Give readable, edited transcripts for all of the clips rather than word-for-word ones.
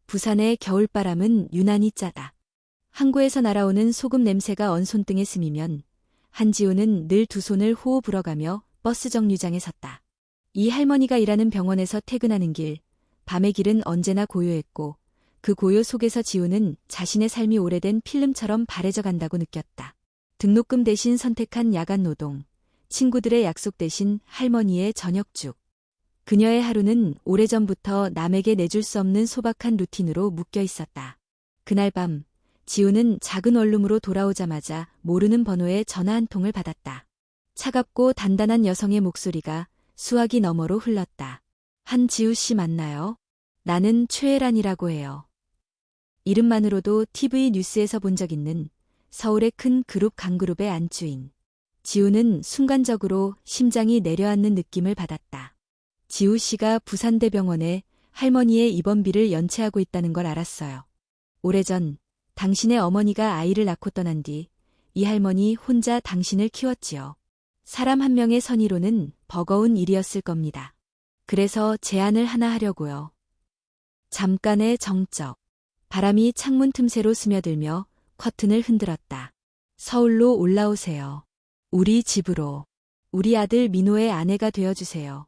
부산의 겨울바람은 유난히 짜다. 항구에서 날아오는 소금 냄새가 언 손등에 스미면 한지우는 늘 두 손을 호호 불어가며 버스 정류장에 섰다. 이 할머니가 일하는 병원에서 퇴근하는 길, 밤의 길은 언제나 고요했고 그 고요 속에서 지우는 자신의 삶이 오래된 필름처럼 바래져 간다고 느꼈다. 등록금 대신 선택한 야간 노동, 친구들의 약속 대신 할머니의 저녁죽. 그녀의 하루는 오래전부터 남에게 내줄 수 없는 소박한 루틴으로 묶여 있었다. 그날 밤, 지우는 작은 원룸으로 돌아오자마자 모르는 번호의 전화 한 통을 받았다. 차갑고 단단한 여성의 목소리가 수화기 너머로 흘렀다. 한지우 씨 맞나요? 나는 최애란이라고 해요. 이름만으로도 TV 뉴스에서 본 적 있는 서울의 큰 그룹 강그룹의 안주인. 지우는 순간적으로 심장이 내려앉는 느낌을 받았다. 지우 씨가 부산대병원에 할머니의 입원비를 연체하고 있다는 걸 알았어요. 오래전 당신의 어머니가 아이를 낳고 떠난 뒤 이 할머니 혼자 당신을 키웠지요. 사람 한 명의 선의로는 버거운 일이었을 겁니다. 그래서 제안을 하나 하려고요. 잠깐의 정적. 바람이 창문 틈새로 스며들며 커튼을 흔들었다. 서울로 올라오세요. 우리 집으로. 우리 아들 민호의 아내가 되어주세요.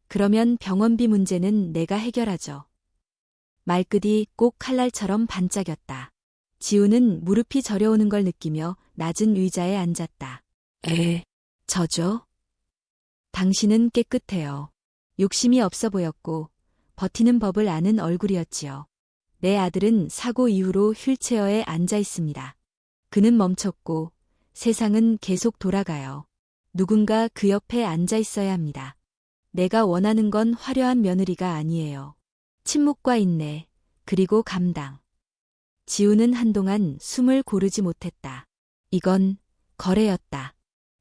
그러면 병원비 문제는 내가 해결하죠. 말끝이 꼭 칼날처럼 반짝였다. 지우는 무릎이 저려오는 걸 느끼며 낮은 의자에 앉았다. 저죠? 당신은 깨끗해요. 욕심이 없어 보였고 버티는 법을 아는 얼굴이었지요. 내 아들은 사고 이후로 휠체어에 앉아 있습니다. 그는 멈췄고 세상은 계속 돌아가요. 누군가 그 옆에 앉아 있어야 합니다. 내가 원하는 건 화려한 며느리가 아니에요. 침묵과 인내, 그리고 감당. 지우는 한동안 숨을 고르지 못했다. 이건 거래였다.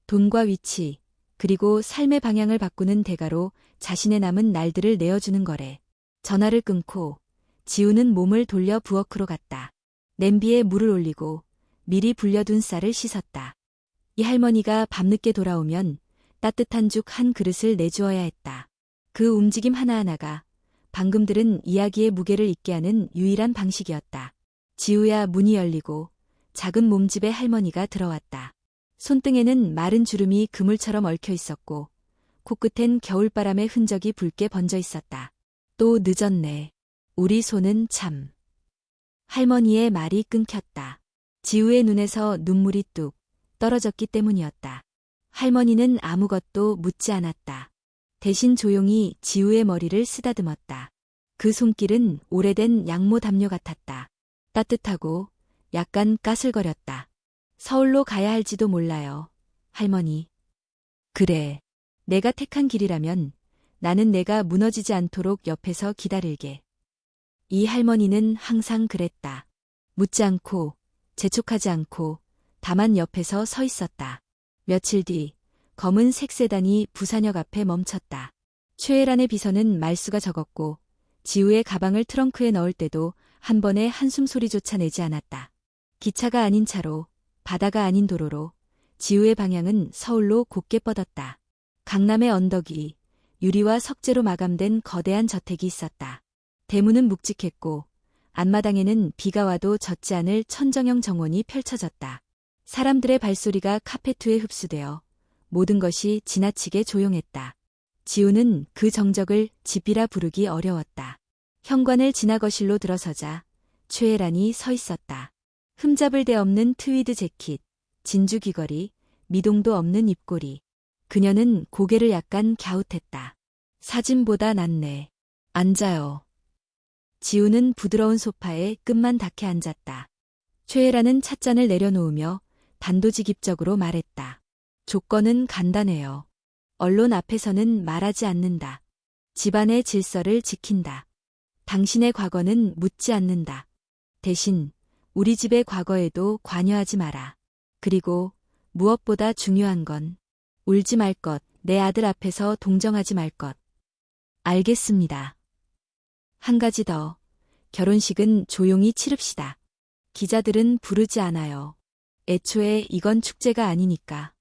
돈과 위치, 그리고 삶의 방향을 바꾸는 대가로 자신의 남은 날들을 내어주는 거래. 전화를 끊고 지우는 몸을 돌려 부엌으로 갔다. 냄비에 물을 올리고 미리 불려둔 쌀을 씻었다. 이 할머니가 밤늦게 돌아오면 따뜻한 죽 한 그릇을 내주어야 했다. 그 움직임 하나하나가 방금 들은 이야기의 무게를 잊게 하는 유일한 방식이었다. 지우야 문이 열리고 작은 몸집의 할머니가 들어왔다. 손등에는 마른 주름이 그물처럼 얽혀 있었고 코끝엔 겨울바람의 흔적이 붉게 번져 있었다. 또 늦었네. 우리 손은 참. 할머니의 말이 끊겼다. 지우의 눈에서 눈물이 뚝 떨어졌기 때문이었다. 할머니는 아무것도 묻지 않았다. 대신 조용히 지우의 머리를 쓰다듬었다. 그 손길은 오래된 양모 담요 같았다. 따뜻하고 약간 까슬거렸다. 서울로 가야 할지도 몰라요, 할머니. 그래. 내가 택한 길이라면 나는 내가 무너지지 않도록 옆에서 기다릴게. 이 할머니는 항상 그랬다. 묻지 않고, 재촉하지 않고, 다만 옆에서 서 있었다. 며칠 뒤, 검은 색 세단이 부산역 앞에 멈췄다. 최애란의 비서는 말수가 적었고, 지우의 가방을 트렁크에 넣을 때도 한 번의 한숨 소리조차 내지 않았다. 기차가 아닌 차로, 바다가 아닌 도로로, 지우의 방향은 서울로 곧게 뻗었다. 강남의 언덕 위, 유리와 석재로 마감된 거대한 저택이 있었다. 대문은 묵직했고 앞마당에는 비가 와도 젖지 않을 천정형 정원이 펼쳐졌다. 사람들의 발소리가 카페트 위에 흡수되어 모든 것이 지나치게 조용했다. 지우는 그 정적을 집이라 부르기 어려웠다. 현관을 지나 거실로 들어서자 최애란이 서 있었다. 흠잡을 데 없는 트위드 재킷, 진주 귀걸이, 미동도 없는 입꼬리. 그녀는 고개를 약간 갸웃했다. 사진보다 낫네. 앉아요. 지우는 부드러운 소파에 끝만 닿게 앉았다. 최애란은 찻잔을 내려놓으며 단도직입적으로 말했다. 조건은 간단해요. 언론 앞에서는 말하지 않는다. 집안의 질서를 지킨다. 당신의 과거는 묻지 않는다. 대신 우리 집의 과거에도 관여하지 마라. 그리고 무엇보다 중요한 건 울지 말 것, 내 아들 앞에서 동정하지 말 것. 알겠습니다. 한 가지 더. 결혼식은 조용히 치릅시다. 기자들은 부르지 않아요. 애초에 이건 축제가 아니니까.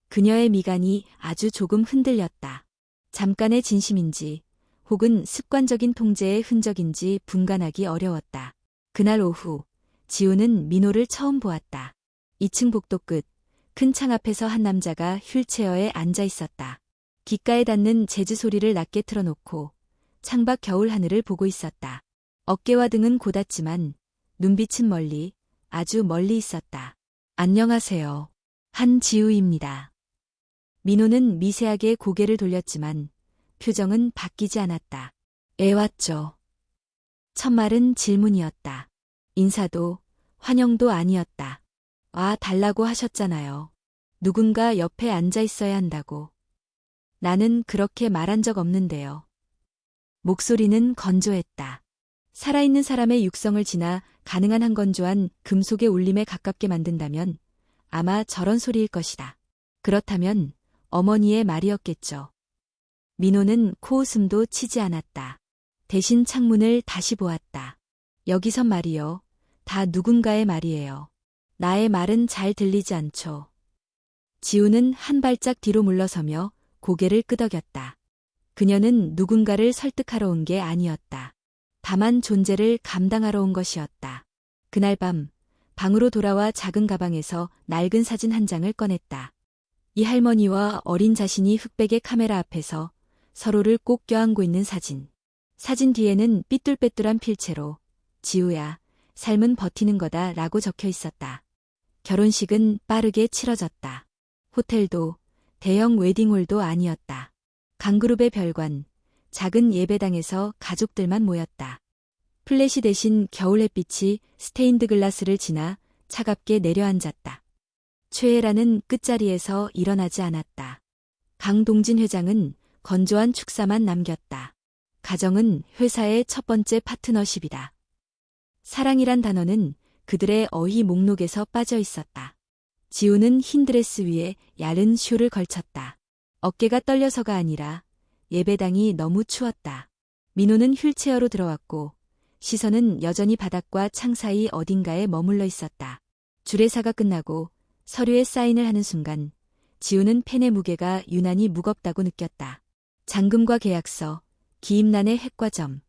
그녀의 미간이 아주 조금 흔들렸다. 잠깐의 진심인지 혹은 습관적인 통제의 흔적인지 분간하기 어려웠다. 그날 오후, 지우는 민호를 처음 보았다. 2층 복도 끝, 큰 창 앞에서 한 남자가 휠체어에 앉아 있었다. 귓가에 닿는 재즈 소리를 낮게 틀어놓고 창밖 겨울 하늘을 보고 있었다. 어깨와 등은 곧았지만 눈빛은 멀리, 아주 멀리 있었다. 안녕하세요. 한지우입니다. 민호는 미세하게 고개를 돌렸지만 표정은 바뀌지 않았다. 왔죠. 첫말은 질문이었다. 인사도, 환영도 아니었다. 와 달라고 하셨잖아요. 누군가 옆에 앉아 있어야 한다고. 나는 그렇게 말한 적 없는데요. 목소리는 건조했다. 살아있는 사람의 육성을 지나 가능한 한 건조한 금속의 울림에 가깝게 만든다면 아마 저런 소리일 것이다. 그렇다면 어머니의 말이었겠죠. 민호는 코웃음도 치지 않았다. 대신 창문을 다시 보았다. 여기선 말이요. 다 누군가의 말이에요. 나의 말은 잘 들리지 않죠. 지우는 한 발짝 뒤로 물러서며 고개를 끄덕였다. 그녀는 누군가를 설득하러 온 게 아니었다. 다만 존재를 감당하러 온 것이었다. 그날 밤, 방으로 돌아와 작은 가방에서 낡은 사진 한 장을 꺼냈다. 이 할머니와 어린 자신이 흑백의 카메라 앞에서 서로를 꼭 껴안고 있는 사진. 사진 뒤에는 삐뚤빼뚤한 필체로 지우야, 삶은 버티는 거다 라고 적혀 있었다. 결혼식은 빠르게 치러졌다. 호텔도 대형 웨딩홀도 아니었다. 강그룹의 별관, 작은 예배당에서 가족들만 모였다. 플래시 대신 겨울 햇빛이 스테인드 글라스를 지나 차갑게 내려앉았다. 최애라는 끝자리에서 일어나지 않았다. 강동진 회장은 건조한 축사만 남겼다. 가정은 회사의 첫 번째 파트너십이다. 사랑이란 단어는 그들의 어휘 목록에서 빠져 있었다. 지우는 흰 드레스 위에 야른 쇼를 걸쳤다. 어깨가 떨려서가 아니라 예배당이 너무 추웠다. 민호는 휠체어로 들어왔고 시선은 여전히 바닥과 창 사이 어딘가에 머물러 있었다. 주례사가 끝나고 서류에 사인을 하는 순간 지우는 펜의 무게가 유난히 무겁다고 느꼈다. 잔금과 계약서, 기임란의 획과점,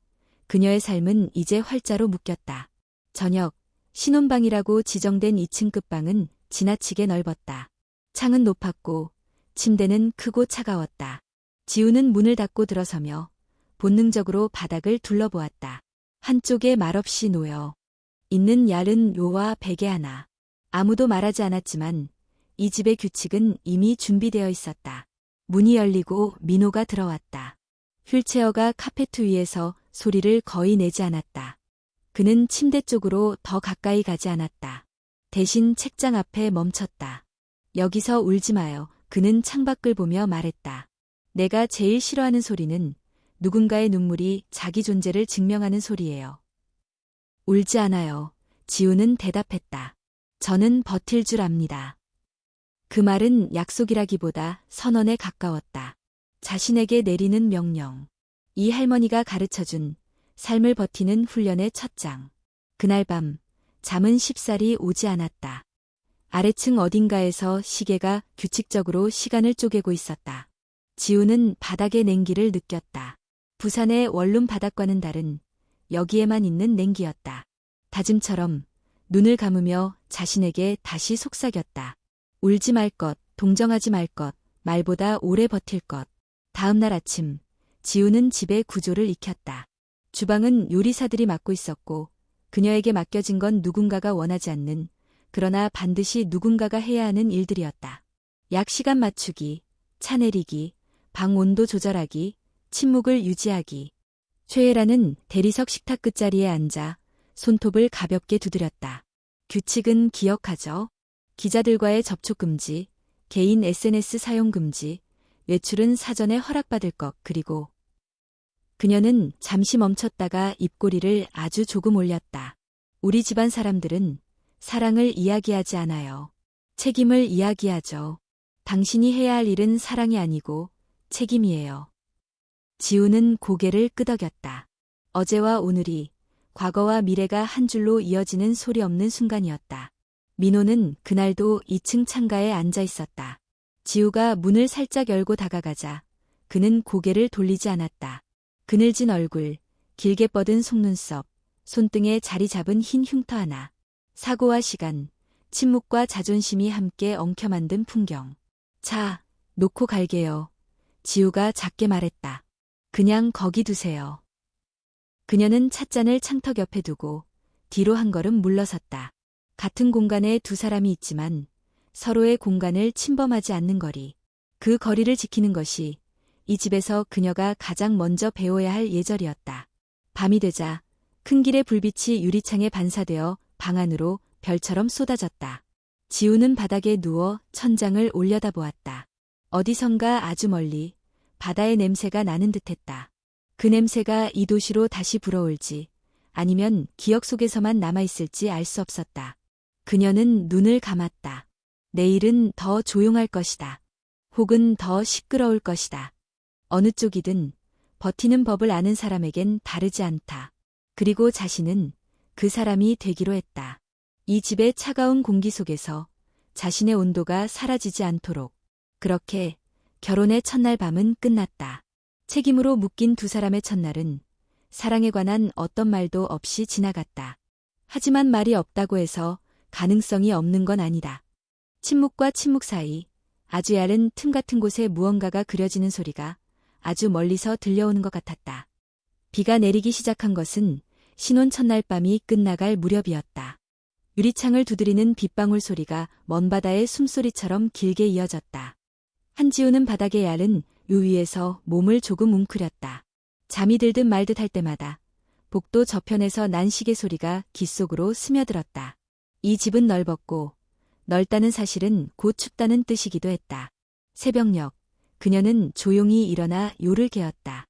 그녀의 삶은 이제 활자로 묶였다. 저녁, 신혼방이라고 지정된 2층 끝방은 지나치게 넓었다. 창은 높았고 침대는 크고 차가웠다. 지우는 문을 닫고 들어서며 본능적으로 바닥을 둘러보았다. 한쪽에 말없이 놓여 있는 얇은 묘와 베개 하나. 아무도 말하지 않았지만 이 집의 규칙은 이미 준비되어 있었다. 문이 열리고 민호가 들어왔다. 휠체어가 카페트 위에서 소리를 거의 내지 않았다. 그는 침대 쪽으로 더 가까이 가지 않았다. 대신 책장 앞에 멈췄다. 여기서 울지 마요. 그는 창밖을 보며 말했다. 내가 제일 싫어하는 소리는 누군가의 눈물이 자기 존재를 증명하는 소리예요. 울지 않아요. 지우는 대답했다. 저는 버틸 줄 압니다. 그 말은 약속이라기보다 선언에 가까웠다. 자신에게 내리는 명령. 이 할머니가 가르쳐준 삶을 버티는 훈련의 첫 장. 그날 밤 잠은 쉽사리 오지 않았다. 아래층 어딘가에서 시계가 규칙적으로 시간을 쪼개고 있었다. 지우는 바닥의 냉기를 느꼈다. 부산의 원룸 바닥과는 다른 여기에만 있는 냉기였다. 다짐처럼 눈을 감으며 자신에게 다시 속삭였다. 울지 말 것, 동정하지 말 것, 말보다 오래 버틸 것. 다음 날 아침, 지우는 집의 구조를 익혔다. 주방은 요리사들이 맡고 있었고 그녀에게 맡겨진 건 누군가가 원하지 않는, 그러나 반드시 누군가가 해야 하는 일들이었다. 약 시간 맞추기, 차 내리기, 방 온도 조절하기, 침묵을 유지하기. 최애라는 대리석 식탁 끝자리에 앉아 손톱을 가볍게 두드렸다. 규칙은 기억하죠. 기자들과의 접촉 금지, 개인 SNS 사용 금지, 외출은 사전에 허락받을 것, 그리고 그녀는 잠시 멈췄다가 입꼬리를 아주 조금 올렸다. 우리 집안 사람들은 사랑을 이야기하지 않아요. 책임을 이야기하죠. 당신이 해야 할 일은 사랑이 아니고 책임이에요. 지우는 고개를 끄덕였다. 어제와 오늘이, 과거와 미래가 한 줄로 이어지는 소리 없는 순간이었다. 민호는 그날도 2층 창가에 앉아 있었다. 지우가 문을 살짝 열고 다가가자 그는 고개를 돌리지 않았다. 그늘진 얼굴, 길게 뻗은 속눈썹, 손등에 자리 잡은 흰 흉터 하나. 사고와 시간, 침묵과 자존심이 함께 엉켜 만든 풍경. 자, 놓고 갈게요. 지우가 작게 말했다. 그냥 거기 두세요. 그녀는 찻잔을 창턱 옆에 두고 뒤로 한 걸음 물러섰다. 같은 공간에 두 사람이 있지만 서로의 공간을 침범하지 않는 거리. 그 거리를 지키는 것이 이 집에서 그녀가 가장 먼저 배워야 할 예절이었다. 밤이 되자 큰 길의 불빛이 유리창에 반사되어 방 안으로 별처럼 쏟아졌다. 지우는 바닥에 누워 천장을 올려다보았다. 어디선가 아주 멀리 바다의 냄새가 나는 듯했다. 그 냄새가 이 도시로 다시 불어올지 아니면 기억 속에서만 남아있을지 알 수 없었다. 그녀는 눈을 감았다. 내일은 더 조용할 것이다. 혹은 더 시끄러울 것이다. 어느 쪽이든 버티는 법을 아는 사람에겐 다르지 않다. 그리고 자신은 그 사람이 되기로 했다. 이 집의 차가운 공기 속에서 자신의 온도가 사라지지 않도록. 그렇게 결혼의 첫날 밤은 끝났다. 책임으로 묶인 두 사람의 첫날은 사랑에 관한 어떤 말도 없이 지나갔다. 하지만 말이 없다고 해서 가능성이 없는 건 아니다. 침묵과 침묵 사이 아주 얇은 틈 같은 곳에 무언가가 그려지는 소리가 아주 멀리서 들려오는 것 같았다. 비가 내리기 시작한 것은 신혼 첫날 밤이 끝나갈 무렵이었다. 유리창을 두드리는 빗방울 소리가 먼 바다의 숨소리처럼 길게 이어졌다. 한지우는 바닥에 얇은 요 위에서 몸을 조금 웅크렸다. 잠이 들듯 말듯 할 때마다 복도 저편에서 난 시계 소리가 귀 속으로 스며들었다. 이 집은 넓었고 넓다는 사실은 곧 춥다는 뜻이기도 했다. 새벽녘, 그녀는 조용히 일어나 요를 개었다.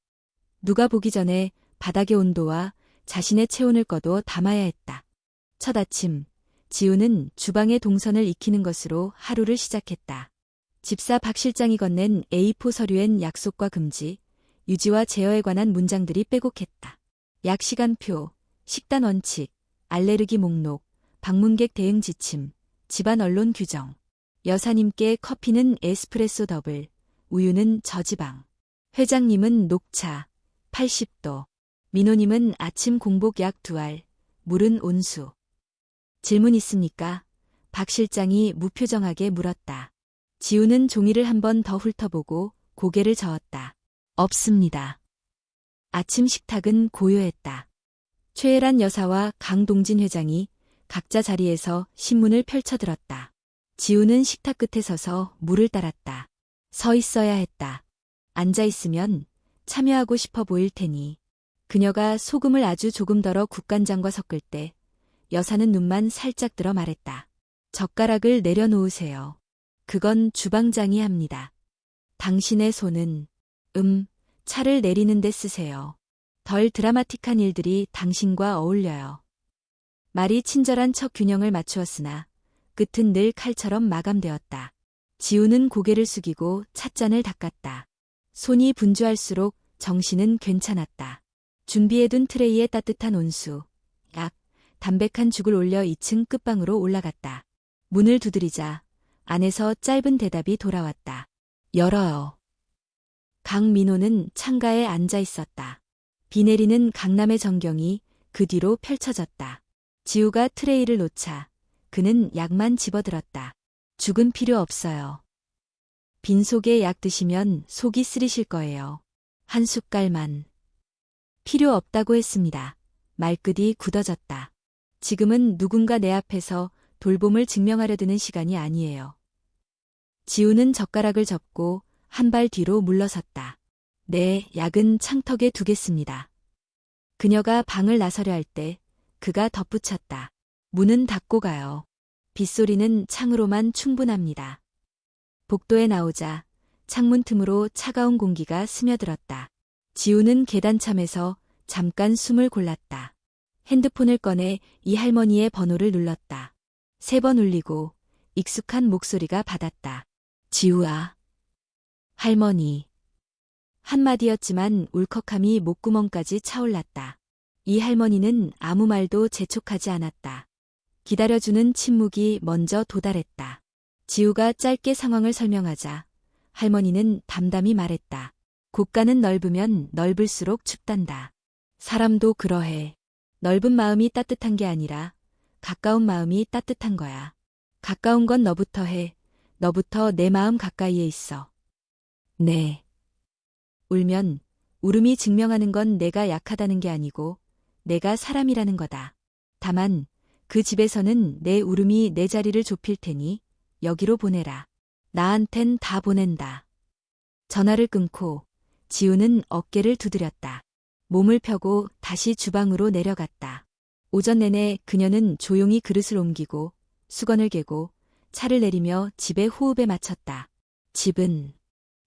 누가 보기 전에 바닥의 온도와 자신의 체온을 꺼도 담아야 했다. 첫 아침, 지우는 주방의 동선을 익히는 것으로 하루를 시작했다. 집사 박 실장이 건넨 A4 서류엔 약속과 금지, 유지와 제어에 관한 문장들이 빼곡했다. 약 시간표, 식단 원칙, 알레르기 목록, 방문객 대응 지침, 집안 언론 규정. 여사님께 커피는 에스프레소 더블, 우유는 저지방. 회장님은 녹차, 80도. 민호님은 아침 공복 약 2알, 물은 온수. 질문 있습니까? 박 실장이 무표정하게 물었다. 지우는 종이를 한 번 더 훑어보고 고개를 저었다. 없습니다. 아침 식탁은 고요했다. 최애란 여사와 강동진 회장이 각자 자리에서 신문을 펼쳐들었다. 지우는 식탁 끝에 서서 물을 따랐다. 서 있어야 했다. 앉아 있으면 참여하고 싶어 보일 테니. 그녀가 소금을 아주 조금 덜어 국간장과 섞을 때 여사는 눈만 살짝 들어 말했다. 젓가락을 내려놓으세요. 그건 주방장이 합니다. 당신의 손은 차를 내리는 데 쓰세요. 덜 드라마틱한 일들이 당신과 어울려요. 말이 친절한 척 균형을 맞추었으나 끝은 늘 칼처럼 마감되었다. 지우는 고개를 숙이고 찻잔을 닦았다. 손이 분주할수록 정신은 괜찮았다. 준비해둔 트레이에 따뜻한 온수, 약, 담백한 죽을 올려 2층 끝방으로 올라갔다. 문을 두드리자 안에서 짧은 대답이 돌아왔다. 열어요. 강민호는 창가에 앉아 있었다. 비 내리는 강남의 전경이 그 뒤로 펼쳐졌다. 지우가 트레이를 놓자 그는 약만 집어들었다. 죽은 필요 없어요. 빈속에 약 드시면 속이 쓰리실 거예요. 한 숟갈만. 필요 없다고 했습니다. 말끝이 굳어졌다. 지금은 누군가 내 앞에서 돌봄을 증명하려 드는 시간이 아니에요. 지우는 젓가락을 접고 한 발 뒤로 물러섰다. 네, 약은 창턱에 두겠습니다. 그녀가 방을 나서려 할 때 그가 덧붙였다. 문은 닫고 가요. 빗소리는 창으로만 충분합니다. 복도에 나오자 창문 틈으로 차가운 공기가 스며들었다. 지우는 계단참에서 잠깐 숨을 골랐다. 핸드폰을 꺼내 이 할머니의 번호를 눌렀다. 3번 울리고 익숙한 목소리가 받았다. 지우야. 할머니. 한마디였지만 울컥함이 목구멍까지 차올랐다. 이 할머니는 아무 말도 재촉하지 않았다. 기다려주는 침묵이 먼저 도달했다. 지우가 짧게 상황을 설명하자 할머니는 담담히 말했다. 고가는 넓으면 넓을수록 춥단다. 사람도 그러해. 넓은 마음이 따뜻한 게 아니라 가까운 마음이 따뜻한 거야. 가까운 건 너부터 해. 너부터 내 마음 가까이에 있어. 네. 울면 울음이 증명하는 건 내가 약하다는 게 아니고 내가 사람이라는 거다. 다만 그 집에서는 내 울음이 내 자리를 좁힐 테니 여기로 보내라. 나한텐 다 보낸다. 전화를 끊고 지우는 어깨를 두드렸다. 몸을 펴고 다시 주방으로 내려갔다. 오전 내내 그녀는 조용히 그릇을 옮기고 수건을 개고 차를 내리며 집의 호흡에 맞췄다. 집은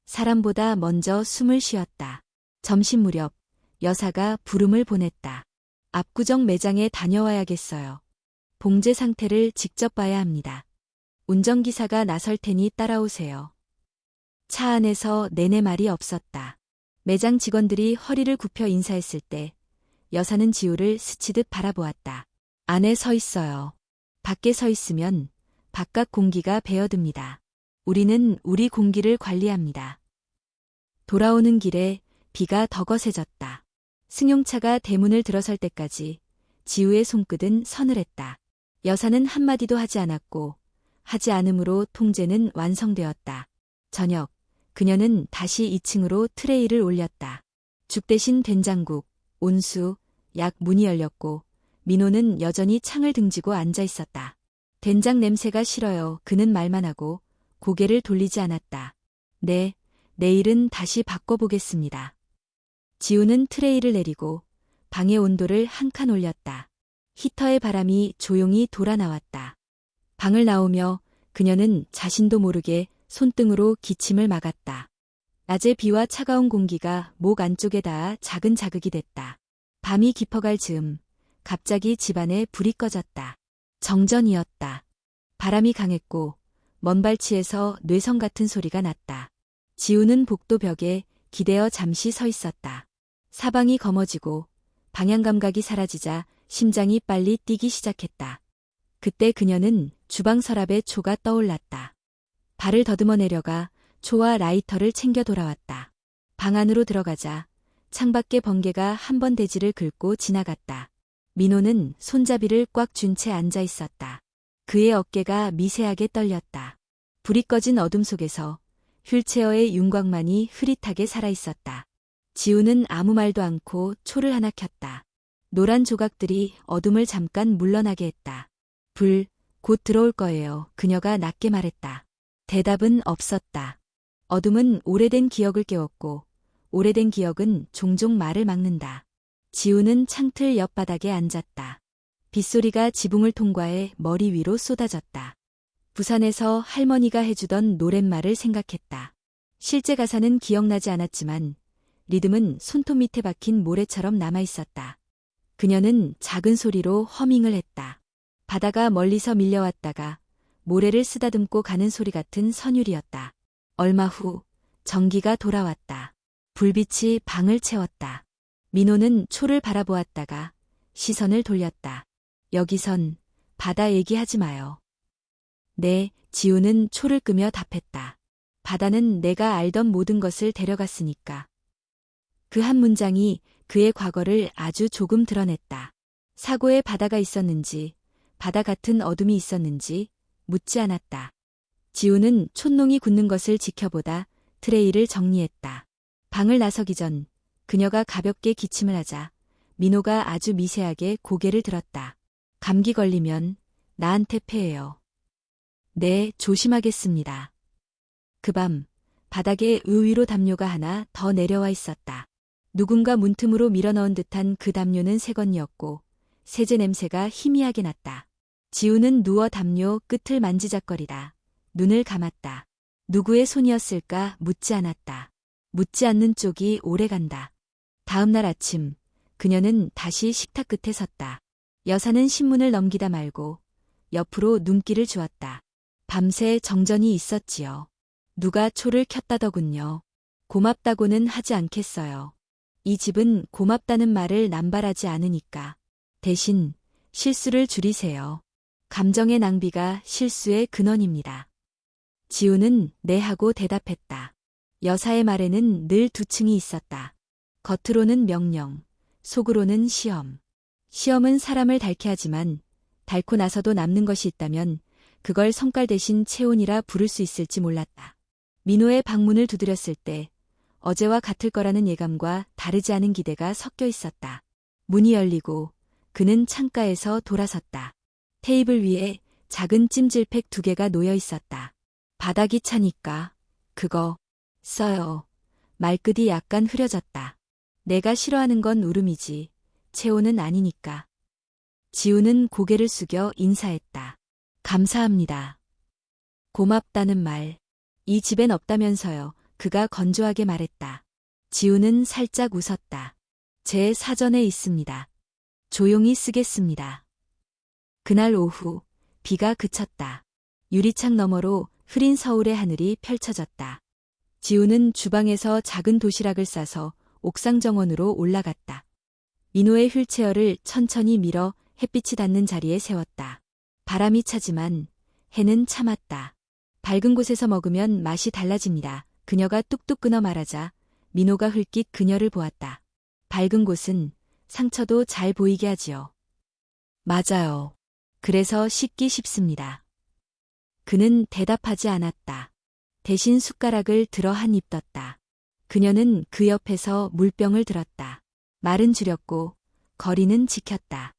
사람보다 먼저 숨을 쉬었다. 점심 무렵 여사가 부름을 보냈다. 압구정 매장에 다녀와야겠어요. 봉제 상태를 직접 봐야 합니다. 운전기사가 나설 테니 따라오세요. 차 안에서 내내 말이 없었다. 매장 직원들이 허리를 굽혀 인사했을 때 여사는 지우를 스치듯 바라보았다. 안에 서 있어요. 밖에 서 있으면 바깥 공기가 배어듭니다. 우리는 우리 공기를 관리합니다. 돌아오는 길에 비가 더 거세졌다. 승용차가 대문을 들어설 때까지 지우의 손끝은 서늘했다. 여사는 한마디도 하지 않았고 하지 않음으로 통제는 완성되었다. 저녁, 그녀는 다시 2층으로 트레이를 올렸다. 죽 대신 된장국, 온수, 약 문이 열렸고 민호는 여전히 창을 등지고 앉아 있었다. 된장 냄새가 싫어요. 그는 말만 하고 고개를 돌리지 않았다. 네, 내일은 다시 바꿔보겠습니다. 지우는 트레이를 내리고 방의 온도를 한 칸 올렸다. 히터의 바람이 조용히 돌아 나왔다. 방을 나오며 그녀는 자신도 모르게 손등으로 기침을 막았다. 낮의 비와 차가운 공기가 목 안쪽에 닿아 작은 자극이 됐다. 밤이 깊어갈 즈음 갑자기 집안에 불이 꺼졌다. 정전이었다. 바람이 강했고 먼 발치에서 뇌성 같은 소리가 났다. 지우는 복도 벽에 기대어 잠시 서 있었다. 사방이 검어지고 방향 감각이 사라지자 심장이 빨리 뛰기 시작했다. 그때 그녀는 주방 서랍에 초가 떠올랐다. 발을 더듬어 내려가 초와 라이터를 챙겨 돌아왔다. 방 안으로 들어가자 창밖에 번개가 한 번 대지를 긁고 지나갔다. 민호는 손잡이를 꽉 쥔 채 앉아 있었다. 그의 어깨가 미세하게 떨렸다. 불이 꺼진 어둠 속에서 휠체어의 윤곽만이 흐릿하게 살아있었다. 지우는 아무 말도 않고 초를 하나 켰다. 노란 조각들이 어둠을 잠깐 물러나게 했다. 불, 곧 들어올 거예요. 그녀가 낮게 말했다. 대답은 없었다. 어둠은 오래된 기억을 깨웠고 오래된 기억은 종종 말을 막는다. 지우는 창틀 옆바닥에 앉았다. 빗소리가 지붕을 통과해 머리 위로 쏟아졌다. 부산에서 할머니가 해주던 노랫말을 생각했다. 실제 가사는 기억나지 않았지만 리듬은 손톱 밑에 박힌 모래처럼 남아있었다. 그녀는 작은 소리로 허밍을 했다. 바다가 멀리서 밀려왔다가 모래를 쓰다듬고 가는 소리 같은 선율이었다. 얼마 후 전기가 돌아왔다. 불빛이 방을 채웠다. 민호는 초를 바라보았다가 시선을 돌렸다. 여기선 바다 얘기하지 마요. 네, 지우는 초를 끄며 답했다. 바다는 내가 알던 모든 것을 데려갔으니까. 그 한 문장이 그의 과거를 아주 조금 드러냈다. 사고에 바다가 있었는지, 바다 같은 어둠이 있었는지 묻지 않았다. 지우는 촛농이 굳는 것을 지켜보다 트레이를 정리했다. 방을 나서기 전 그녀가 가볍게 기침을 하자 민호가 아주 미세하게 고개를 들었다. 감기 걸리면 나한테 패해요. 네, 조심하겠습니다. 그 밤 바닥에 의위로 담요가 하나 더 내려와 있었다. 누군가 문틈으로 밀어넣은 듯한 그 담요는 새 건이었고 세제 냄새가 희미하게 났다. 지우는 누워 담요 끝을 만지작거리다 눈을 감았다. 누구의 손이었을까 묻지 않았다. 묻지 않는 쪽이 오래간다. 다음 날 아침 그녀는 다시 식탁 끝에 섰다. 여사는 신문을 넘기다 말고 옆으로 눈길을 주었다. 밤새 정전이 있었지요. 누가 초를 켰다더군요. 고맙다고는 하지 않겠어요. 이 집은 고맙다는 말을 남발하지 않으니까. 대신 실수를 줄이세요. 감정의 낭비가 실수의 근원입니다. 지우는 네 하고 대답했다. 여사의 말에는 늘 두 층이 있었다. 겉으로는 명령, 속으로는 시험. 시험은 사람을 닳게 하지만 닳고 나서도 남는 것이 있다면 그걸 성깔 대신 체온이라 부를 수 있을지 몰랐다. 민호의 방문을 두드렸을 때 어제와 같을 거라는 예감과 다르지 않은 기대가 섞여 있었다. 문이 열리고 그는 창가에서 돌아섰다. 테이블 위에 작은 찜질팩 2개가 놓여 있었다. 바닥이 차니까 그거 써요. 말끝이 약간 흐려졌다. 내가 싫어하는 건 울음이지 체온은 아니니까. 지우는 고개를 숙여 인사했다. 감사합니다. 고맙다는 말. 이 집엔 없다면서요. 그가 건조하게 말했다. 지우는 살짝 웃었다. 제 사전에 있습니다. 조용히 쓰겠습니다. 그날 오후 비가 그쳤다. 유리창 너머로 흐린 서울의 하늘이 펼쳐졌다. 지우는 주방에서 작은 도시락을 싸서 옥상 정원으로 올라갔다. 민호의 휠체어를 천천히 밀어 햇빛이 닿는 자리에 세웠다. 바람이 차지만 해는 참았다. 밝은 곳에서 먹으면 맛이 달라집니다. 그녀가 뚝뚝 끊어 말하자 민호가 흘낏 그녀를 보았다. 밝은 곳은 상처도 잘 보이게 하지요. 맞아요. 그래서 씻기 쉽습니다. 그는 대답하지 않았다. 대신 숟가락을 들어 한 입 떴다. 그녀는 그 옆에서 물병을 들었다. 말은 줄였고 거리는 지켰다.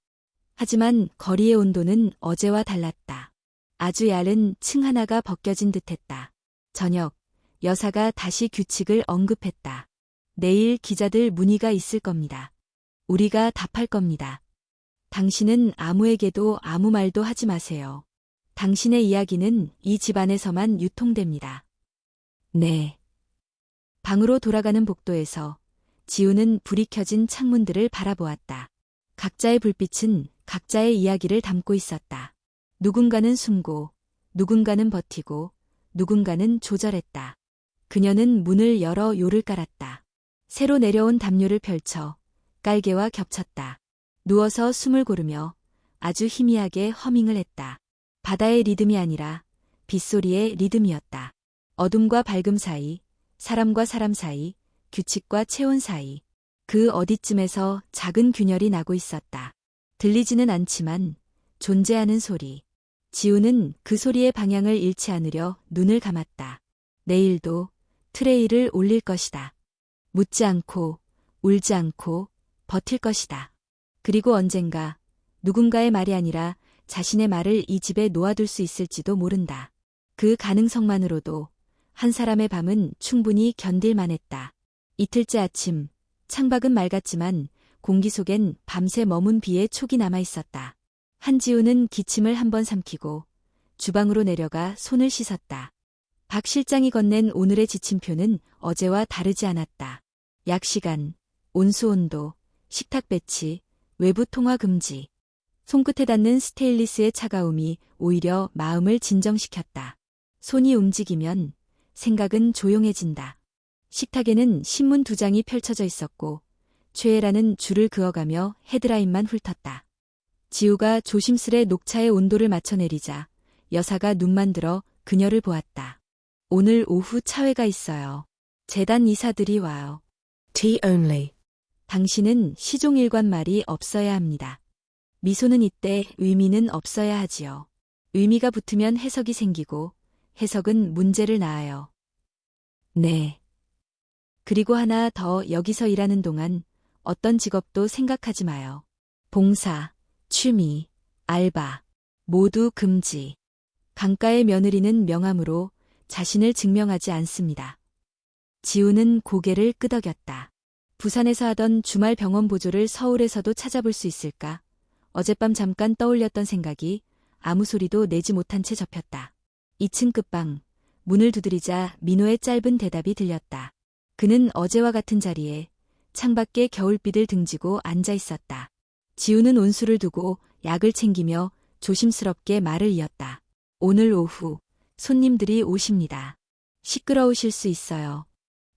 하지만 거리의 온도는 어제와 달랐다. 아주 얇은 층 하나가 벗겨진 듯했다. 저녁, 여사가 다시 규칙을 언급했다. 내일 기자들 문의가 있을 겁니다. 우리가 답할 겁니다. 당신은 아무에게도 아무 말도 하지 마세요. 당신의 이야기는 이 집안에서만 유통됩니다. 네. 방으로 돌아가는 복도에서 지우는 불이 켜진 창문들을 바라보았다. 각자의 불빛은 각자의 이야기를 담고 있었다. 누군가는 숨고, 누군가는 버티고, 누군가는 조절했다. 그녀는 문을 열어 요를 깔았다. 새로 내려온 담요를 펼쳐 깔개와 겹쳤다. 누워서 숨을 고르며 아주 희미하게 허밍을 했다. 바다의 리듬이 아니라 빗소리의 리듬이었다. 어둠과 밝음 사이, 사람과 사람 사이, 규칙과 체온 사이. 그 어디쯤에서 작은 균열이 나고 있었다. 들리지는 않지만 존재하는 소리. 지우는 그 소리의 방향을 잃지 않으려 눈을 감았다. 내일도 트레이를 올릴 것이다. 묻지 않고, 울지 않고, 버틸 것이다. 그리고 언젠가 누군가의 말이 아니라 자신의 말을 이 집에 놓아둘 수 있을지도 모른다. 그 가능성만으로도 한 사람의 밤은 충분히 견딜 만했다. 이틀째 아침, 창밖은 맑았지만 공기 속엔 밤새 머문 비의 촉이 남아 있었다. 한지우는 기침을 한번 삼키고 주방으로 내려가 손을 씻었다. 박 실장이 건넨 오늘의 지침표는 어제와 다르지 않았다. 약시간, 온수온도, 식탁 배치, 외부 통화 금지. 손끝에 닿는 스테인리스의 차가움이 오히려 마음을 진정시켰다. 손이 움직이면 생각은 조용해진다. 식탁에는 신문 2장이 펼쳐져 있었고 최애라는 줄을 그어가며 헤드라인만 훑었다. 지우가 조심스레 녹차의 온도를 맞춰 내리자 여사가 눈만 들어 그녀를 보았다. 오늘 오후 차회가 있어요. 재단 이사들이 와요. Tea only. 당신은 시종일관 말이 없어야 합니다. 미소는 이때 의미는 없어야 하지요. 의미가 붙으면 해석이 생기고 해석은 문제를 낳아요. 네. 그리고 하나 더 여기서 일하는 동안 어떤 직업도 생각하지 마요. 봉사, 취미, 알바, 모두 금지. 강가의 며느리는 명함으로 자신을 증명하지 않습니다. 지우는 고개를 끄덕였다. 부산에서 하던 주말 병원 보조를 서울에서도 찾아볼 수 있을까? 어젯밤 잠깐 떠올렸던 생각이 아무 소리도 내지 못한 채 접혔다. 2층 끝방, 문을 두드리자 민호의 짧은 대답이 들렸다. 그는 어제와 같은 자리에 창밖에 겨울빛을 등지고 앉아 있었다. 지우는 온수를 두고 약을 챙기며 조심스럽게 말을 이었다. 오늘 오후 손님들이 오십니다. 시끄러우실 수 있어요.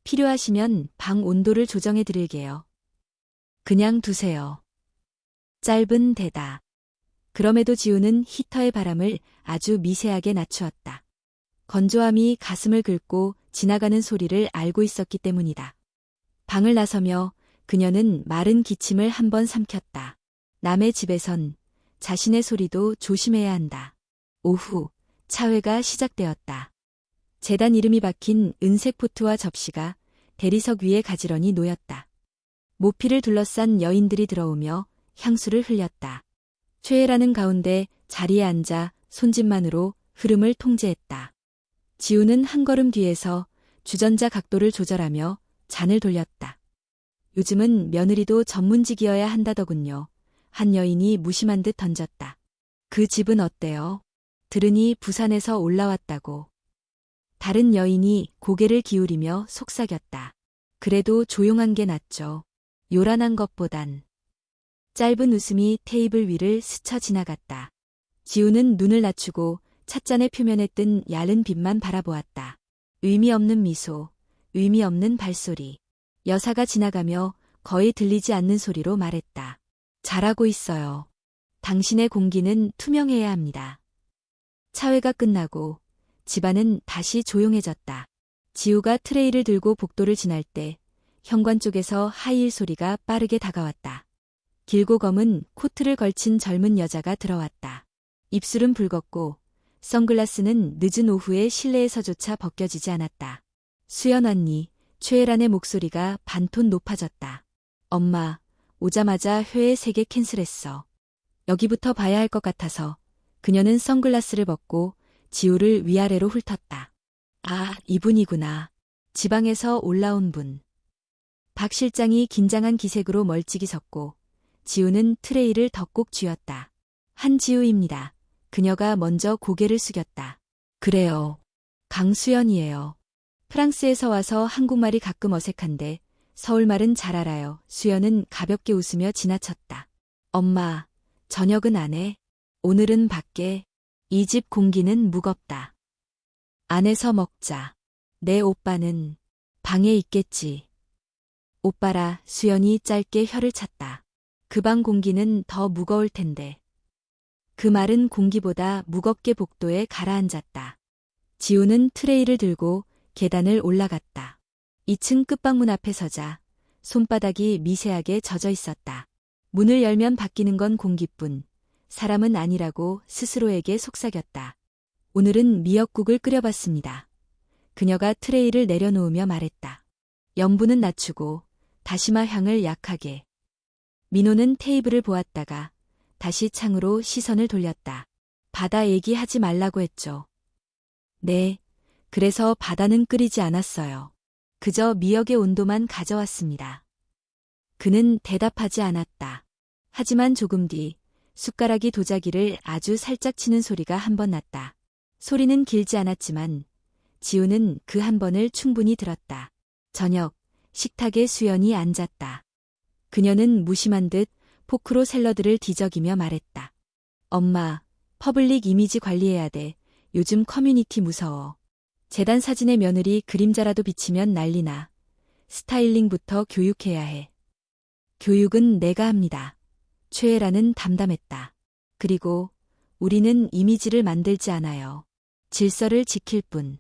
필요하시면 방 온도를 조정해 드릴게요. 그냥 두세요. 짧은 대답. 그럼에도 지우는 히터의 바람을 아주 미세하게 낮추었다. 건조함이 가슴을 긁고 지나가는 소리를 알고 있었기 때문이다. 방을 나서며 그녀는 마른 기침을 한번 삼켰다. 남의 집에선 자신의 소리도 조심해야 한다. 오후, 차회가 시작되었다. 재단 이름이 박힌 은색 포트와 접시가 대리석 위에 가지런히 놓였다. 모피를 둘러싼 여인들이 들어오며 향수를 흘렸다. 최애라는 가운데 자리에 앉아 손짓만으로 흐름을 통제했다. 지우는 한 걸음 뒤에서 주전자 각도를 조절하며 잔을 돌렸다. 요즘은 며느리도 전문직이어야 한다더군요. 한 여인이 무심한 듯 던졌다. 그 집은 어때요? 들으니 부산에서 올라왔다고. 다른 여인이 고개를 기울이며 속삭였다. 그래도 조용한 게 낫죠. 요란한 것보단. 짧은 웃음이 테이블 위를 스쳐 지나갔다. 지우는 눈을 낮추고 찻잔의 표면에 뜬 얇은 빛만 바라보았다. 의미 없는 미소, 의미 없는 발소리. 여사가 지나가며 거의 들리지 않는 소리로 말했다. 잘하고 있어요. 당신의 공기는 투명해야 합니다. 차회가 끝나고 집안은 다시 조용해졌다. 지우가 트레이를 들고 복도를 지날 때 현관 쪽에서 하이힐 소리가 빠르게 다가왔다. 길고 검은 코트를 걸친 젊은 여자가 들어왔다. 입술은 붉었고 선글라스는 늦은 오후의 실내에서조차 벗겨지지 않았다. 수연 언니, 최애란의 목소리가 반톤 높아졌다. 엄마, 오자마자 회의 3개 캔슬했어. 여기부터 봐야 할 것 같아서. 그녀는 선글라스를 벗고 지우를 위아래로 훑었다. 아, 이분이구나. 지방에서 올라온 분. 박 실장이 긴장한 기색으로 멀찍이 섰고 지우는 트레이를 더 꼭 쥐었다. 한지우입니다. 그녀가 먼저 고개를 숙였다. 그래요. 강수연이에요. 프랑스에서 와서 한국말이 가끔 어색한데 서울말은 잘 알아요. 수연은 가볍게 웃으며 지나쳤다. 엄마, 저녁은 안 해? 오늘은 밖에. 이 집 공기는 무겁다. 안에서 먹자. 내 오빠는 방에 있겠지. 오빠라. 수연이 짧게 혀를 찼다. 그 방 공기는 더 무거울 텐데. 그 말은 공기보다 무겁게 복도에 가라앉았다. 지우는 트레이를 들고 계단을 올라갔다. 2층 끝방문 앞에 서자 손바닥이 미세하게 젖어 있었다. 문을 열면 바뀌는 건 공기뿐, 사람은 아니라고 스스로에게 속삭였다. 오늘은 미역국을 끓여봤습니다. 그녀가 트레이를 내려놓으며 말했다. 염분은 낮추고 다시마 향을 약하게. 민호는 테이블을 보았다가 다시 창으로 시선을 돌렸다. 바다 얘기하지 말라고 했죠. 네, 그래서 바다는 끓이지 않았어요. 그저 미역의 온도만 가져왔습니다. 그는 대답하지 않았다. 하지만 조금 뒤 숟가락이 도자기를 아주 살짝 치는 소리가 한 번 났다. 소리는 길지 않았지만 지우는 그 한 번을 충분히 들었다. 저녁, 식탁에 수연이 앉았다. 그녀는 무심한 듯 포크로 샐러드를 뒤적이며 말했다. 엄마, 퍼블릭 이미지 관리해야 돼. 요즘 커뮤니티 무서워. 재단 사진에 며느리 그림자라도 비치면 난리나. 스타일링부터 교육해야 해. 교육은 내가 합니다. 최애라는 담담했다. 그리고 우리는 이미지를 만들지 않아요. 질서를 지킬 뿐.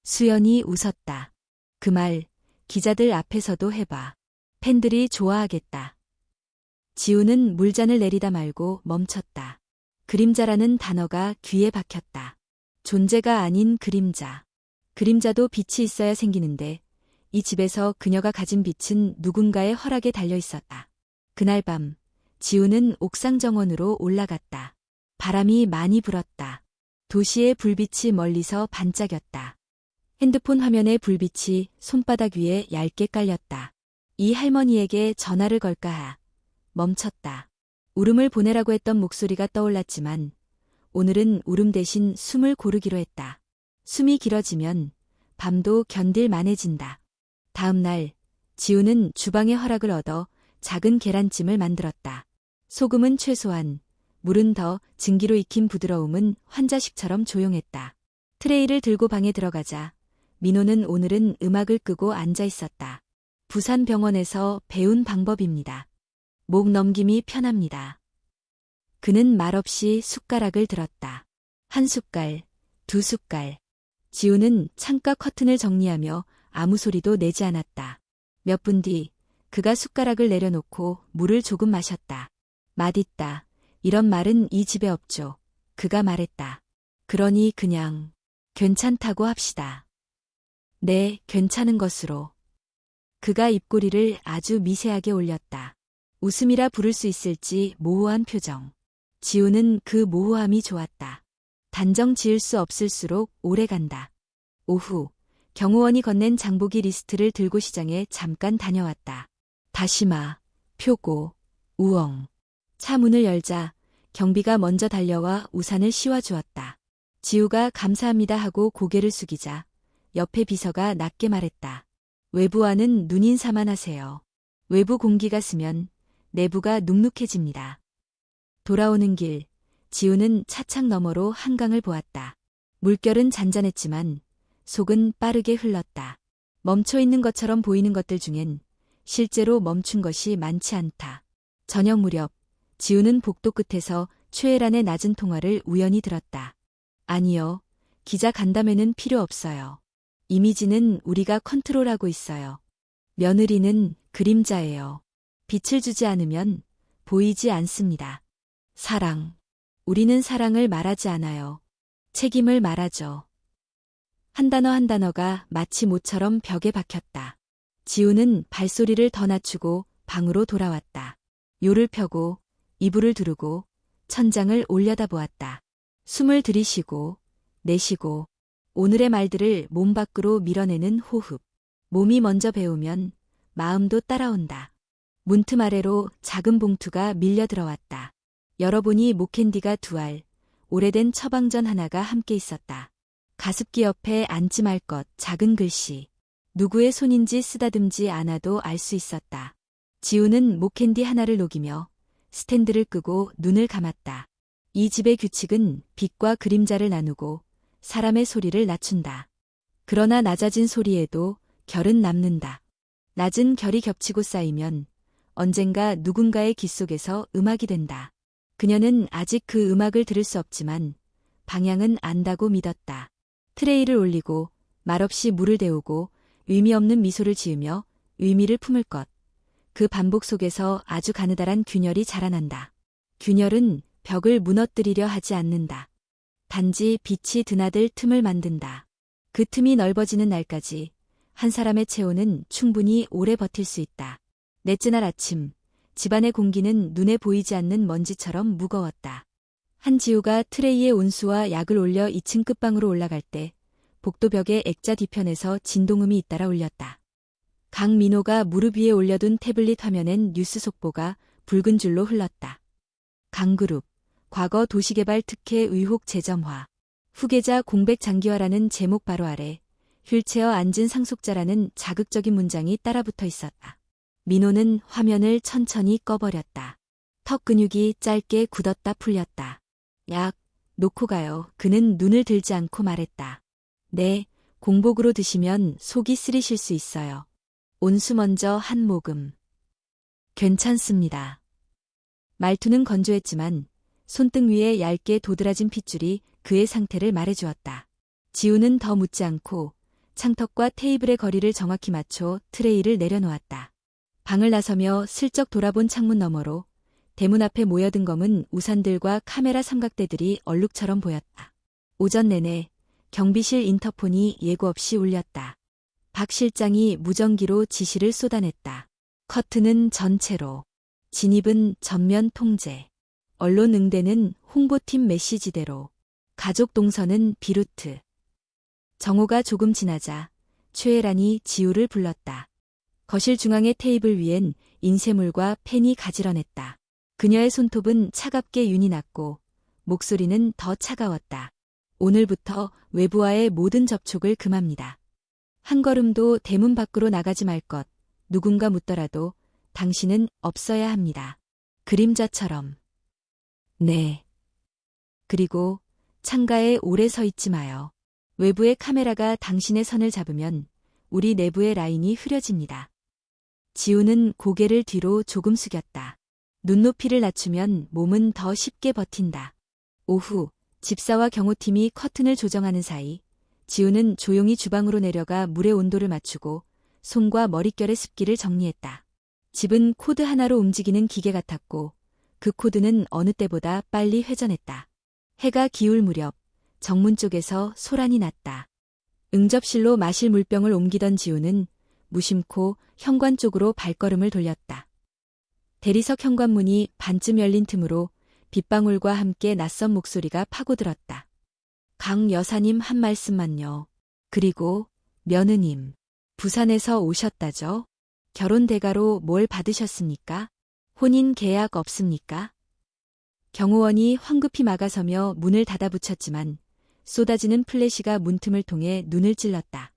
수연이 웃었다. 그 말 기자들 앞에서도 해봐. 팬들이 좋아하겠다. 지우는 물잔을 내리다 말고 멈췄다. 그림자라는 단어가 귀에 박혔다. 존재가 아닌 그림자. 그림자도 빛이 있어야 생기는데 이 집에서 그녀가 가진 빛은 누군가의 허락에 달려 있었다. 그날 밤 지우는 옥상 정원으로 올라갔다. 바람이 많이 불었다. 도시의 불빛이 멀리서 반짝였다. 핸드폰 화면의 불빛이 손바닥 위에 얇게 깔렸다. 이 할머니에게 전화를 걸까? 멈췄다. 울음을 보내라고 했던 목소리가 떠올랐지만 오늘은 울음 대신 숨을 고르기로 했다. 숨이 길어지면 밤도 견딜 만해진다. 다음 날 지우는 주방의 허락을 얻어 작은 계란찜을 만들었다. 소금은 최소한, 물은 더 증기로 익힌 부드러움은 환자식처럼 조용했다. 트레이를 들고 방에 들어가자 민호는 오늘은 음악을 끄고 앉아 있었다. 부산 병원에서 배운 방법입니다. 목 넘김이 편합니다. 그는 말없이 숟가락을 들었다. 한 숟갈, 두 숟갈. 지우는 창가 커튼을 정리하며 아무 소리도 내지 않았다. 몇 분 뒤 그가 숟가락을 내려놓고 물을 조금 마셨다. 맛있다. 이런 말은 이 집에 없죠. 그가 말했다. 그러니 그냥 괜찮다고 합시다. 네, 괜찮은 것으로. 그가 입꼬리를 아주 미세하게 올렸다. 웃음이라 부를 수 있을지 모호한 표정. 지우는 그 모호함이 좋았다. 단정 지을 수 없을수록 오래간다. 오후, 경호원이 건넨 장보기 리스트를 들고 시장에 잠깐 다녀왔다. 다시마, 표고, 우엉. 차 문을 열자 경비가 먼저 달려와 우산을 씌워주었다. 지우가 감사합니다 하고 고개를 숙이자 옆에 비서가 낮게 말했다. 외부와는 눈인사만 하세요. 외부 공기가 스면 내부가 눅눅해집니다. 돌아오는 길, 지우는 차창 너머로 한강을 보았다. 물결은 잔잔했지만 속은 빠르게 흘렀다. 멈춰 있는 것처럼 보이는 것들 중엔 실제로 멈춘 것이 많지 않다. 저녁 무렵, 지우는 복도 끝에서 최애란의 낮은 통화를 우연히 들었다. 아니요, 기자 간담회는 필요 없어요. 이미지는 우리가 컨트롤하고 있어요. 며느리는 그림자예요. 빛을 주지 않으면 보이지 않습니다. 사랑. 우리는 사랑을 말하지 않아요. 책임을 말하죠. 한 단어 한 단어가 마치 모처럼 벽에 박혔다. 지우는 발소리를 더 낮추고 방으로 돌아왔다. 요를 펴고 이불을 두르고 천장을 올려다보았다. 숨을 들이쉬고 내쉬고 오늘의 말들을 몸 밖으로 밀어내는 호흡. 몸이 먼저 배우면 마음도 따라온다. 문틈 아래로 작은 봉투가 밀려 들어왔다. 열어보니 목캔디가 2알, 오래된 처방전 하나가 함께 있었다. 가습기 옆에 앉지 말 것 작은 글씨. 누구의 손인지 쓰다듬지 않아도 알 수 있었다. 지우는 목캔디 하나를 녹이며 스탠드를 끄고 눈을 감았다. 이 집의 규칙은 빛과 그림자를 나누고 사람의 소리를 낮춘다. 그러나 낮아진 소리에도 결은 남는다. 낮은 결이 겹치고 쌓이면 언젠가 누군가의 귀 속에서 음악이 된다. 그녀는 아직 그 음악을 들을 수 없지만 방향은 안다고 믿었다. 트레이를 올리고 말없이 물을 데우고 의미 없는 미소를 지으며 의미를 품을 것. 그 반복 속에서 아주 가느다란 균열이 자라난다. 균열은 벽을 무너뜨리려 하지 않는다. 단지 빛이 드나들 틈을 만든다. 그 틈이 넓어지는 날까지 한 사람의 체온은 충분히 오래 버틸 수 있다. 넷째 날 아침, 집안의 공기는 눈에 보이지 않는 먼지처럼 무거웠다. 한지우가 트레이에 온수와 약을 올려 2층 끝방으로 올라갈 때 복도벽의 액자 뒤편에서 진동음이 잇따라 울렸다. 강민호가 무릎 위에 올려둔 태블릿 화면엔 뉴스 속보가 붉은 줄로 흘렀다. 강그룹, 과거 도시개발 특혜 의혹 재점화, 후계자 공백 장기화라는 제목 바로 아래 휠체어 앉은 상속자라는 자극적인 문장이 따라붙어 있었다. 민호는 화면을 천천히 꺼버렸다. 턱 근육이 짧게 굳었다 풀렸다. 약, 놓고 가요. 그는 눈을 들지 않고 말했다. 네, 공복으로 드시면 속이 쓰리실 수 있어요. 온수 먼저 한 모금. 괜찮습니다. 말투는 건조했지만 손등 위에 얇게 도드라진 핏줄이 그의 상태를 말해주었다. 지우는 더 묻지 않고 창턱과 테이블의 거리를 정확히 맞춰 트레이를 내려놓았다. 방을 나서며 슬쩍 돌아본 창문 너머로 대문 앞에 모여든 검은 우산들과 카메라 삼각대들이 얼룩처럼 보였다. 오전 내내 경비실 인터폰이 예고 없이 울렸다. 박 실장이 무전기로 지시를 쏟아냈다. 커튼은 전체로, 진입은 전면 통제, 언론 응대는 홍보팀 메시지대로, 가족 동선은 비루트. 정오가 조금 지나자 최애란이 지우를 불렀다. 거실 중앙의 테이블 위엔 인쇄물과 펜이 가지런했다. 그녀의 손톱은 차갑게 윤이 났고 목소리는 더 차가웠다. 오늘부터 외부와의 모든 접촉을 금합니다. 한 걸음도 대문 밖으로 나가지 말 것. 누군가 묻더라도 당신은 없어야 합니다. 그림자처럼. 네. 그리고 창가에 오래 서 있지 마요. 외부의 카메라가 당신의 선을 잡으면 우리 내부의 라인이 흐려집니다. 지우는 고개를 뒤로 조금 숙였다. 눈높이를 낮추면 몸은 더 쉽게 버틴다. 오후, 집사와 경호팀이 커튼을 조정하는 사이 지우는 조용히 주방으로 내려가 물의 온도를 맞추고 손과 머릿결의 습기를 정리했다. 집은 코드 하나로 움직이는 기계 같았고 그 코드는 어느 때보다 빨리 회전했다. 해가 기울 무렵 정문 쪽에서 소란이 났다. 응접실로 마실 물병을 옮기던 지우는 무심코 현관 쪽으로 발걸음을 돌렸다. 대리석 현관문이 반쯤 열린 틈으로 빗방울과 함께 낯선 목소리가 파고들었다. 강 여사님 한 말씀만요. 그리고 며느님, 부산에서 오셨다죠? 결혼 대가로 뭘 받으셨습니까? 혼인 계약 없습니까? 경호원이 황급히 막아서며 문을 닫아붙였지만 쏟아지는 플래시가 문틈을 통해 눈을 찔렀다.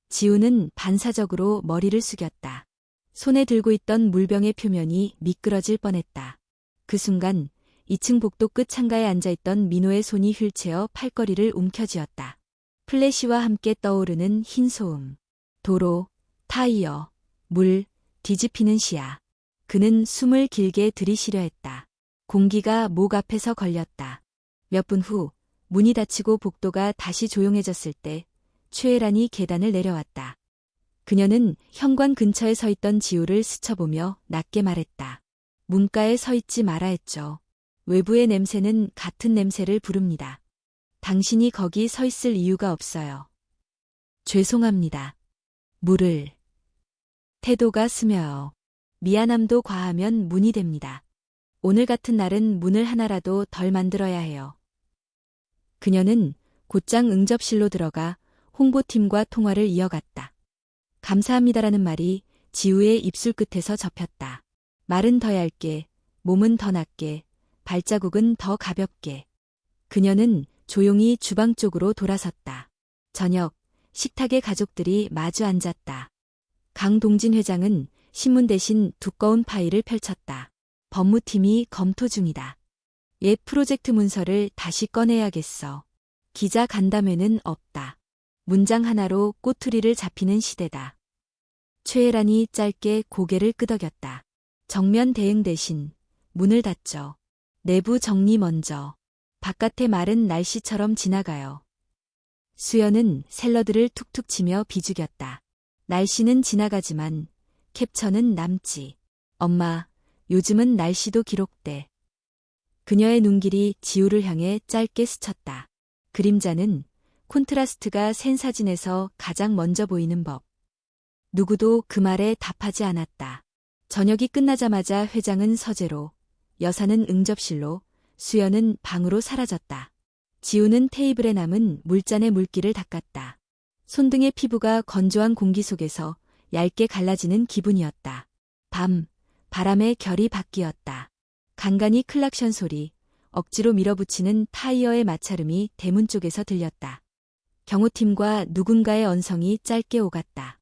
지우는 반사적으로 머리를 숙였다. 손에 들고 있던 물병의 표면이 미끄러질 뻔했다. 그 순간 2층 복도 끝 창가에 앉아있던 민호의 손이 휠체어 팔걸이를 움켜쥐었다. 플래시와 함께 떠오르는 흰 소음. 도로, 타이어, 물, 뒤집히는 시야. 그는 숨을 길게 들이쉬려 했다. 공기가 목 앞에서 걸렸다. 몇 분 후 문이 닫히고 복도가 다시 조용해졌을 때 최애란이 계단을 내려왔다. 그녀는 현관 근처에 서 있던 지우를 스쳐보며 낮게 말했다. 문가에 서 있지 마라 했죠. 외부의 냄새는 같은 냄새를 부릅니다. 당신이 거기 서 있을 이유가 없어요. 죄송합니다. 물을. 태도가 스며요. 미안함도 과하면 문이 됩니다. 오늘 같은 날은 문을 하나라도 덜 만들어야 해요. 그녀는 곧장 응접실로 들어가 홍보팀과 통화를 이어갔다. 감사합니다라는 말이 지우의 입술 끝에서 접혔다. 말은 더 얇게, 몸은 더 낮게, 발자국은 더 가볍게. 그녀는 조용히 주방 쪽으로 돌아섰다. 저녁, 식탁에 가족들이 마주 앉았다. 강동진 회장은 신문 대신 두꺼운 파일을 펼쳤다. 법무팀이 검토 중이다. 옛 프로젝트 문서를 다시 꺼내야겠어. 기자 간담회는 없다. 문장 하나로 꼬투리를 잡히는 시대다. 최애란이 짧게 고개를 끄덕였다. 정면 대응 대신 문을 닫죠. 내부 정리 먼저. 바깥의 말은 날씨처럼 지나가요. 수연은 샐러드를 툭툭 치며 비죽였다. 날씨는 지나가지만 캡처는 남지. 엄마, 요즘은 날씨도 기록돼. 그녀의 눈길이 지우를 향해 짧게 스쳤다. 그림자는 콘트라스트가 센 사진에서 가장 먼저 보이는 법. 누구도 그 말에 답하지 않았다. 저녁이 끝나자마자 회장은 서재로, 여사는 응접실로, 수연은 방으로 사라졌다. 지우는 테이블에 남은 물잔의 물기를 닦았다. 손등의 피부가 건조한 공기 속에서 얇게 갈라지는 기분이었다. 바람의 결이 바뀌었다. 간간히 클락션 소리, 억지로 밀어붙이는 타이어의 마찰음이 대문 쪽에서 들렸다. 경호팀과 누군가의 언성이 짧게 오갔다.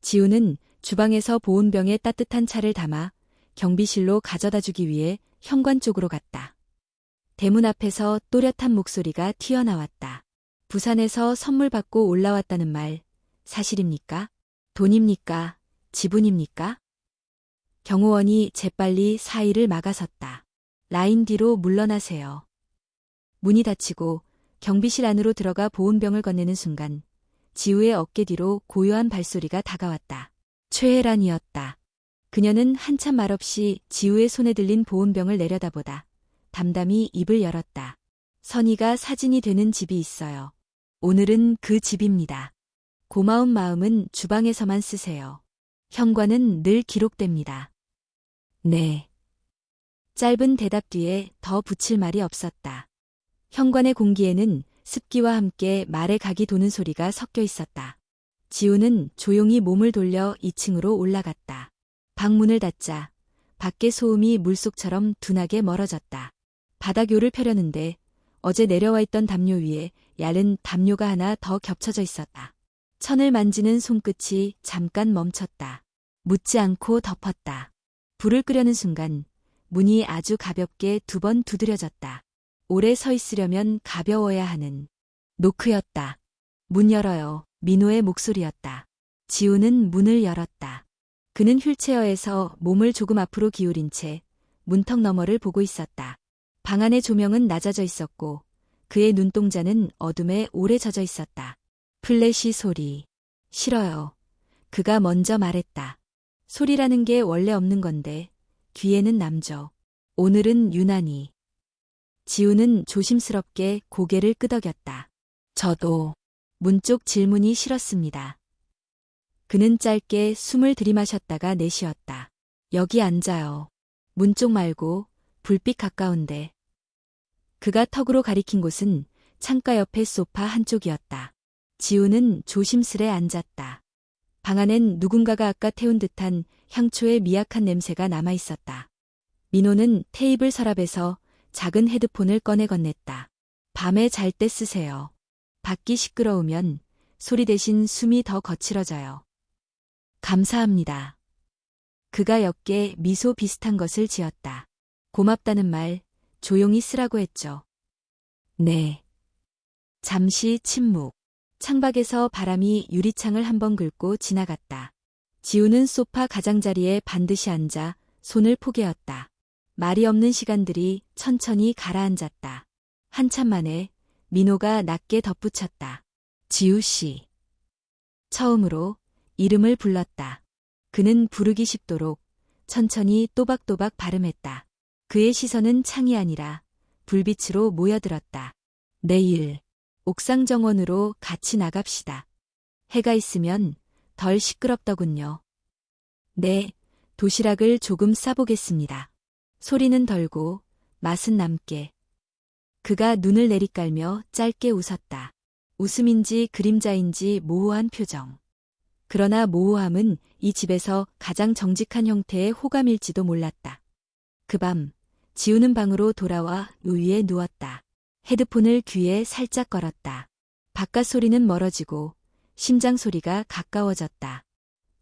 지우는 주방에서 보온병에 따뜻한 차를 담아 경비실로 가져다 주기 위해 현관 쪽으로 갔다. 대문 앞에서 또렷한 목소리가 튀어나왔다. 부산에서 선물 받고 올라왔다는 말, 사실입니까? 돈입니까? 지분입니까? 경호원이 재빨리 사이를 막아섰다. 라인 뒤로 물러나세요. 문이 닫히고 경비실 안으로 들어가 보온병을 건네는 순간 지우의 어깨 뒤로 고요한 발소리가 다가왔다. 최애란이었다. 그녀는 한참 말없이 지우의 손에 들린 보온병을 내려다보다 담담히 입을 열었다. 선희가 사진이 되는 집이 있어요. 오늘은 그 집입니다. 고마운 마음은 주방에서만 쓰세요. 현관은 늘 기록됩니다. 네. 짧은 대답 뒤에 더 붙일 말이 없었다. 현관의 공기에는 습기와 함께 말의 각이 도는 소리가 섞여 있었다. 지우는 조용히 몸을 돌려 2층으로 올라갔다. 방문을 닫자 밖의 소음이 물속처럼 둔하게 멀어졌다. 바닥요를 펴려는데 어제 내려와 있던 담요 위에 얇은 담요가 하나 더 겹쳐져 있었다. 천을 만지는 손끝이 잠깐 멈췄다. 묻지 않고 덮었다. 불을 끄려는 순간 문이 아주 가볍게 2번 두드려졌다. 오래 서 있으려면 가벼워야 하는 노크였다. 문 열어요. 민호의 목소리였다. 지우는 문을 열었다. 그는 휠체어에서 몸을 조금 앞으로 기울인 채 문턱 너머를 보고 있었다. 방 안의 조명은 낮아져 있었고 그의 눈동자는 어둠에 오래 젖어 있었다. 플래시 소리. 싫어요. 그가 먼저 말했다. 소리라는 게 원래 없는 건데 귀에는 남죠. 오늘은 유난히. 지우는 조심스럽게 고개를 끄덕였다. 저도. 문 쪽 질문이 싫었습니다. 그는 짧게 숨을 들이마셨다가 내쉬었다. 여기 앉아요. 문 쪽 말고 불빛 가까운데. 그가 턱으로 가리킨 곳은 창가 옆의 소파 한쪽이었다. 지우는 조심스레 앉았다. 방 안엔 누군가가 아까 태운 듯한 향초의 미약한 냄새가 남아있었다. 민호는 테이블 서랍에서 작은 헤드폰을 꺼내 건넸다. 밤에 잘 때 쓰세요. 밖이 시끄러우면 소리 대신 숨이 더 거칠어져요. 감사합니다. 그가 옅게 미소 비슷한 것을 지었다. 고맙다는 말 조용히 쓰라고 했죠. 네. 잠시 침묵. 창밖에서 바람이 유리창을 한번 긁고 지나갔다. 지우는 소파 가장자리에 반드시 앉아 손을 포개었다. 말이 없는 시간들이 천천히 가라앉았다. 한참 만에 민호가 낮게 덧붙였다. 지우 씨. 처음으로 이름을 불렀다. 그는 부르기 쉽도록 천천히 또박또박 발음했다. 그의 시선은 창이 아니라 불빛으로 모여들었다. 내일 옥상 정원으로 같이 나갑시다. 해가 있으면 덜 시끄럽더군요. 네, 도시락을 조금 싸보겠습니다. 소리는 덜고 맛은 남게. 그가 눈을 내리깔며 짧게 웃었다. 웃음인지 그림자인지 모호한 표정. 그러나 모호함은 이 집에서 가장 정직한 형태의 호감일지도 몰랐다. 그 밤 지우는 방으로 돌아와 우위에 누웠다. 헤드폰을 귀에 살짝 걸었다. 바깥 소리는 멀어지고 심장 소리가 가까워졌다.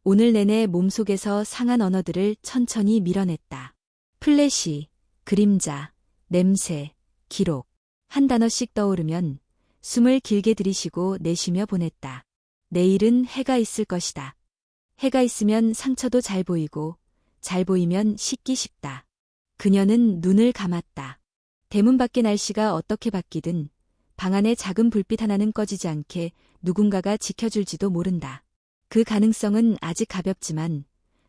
오늘 내내 몸속에서 상한 언어들을 천천히 밀어냈다. 플래시, 그림자, 냄새, 기록. 한 단어씩 떠오르면 숨을 길게 들이쉬고 내쉬며 보냈다. 내일은 해가 있을 것이다. 해가 있으면 상처도 잘 보이고 잘 보이면 씻기 쉽다. 그녀는 눈을 감았다. 대문 밖의 날씨가 어떻게 바뀌든 방 안의 작은 불빛 하나는 꺼지지 않게 누군가가 지켜줄지도 모른다. 그 가능성은 아직 가볍지만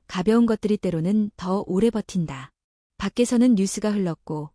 가벼운 것들이 때로는 더 오래 버틴다. 밖에서는 뉴스가 흘렀고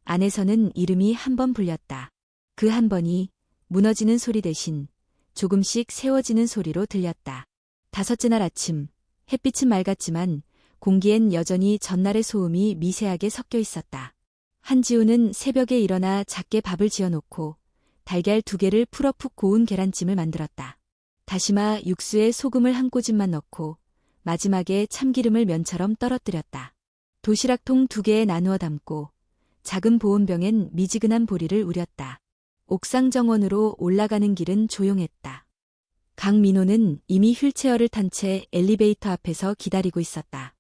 안에서는 이름이 한 번 불렸다. 그 한 번이 무너지는 소리 대신 조금씩 세워지는 소리로 들렸다. 다섯째 날 아침, 햇빛은 맑았지만 공기엔 여전히 전날의 소음이 미세하게 섞여 있었다. 한지우는 새벽에 일어나 작게 밥을 지어놓고 달걀 2개를 풀어 푹 고운 계란찜을 만들었다. 다시마 육수에 소금을 한 꼬집만 넣고 마지막에 참기름을 면처럼 떨어뜨렸다. 도시락통 2개에 나누어 담고 작은 보온병엔 미지근한 보리를 우렸다. 옥상 정원으로 올라가는 길은 조용했다. 강민호는 이미 휠체어를 탄 채 엘리베이터 앞에서 기다리고 있었다.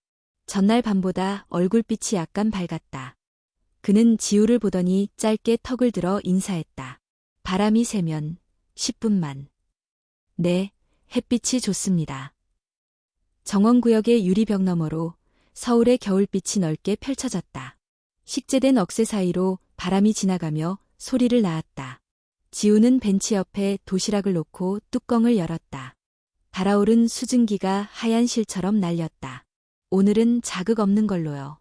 전날 밤보다 얼굴빛이 약간 밝았다. 그는 지우를 보더니 짧게 턱을 들어 인사했다. 바람이 세면 10분만. 네, 햇빛이 좋습니다. 정원구역의 유리벽 너머로 서울의 겨울빛이 넓게 펼쳐졌다. 식재된 억새 사이로 바람이 지나가며 소리를 낳았다. 지우는 벤치 옆에 도시락을 놓고 뚜껑을 열었다. 달아오른 수증기가 하얀 실처럼 날렸다. 오늘은 자극 없는 걸로요.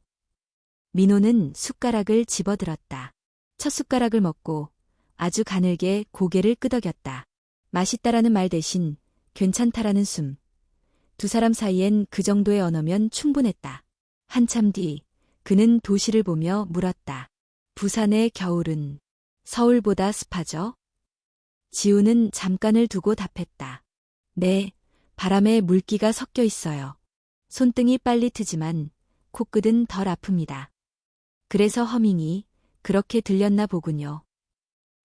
민호는 숟가락을 집어들었다. 첫 숟가락을 먹고 아주 가늘게 고개를 끄덕였다. 맛있다라는 말 대신 괜찮다라는 숨. 두 사람 사이엔 그 정도의 언어면 충분했다. 한참 뒤 그는 도시를 보며 물었다. 부산의 겨울은 서울보다 습하죠? 지우는 잠깐을 두고 답했다. 네, 바람에 물기가 섞여 있어요. 손등이 빨리 트지만 코끝은 덜 아픕니다. 그래서 허밍이 그렇게 들렸나 보군요.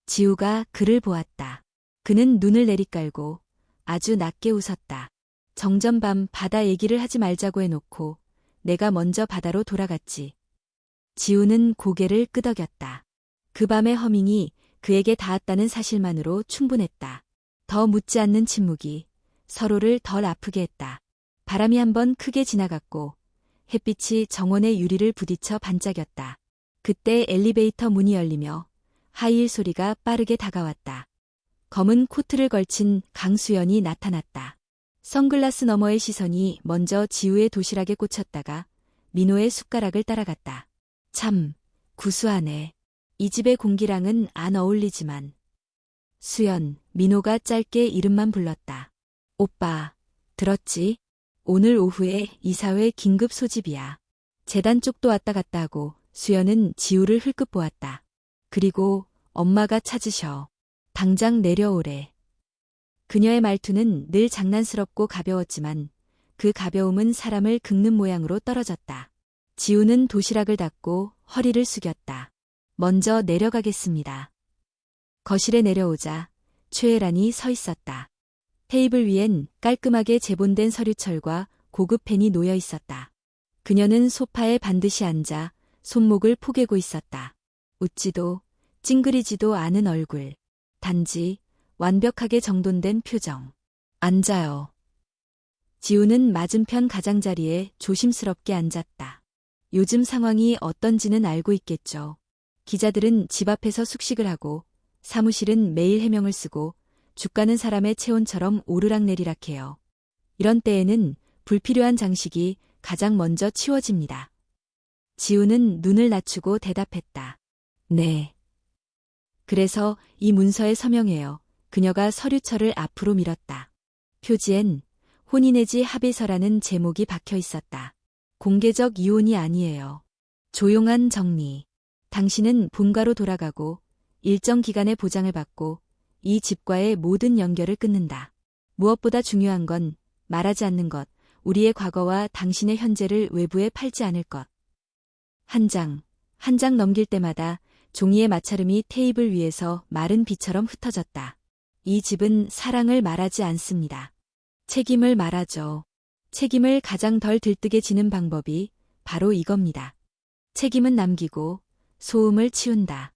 지우가 그를 보았다. 그는 눈을 내리깔고 아주 낮게 웃었다. 정전밤 바다 얘기를 하지 말자고 해놓고 내가 먼저 바다로 돌아갔지. 지우는 고개를 끄덕였다. 그 밤의 허밍이 그에게 닿았다는 사실만으로 충분했다. 더 묻지 않는 침묵이 서로를 덜 아프게 했다. 바람이 한번 크게 지나갔고 햇빛이 정원의 유리를 부딪혀 반짝였다. 그때 엘리베이터 문이 열리며 하이힐 소리가 빠르게 다가왔다. 검은 코트를 걸친 강수연이 나타났다. 선글라스 너머의 시선이 먼저 지우의 도시락에 꽂혔다가 민호의 숟가락을 따라갔다. 참, 구수하네. 이 집의 공기랑은 안 어울리지만. 수연, 민호가 짧게 이름만 불렀다. 오빠, 들었지? 오늘 오후에 이사회 긴급 소집이야. 재단 쪽도 왔다 갔다 하고 수연은 지우를 흘끗 보았다. 그리고 엄마가 찾으셔. 당장 내려오래. 그녀의 말투는 늘 장난스럽고 가벼웠지만 그 가벼움은 사람을 긁는 모양으로 떨어졌다. 지우는 도시락을 닫고 허리를 숙였다. 먼저 내려가겠습니다. 거실에 내려오자 최애란이 서 있었다. 테이블 위엔 깔끔하게 재본된 서류철과 고급 펜이 놓여 있었다. 그녀는 소파에 반드시 앉아 손목을 포개고 있었다. 웃지도 찡그리지도 않은 얼굴. 단지 완벽하게 정돈된 표정. 앉아요. 지우는 맞은편 가장자리에 조심스럽게 앉았다. 요즘 상황이 어떤지는 알고 있겠죠. 기자들은 집 앞에서 숙식을 하고 사무실은 매일 해명을 쓰고 주가는 사람의 체온처럼 오르락내리락해요. 이런 때에는 불필요한 장식이 가장 먼저 치워집니다. 지우는 눈을 낮추고 대답했다. 네. 그래서 이 문서에 서명해요. 그녀가 서류철을 앞으로 밀었다. 표지엔 혼인 내지 합의서라는 제목이 박혀 있었다. 공개적 이혼이 아니에요. 조용한 정리. 당신은 본가로 돌아가고 일정 기간의 보장을 받고 이 집과의 모든 연결을 끊는다. 무엇보다 중요한 건 말하지 않는 것, 우리의 과거와 당신의 현재를 외부에 팔지 않을 것. 한 장 넘길 때마다 종이의 마찰음이 테이블 위에서 마른 비처럼 흩어졌다. 이 집은 사랑을 말하지 않습니다. 책임을 말하죠. 책임을 가장 덜 들뜨게 지는 방법이 바로 이겁니다. 책임은 남기고 소음을 치운다.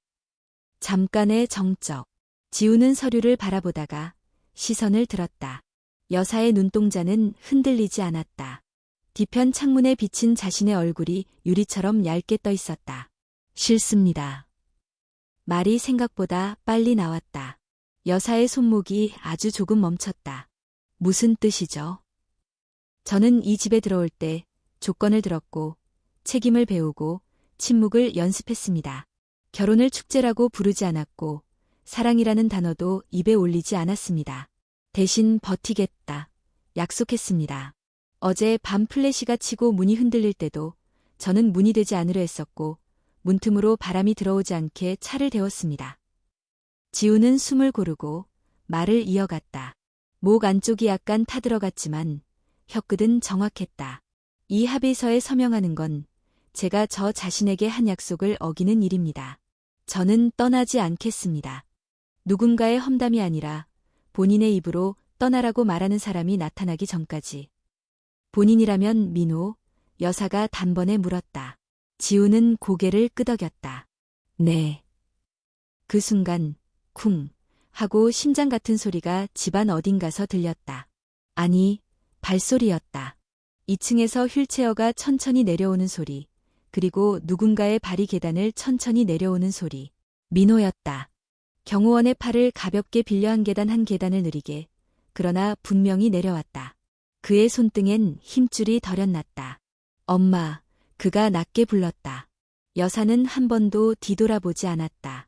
잠깐의 정적. 지우는 서류를 바라보다가 시선을 들었다. 여사의 눈동자는 흔들리지 않았다. 뒤편 창문에 비친 자신의 얼굴이 유리처럼 얇게 떠 있었다. 싫습니다. 말이 생각보다 빨리 나왔다. 여사의 손목이 아주 조금 멈췄다. 무슨 뜻이죠? 저는 이 집에 들어올 때 조건을 들었고 책임을 배우고 침묵을 연습했습니다. 결혼을 축제라고 부르지 않았고 사랑이라는 단어도 입에 올리지 않았습니다. 대신 버티겠다. 약속했습니다. 어제 밤 플래시가 치고 문이 흔들릴 때도 저는 문이 되지 않으려 했었고 문틈으로 바람이 들어오지 않게 차를 데웠습니다. 지우는 숨을 고르고 말을 이어갔다. 목 안쪽이 약간 타들어갔지만 혀끝은 정확했다. 이 합의서에 서명하는 건 제가 저 자신에게 한 약속을 어기는 일입니다. 저는 떠나지 않겠습니다. 누군가의 험담이 아니라 본인의 입으로 떠나라고 말하는 사람이 나타나기 전까지. 본인이라면 민호, 여사가 단번에 물었다. 지우는 고개를 끄덕였다. 네. 그 순간 쿵 하고 심장 같은 소리가 집안 어딘가서 들렸다. 아니, 발소리였다. 2층에서 휠체어가 천천히 내려오는 소리, 그리고 누군가의 발이 계단을 천천히 내려오는 소리. 민호였다. 경호원의 팔을 가볍게 빌려 한 계단을 느리게, 그러나 분명히 내려왔다. 그의 손등엔 힘줄이 덜연났다. 엄마, 그가 낮게 불렀다. 여사는 한 번도 뒤돌아보지 않았다.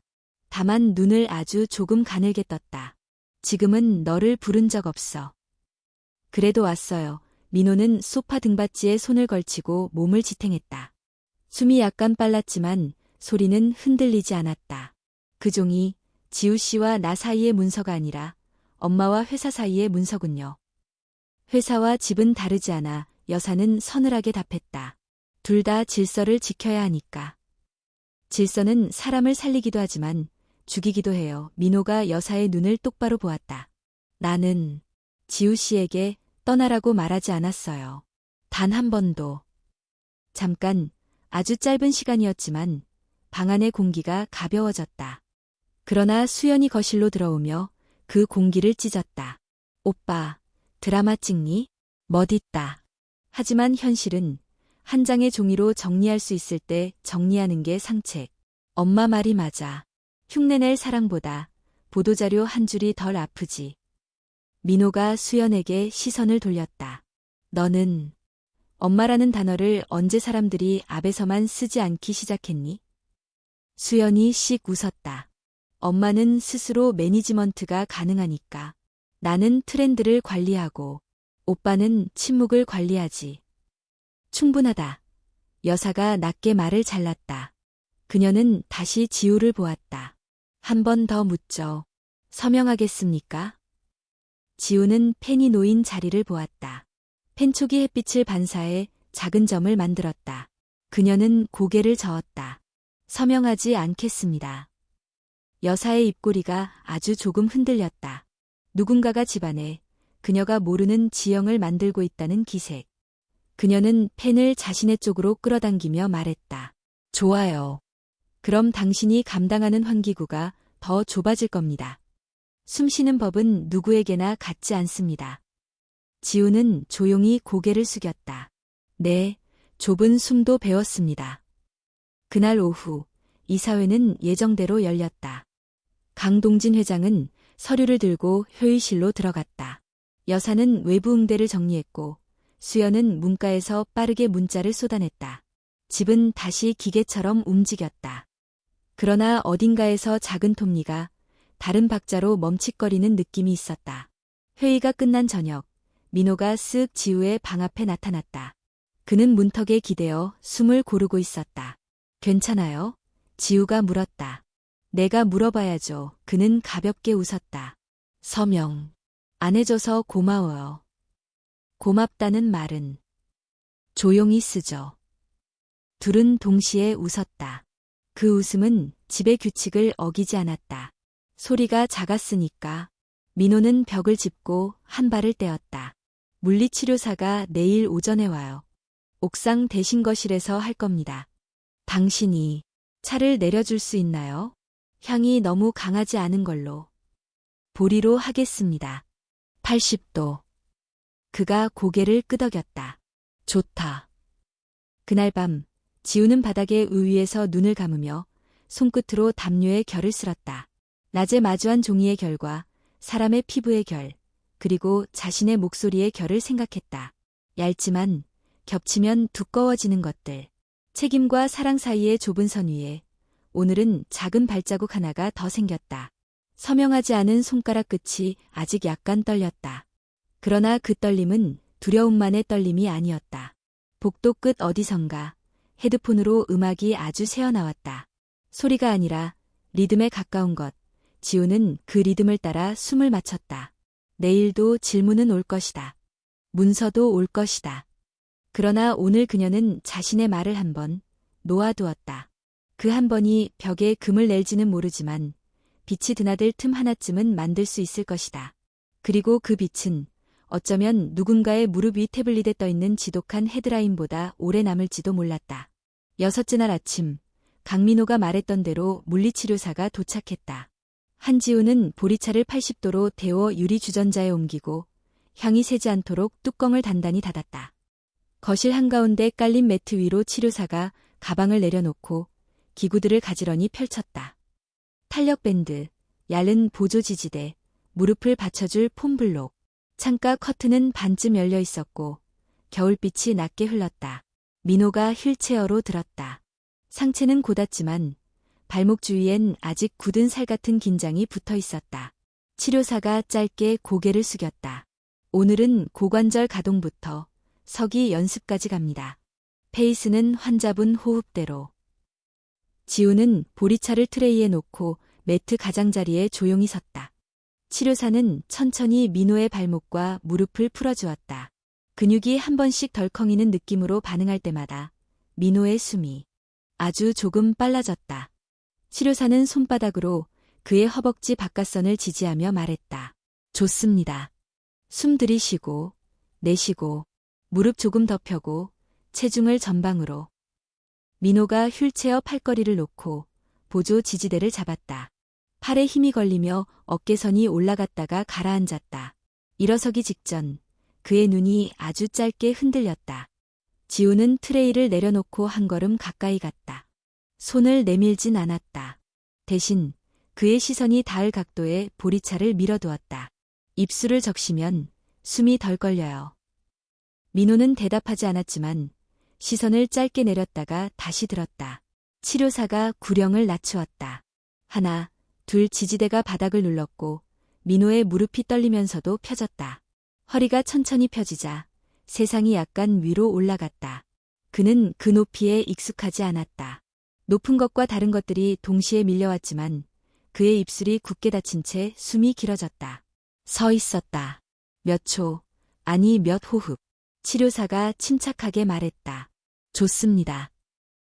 다만 눈을 아주 조금 가늘게 떴다. 지금은 너를 부른 적 없어. 그래도 왔어요. 민호는 소파 등받이에 손을 걸치고 몸을 지탱했다. 숨이 약간 빨랐지만 소리는 흔들리지 않았다. 그 종이 지우 씨와 나 사이의 문서가 아니라 엄마와 회사 사이의 문서군요. 회사와 집은 다르지 않아 여사는 서늘하게 답했다. 둘 다 질서를 지켜야 하니까. 질서는 사람을 살리기도 하지만 죽이기도 해요. 민호가 여사의 눈을 똑바로 보았다. 나는 지우 씨에게 떠나라고 말하지 않았어요. 단 한 번도. 잠깐, 아주 짧은 시간이었지만 방 안의 공기가 가벼워졌다. 그러나 수연이 거실로 들어오며 그 공기를 찢었다. 오빠, 드라마 찍니? 멋있다. 하지만 현실은 한 장의 종이로 정리할 수 있을 때 정리하는 게 상책. 엄마 말이 맞아. 흉내낼 사랑보다 보도자료 한 줄이 덜 아프지. 민호가 수연에게 시선을 돌렸다. 너는 엄마라는 단어를 언제 사람들이 앞에서만 쓰지 않기 시작했니? 수연이 씩 웃었다. 엄마는 스스로 매니지먼트가 가능하니까. 나는 트렌드를 관리하고 오빠는 침묵을 관리하지. 충분하다. 여사가 낮게 말을 잘랐다. 그녀는 다시 지우를 보았다. 한 번 더 묻죠. 서명하겠습니까? 지우는 펜이 놓인 자리를 보았다. 펜촉이 햇빛을 반사해 작은 점을 만들었다. 그녀는 고개를 저었다. 서명하지 않겠습니다. 여사의 입꼬리가 아주 조금 흔들렸다. 누군가가 집안에 그녀가 모르는 지형을 만들고 있다는 기색. 그녀는 펜을 자신의 쪽으로 끌어당기며 말했다. 좋아요. 그럼 당신이 감당하는 환기구가 더 좁아질 겁니다. 숨쉬는 법은 누구에게나 같지 않습니다. 지우는 조용히 고개를 숙였다. 네, 좁은 숨도 배웠습니다. 그날 오후, 이사회는 예정대로 열렸다. 강동진 회장은 서류를 들고 회의실로 들어갔다. 여사는 외부 응대를 정리했고 수연은 문가에서 빠르게 문자를 쏟아냈다. 집은 다시 기계처럼 움직였다. 그러나 어딘가에서 작은 톱니가 다른 박자로 멈칫거리는 느낌이 있었다. 회의가 끝난 저녁, 민호가 쓱 지우의 방 앞에 나타났다. 그는 문턱에 기대어 숨을 고르고 있었다. 괜찮아요? 지우가 물었다. 내가 물어봐야죠. 그는 가볍게 웃었다. 서명. 안 해줘서 고마워요. 고맙다는 말은 조용히 쓰죠. 둘은 동시에 웃었다. 그 웃음은 집의 규칙을 어기지 않았다. 소리가 작았으니까. 민호는 벽을 짚고 한 발을 떼었다. 물리치료사가 내일 오전에 와요. 옥상 대신거실에서 할 겁니다. 당신이 차를 내려줄 수 있나요? 향이 너무 강하지 않은 걸로. 보리로 하겠습니다. 80도. 그가 고개를 끄덕였다. 좋다. 그날 밤, 지우는 바닥에 위에서 눈을 감으며 손끝으로 담요의 결을 쓸었다. 낮에 마주한 종이의 결과 사람의 피부의 결, 그리고 자신의 목소리의 결을 생각했다. 얇지만 겹치면 두꺼워지는 것들. 책임과 사랑 사이의 좁은 선 위에 오늘은 작은 발자국 하나가 더 생겼다. 서명하지 않은 손가락 끝이 아직 약간 떨렸다. 그러나 그 떨림은 두려움만의 떨림이 아니었다. 복도 끝 어디선가 헤드폰으로 음악이 아주 새어나왔다. 소리가 아니라 리듬에 가까운 것. 지우는 그 리듬을 따라 숨을 맞췄다. 내일도 질문은 올 것이다. 문서도 올 것이다. 그러나 오늘 그녀는 자신의 말을 한 번 놓아두었다. 그 한 번이 벽에 금을 낼지는 모르지만 빛이 드나들 틈 하나쯤은 만들 수 있을 것이다. 그리고 그 빛은 어쩌면 누군가의 무릎 위 태블릿에 떠있는 지독한 헤드라인보다 오래 남을지도 몰랐다. 여섯째 날 아침, 강민호가 말했던 대로 물리치료사가 도착했다. 한지우는 보리차를 80도로 데워 유리 주전자에 옮기고 향이 새지 않도록 뚜껑을 단단히 닫았다. 거실 한가운데 깔린 매트 위로 치료사가 가방을 내려놓고 기구들을 가지런히 펼쳤다. 탄력밴드, 얇은 보조지지대, 무릎을 받쳐줄 폼블록, 창가 커튼은 반쯤 열려 있었고 겨울빛이 낮게 흘렀다. 민호가 휠체어로 들었다. 상체는 곧았지만 발목 주위엔 아직 굳은 살 같은 긴장이 붙어 있었다. 치료사가 짧게 고개를 숙였다. 오늘은 고관절 가동부터 서기 연습까지 갑니다. 페이스는 환자분 호흡대로. 지우는 보리차를 트레이에 놓고 매트 가장자리에 조용히 섰다. 치료사는 천천히 민호의 발목과 무릎을 풀어주었다. 근육이 한 번씩 덜컹이는 느낌으로 반응할 때마다 민호의 숨이 아주 조금 빨라졌다. 치료사는 손바닥으로 그의 허벅지 바깥선을 지지하며 말했다. 좋습니다. 숨 들이쉬고 내쉬고 무릎 조금 더 펴고 체중을 전방으로. 민호가 휠체어 팔걸이를 놓고 보조 지지대를 잡았다. 팔에 힘이 걸리며 어깨선이 올라갔다가 가라앉았다. 일어서기 직전 그의 눈이 아주 짧게 흔들렸다. 지우는 트레이를 내려놓고 한 걸음 가까이 갔다. 손을 내밀진 않았다. 대신 그의 시선이 닿을 각도에 보리차를 밀어두었다. 입술을 적시면 숨이 덜 걸려요. 민호는 대답하지 않았지만 시선을 짧게 내렸다가 다시 들었다. 치료사가 구령을 낮추었다. 하나, 둘 지지대가 바닥을 눌렀고 민호의 무릎이 떨리면서도 펴졌다. 허리가 천천히 펴지자 세상이 약간 위로 올라갔다. 그는 그 높이에 익숙하지 않았다. 높은 것과 다른 것들이 동시에 밀려왔지만 그의 입술이 굳게 닫힌 채 숨이 길어졌다. 서 있었다. 몇 초, 아니 몇 호흡. 치료사가 침착하게 말했다. 좋습니다.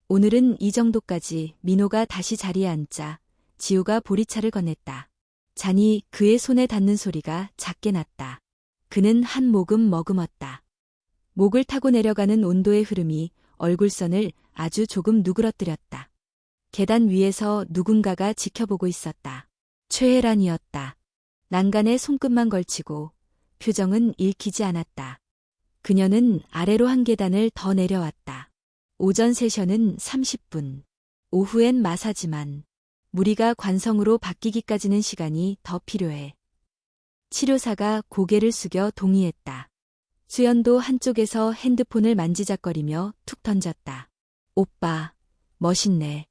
오늘은 이 정도까지. 민호가 다시 자리에 앉자 지우가 보리차를 건넸다. 잔이 그의 손에 닿는 소리가 작게 났다. 그는 한 모금 머금었다. 목을 타고 내려가는 온도의 흐름이 얼굴선을 아주 조금 누그러뜨렸다. 계단 위에서 누군가가 지켜보고 있었다. 최혜란이었다. 난간에 손끝만 걸치고 표정은 읽히지 않았다. 그녀는 아래로 한 계단을 더 내려왔다. 오전 세션은 30분. 오후엔 마사지만. 무리가 관성으로 바뀌기까지는 시간이 더 필요해. 치료사가 고개를 숙여 동의했다. 수연도 한쪽에서 핸드폰을 만지작거리며 툭 던졌다. 오빠, 멋있네.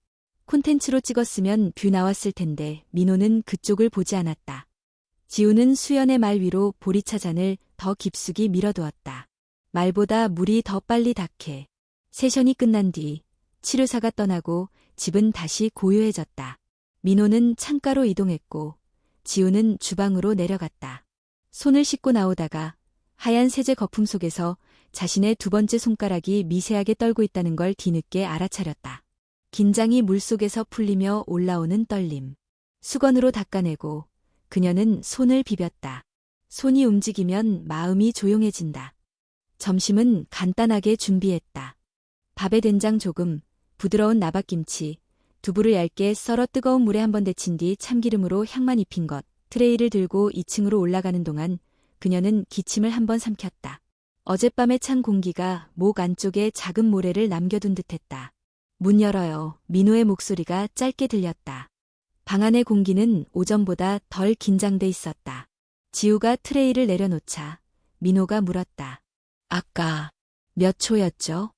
콘텐츠로 찍었으면 뷰 나왔을 텐데. 민호는 그쪽을 보지 않았다. 지우는 수연의 말 위로 보리차 잔을 더 깊숙이 밀어두었다. 말보다 물이 더 빨리 닿게. 세션이 끝난 뒤 치료사가 떠나고 집은 다시 고요해졌다. 민호는 창가로 이동했고 지우는 주방으로 내려갔다. 손을 씻고 나오다가 하얀 세제 거품 속에서 자신의 두 번째 손가락이 미세하게 떨고 있다는 걸 뒤늦게 알아차렸다. 긴장이 물속에서 풀리며 올라오는 떨림. 수건으로 닦아내고 그녀는 손을 비볐다. 손이 움직이면 마음이 조용해진다. 점심은 간단하게 준비했다. 밥에 된장 조금, 부드러운 나박김치, 두부를 얇게 썰어 뜨거운 물에 한번 데친 뒤 참기름으로 향만 입힌 것. 트레이를 들고 2층으로 올라가는 동안 그녀는 기침을 한번 삼켰다. 어젯밤의 찬 공기가 목 안쪽에 작은 모래를 남겨둔 듯했다. 문 열어요. 민호의 목소리가 짧게 들렸다. 방 안의 공기는 오전보다 덜 긴장돼 있었다. 지우가 트레이를 내려놓자 민호가 물었다. 아까 몇 초였죠?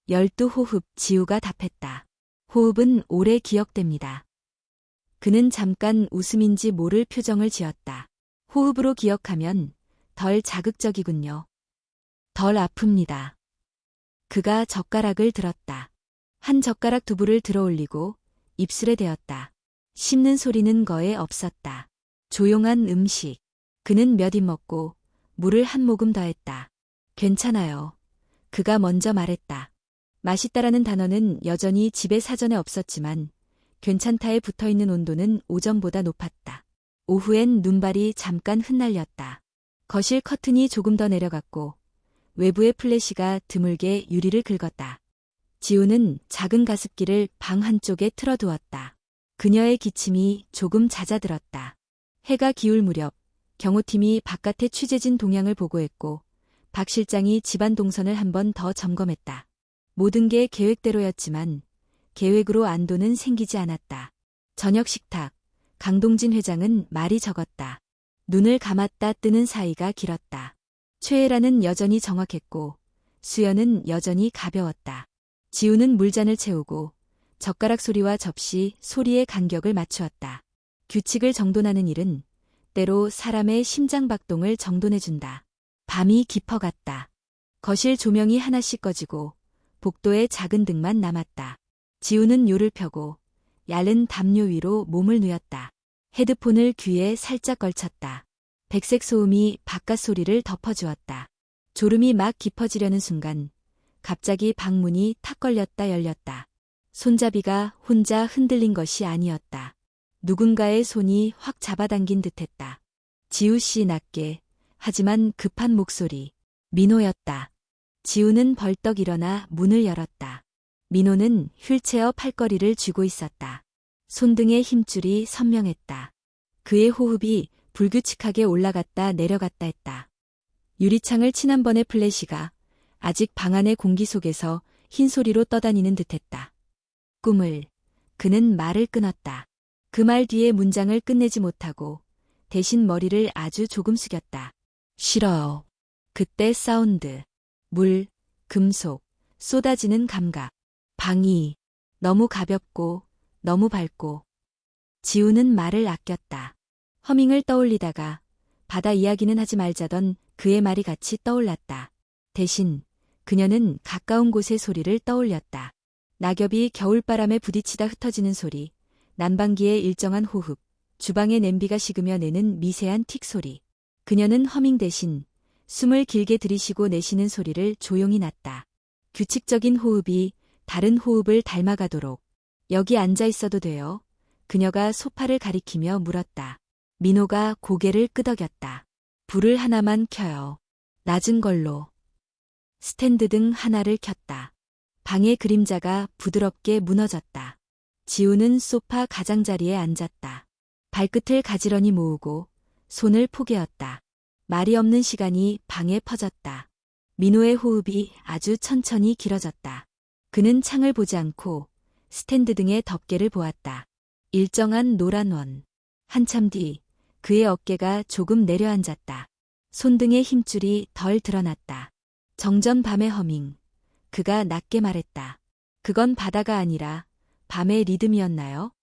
12호흡. 지우가 답했다. 호흡은 오래 기억됩니다. 그는 잠깐 웃음인지 모를 표정을 지었다. 호흡으로 기억하면 덜 자극적이군요. 덜 아픕니다. 그가 젓가락을 들었다. 한 젓가락 두부를 들어 올리고 입술에 대었다. 씹는 소리는 거의 없었다. 조용한 음식. 그는 몇 입 먹고 물을 한 모금 더했다. 괜찮아요. 그가 먼저 말했다. 맛있다라는 단어는 여전히 집에 사전에 없었지만 괜찮다에 붙어있는 온도는 오전보다 높았다. 오후엔 눈발이 잠깐 흩날렸다. 거실 커튼이 조금 더 내려갔고 외부의 플래시가 드물게 유리를 긁었다. 지우는 작은 가습기를 방 한쪽에 틀어두었다. 그녀의 기침이 조금 잦아들었다. 해가 기울 무렵 경호팀이 바깥의 취재진 동향을 보고했고 박 실장이 집안 동선을 한 번 더 점검했다. 모든 게 계획대로였지만 계획으로 안도는 생기지 않았다. 저녁 식탁. 강동진 회장은 말이 적었다. 눈을 감았다 뜨는 사이가 길었다. 최애라는 여전히 정확했고 수연은 여전히 가벼웠다. 지우는 물잔을 채우고 젓가락 소리와 접시 소리의 간격을 맞추었다. 규칙을 정돈하는 일은 때로 사람의 심장박동을 정돈해준다. 밤이 깊어갔다. 거실 조명이 하나씩 꺼지고 복도에 작은 등만 남았다. 지우는 요를 펴고 얇은 담요 위로 몸을 누였다. 헤드폰을 귀에 살짝 걸쳤다. 백색 소음이 바깥 소리를 덮어주었다. 졸음이 막 깊어지려는 순간 갑자기 방문이 탁 걸렸다 열렸다. 손잡이가 혼자 흔들린 것이 아니었다. 누군가의 손이 확 잡아당긴 듯했다. 지우 씨 낮게 하지만 급한 목소리. 민호였다. 지우는 벌떡 일어나 문을 열었다. 민호는 휠체어 팔걸이를 쥐고 있었다. 손등의 힘줄이 선명했다. 그의 호흡이 불규칙하게 올라갔다 내려갔다 했다. 유리창을 친 한 번의 플래시가 아직 방 안의 공기 속에서 흰 소리로 떠다니는 듯했다. 꿈을. 그는 말을 끊었다. 그 말 뒤에 문장을 끝내지 못하고 대신 머리를 아주 조금 숙였다. 싫어요. 그때 사운드, 물, 금속, 쏟아지는 감각, 방이 너무 가볍고 너무 밝고. 지우는 말을 아꼈다. 허밍을 떠올리다가 바다 이야기는 하지 말자던 그의 말이 같이 떠올랐다. 대신 그녀는 가까운 곳의 소리를 떠올렸다. 낙엽이 겨울바람에 부딪히다 흩어지는 소리, 난방기의 일정한 호흡, 주방의 냄비가 식으며 내는 미세한 틱 소리. 그녀는 허밍 대신 숨을 길게 들이쉬고 내쉬는 소리를 조용히 놨다. 규칙적인 호흡이 다른 호흡을 닮아가도록. 여기 앉아 있어도 돼요. 그녀가 소파를 가리키며 물었다. 민호가 고개를 끄덕였다. 불을 하나만 켜요. 낮은 걸로. 스탠드 등 하나를 켰다. 방의 그림자가 부드럽게 무너졌다. 지우는 소파 가장자리에 앉았다. 발끝을 가지런히 모으고 손을 포개었다. 말이 없는 시간이 방에 퍼졌다. 민호의 호흡이 아주 천천히 길어졌다. 그는 창을 보지 않고 스탠드 등의 덮개를 보았다. 일정한 노란 원. 한참 뒤 그의 어깨가 조금 내려앉았다. 손등의 힘줄이 덜 드러났다. 정전 밤의 허밍. 그가 낮게 말했다. 그건 바다가 아니라 밤의 리듬이었나요?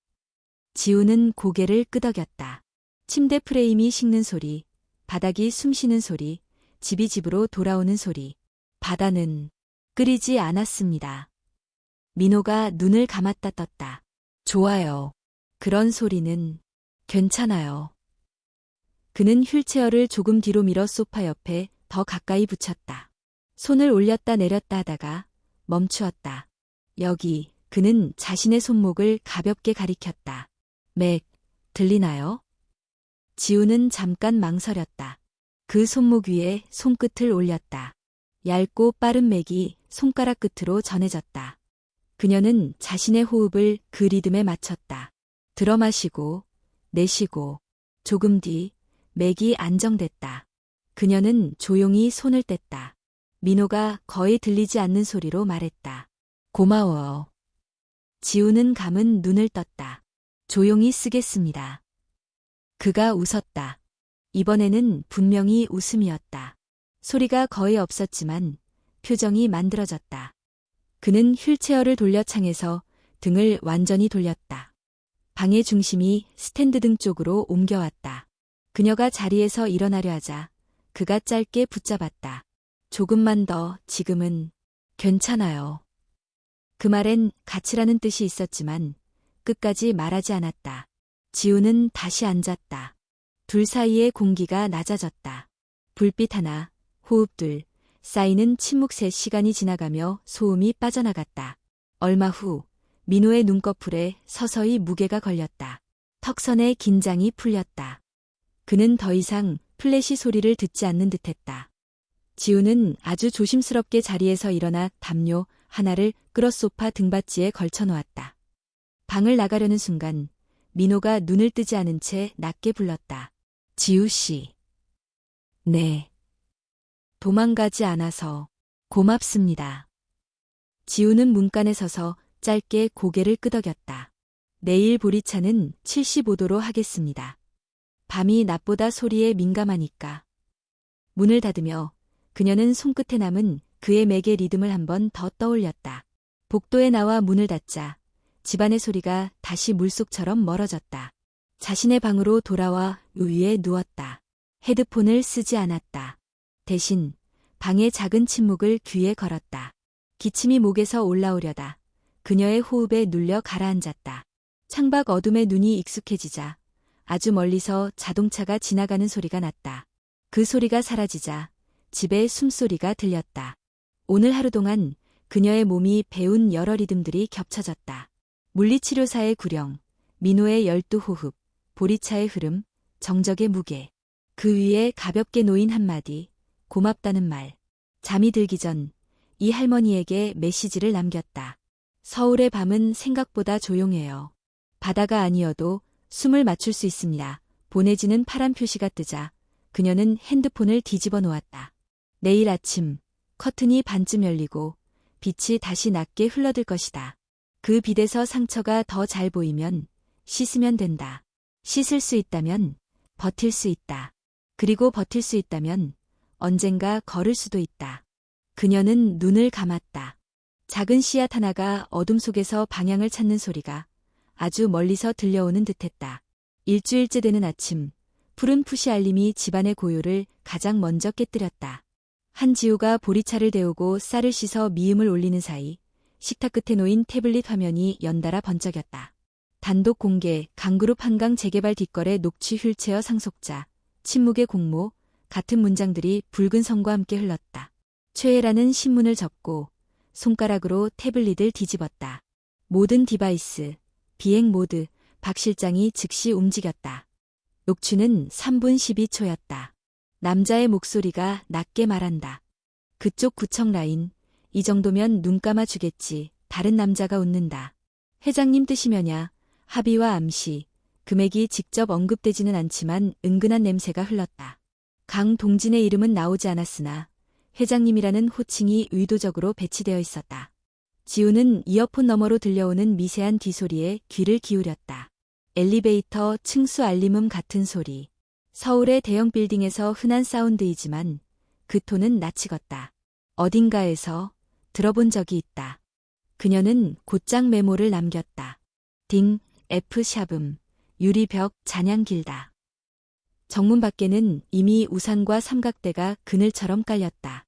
지우는 고개를 끄덕였다. 침대 프레임이 식는 소리, 바닥이 숨쉬는 소리, 집이 집으로 돌아오는 소리. 바다는 끓이지 않았습니다. 민호가 눈을 감았다 떴다. 좋아요. 그런 소리는 괜찮아요. 그는 휠체어를 조금 뒤로 밀어 소파 옆에 더 가까이 붙였다. 손을 올렸다 내렸다 하다가 멈추었다. 여기. 그는 자신의 손목을 가볍게 가리켰다. 맥, 들리나요? 지우는 잠깐 망설였다. 그 손목 위에 손끝을 올렸다. 얇고 빠른 맥이 손가락 끝으로 전해졌다. 그녀는 자신의 호흡을 그 리듬에 맞췄다. 들어 마시고 내쉬고. 조금 뒤 맥이 안정됐다. 그녀는 조용히 손을 뗐다. 민호가 거의 들리지 않는 소리로 말했다. 고마워요. 지우는 감은 눈을 떴다. 조용히 쓰겠습니다. 그가 웃었다. 이번에는 분명히 웃음이었다. 소리가 거의 없었지만 표정이 만들어졌다. 그는 휠체어를 돌려 창에서 등을 완전히 돌렸다. 방의 중심이 스탠드 등 쪽으로 옮겨왔다. 그녀가 자리에서 일어나려 하자 그가 짧게 붙잡았다. 조금만 더, 지금은 괜찮아요. 그 말엔 가치라는 뜻이 있었지만 끝까지 말하지 않았다. 지우는 다시 앉았다. 둘 사이의 공기가 낮아졌다. 불빛 하나, 호흡 둘, 쌓이는 침묵 새 시간이 지나가며 소음이 빠져나갔다. 얼마 후 민호의 눈꺼풀에 서서히 무게가 걸렸다. 턱선의 긴장이 풀렸다. 그는 더 이상 플래시 소리를 듣지 않는 듯했다. 지우는 아주 조심스럽게 자리에서 일어나 담요 하나를 끌어 소파 등받이에 걸쳐놓았다. 방을 나가려는 순간 민호가 눈을 뜨지 않은 채 낮게 불렀다. 지우 씨. 네. 도망가지 않아서 고맙습니다. 지우는 문간에 서서 짧게 고개를 끄덕였다. 내일 보리차는 75도로 하겠습니다. 밤이 낮보다 소리에 민감하니까. 문을 닫으며 그녀는 손끝에 남은 그의 맥의 리듬을 한 번 더 떠올렸다. 복도에 나와 문을 닫자 집안의 소리가 다시 물속처럼 멀어졌다. 자신의 방으로 돌아와 위에 누웠다. 헤드폰을 쓰지 않았다. 대신 방의 작은 침묵을 귀에 걸었다. 기침이 목에서 올라오려다 그녀의 호흡에 눌려 가라앉았다. 창밖 어둠에 눈이 익숙해지자 아주 멀리서 자동차가 지나가는 소리가 났다. 그 소리가 사라지자 집의 숨소리가 들렸다. 오늘 하루 동안 그녀의 몸이 배운 여러 리듬들이 겹쳐졌다. 물리치료사의 구령, 민호의 12호흡, 보리차의 흐름, 정적의 무게. 그 위에 가볍게 놓인 한마디, 고맙다는 말. 잠이 들기 전 이 할머니에게 메시지를 남겼다. 서울의 밤은 생각보다 조용해요. 바다가 아니어도 숨을 맞출 수 있습니다. 보내지는 파란 표시가 뜨자 그녀는 핸드폰을 뒤집어 놓았다. 내일 아침 커튼이 반쯤 열리고 빛이 다시 낮게 흘러들 것이다. 그 빛에서 상처가 더 잘 보이면 씻으면 된다. 씻을 수 있다면 버틸 수 있다. 그리고 버틸 수 있다면 언젠가 걸을 수도 있다. 그녀는 눈을 감았다. 작은 씨앗 하나가 어둠 속에서 방향을 찾는 소리가 아주 멀리서 들려오는 듯했다. 일주일째 되는 아침, 푸른 푸시 알림이 집안의 고요를 가장 먼저 깨뜨렸다. 한지우가 보리차를 데우고 쌀을 씻어 미음을 올리는 사이 식탁 끝에 놓인 태블릿 화면이 연달아 번쩍였다. 단독 공개, 강그룹 한강 재개발 뒷거래 녹취 휠체어 상속자, 침묵의 공모 같은 문장들이 붉은 선과 함께 흘렀다. 최애라는 신문을 접고 손가락으로 태블릿을 뒤집었다. 모든 디바이스, 비행 모드, 박 실장이 즉시 움직였다. 녹취는 3분 12초였다. 남자의 목소리가 낮게 말한다. 그쪽 구청 라인, 이 정도면 눈 감아주겠지. 다른 남자가 웃는다. 회장님 뜻이면야. 합의와 암시, 금액이 직접 언급되지는 않지만 은근한 냄새가 흘렀다. 강동진의 이름은 나오지 않았으나 회장님이라는 호칭이 의도적으로 배치되어 있었다. 지우는 이어폰 너머로 들려오는 미세한 뒤소리에 귀를 기울였다. 엘리베이터 층수 알림음 같은 소리. 서울의 대형 빌딩에서 흔한 사운드이지만 그 톤은 낯익었다. 어딘가에서 들어본 적이 있다. 그녀는 곧장 메모를 남겼다. 딩, F샵음, 유리벽 잔향 길다. 정문 밖에는 이미 우산과 삼각대가 그늘처럼 깔렸다.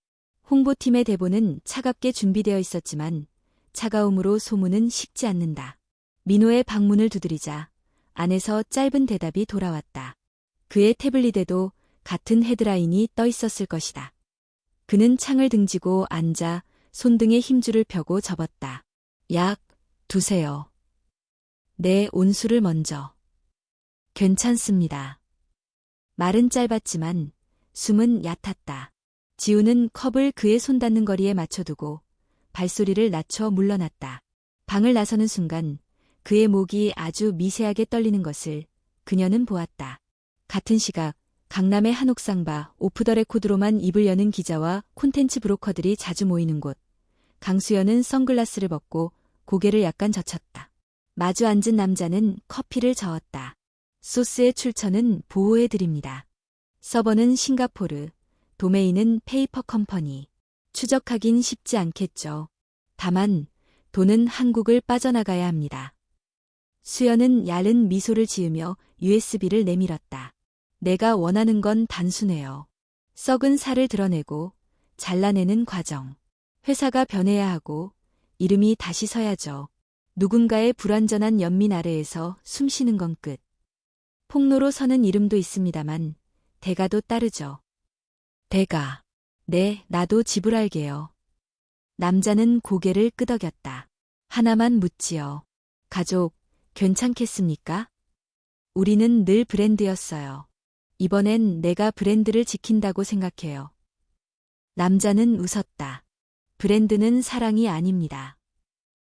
홍보팀의 대본은 차갑게 준비되어 있었지만 차가움으로 소문은 식지 않는다. 민호의 방문을 두드리자 안에서 짧은 대답이 돌아왔다. 그의 태블릿에도 같은 헤드라인이 떠 있었을 것이다. 그는 창을 등지고 앉아 손등에 힘줄을 펴고 접었다. 약 두세요. 내 온수를 먼저. 괜찮습니다. 말은 짧았지만 숨은 얕았다. 지우는 컵을 그의 손 닿는 거리에 맞춰두고 발소리를 낮춰 물러났다. 방을 나서는 순간 그의 목이 아주 미세하게 떨리는 것을 그녀는 보았다. 같은 시각 강남의 한 옥상바 오프 더 레코드로만 입을 여는 기자와 콘텐츠 브로커들이 자주 모이는 곳. 강수연은 선글라스를 벗고 고개를 약간 젖혔다. 마주 앉은 남자는 커피를 저었다. 소스의 출처는 보호해드립니다. 서버는 싱가포르, 도메인은 페이퍼 컴퍼니. 추적하긴 쉽지 않겠죠. 다만 돈은 한국을 빠져나가야 합니다. 수연은 얇은 미소를 지으며 USB를 내밀었다. 내가 원하는 건 단순해요. 썩은 살을 드러내고 잘라내는 과정. 회사가 변해야 하고 이름이 다시 서야죠. 누군가의 불완전한 연민 아래에서 숨쉬는 건 끝. 폭로로 서는 이름도 있습니다만 대가도 따르죠. 대가. 네, 나도 지불할게요. 남자는 고개를 끄덕였다. 하나만 묻지요. 가족, 괜찮겠습니까? 우리는 늘 브랜드였어요. 이번엔 내가 브랜드를 지킨다고 생각해요. 남자는 웃었다. 브랜드는 사랑이 아닙니다.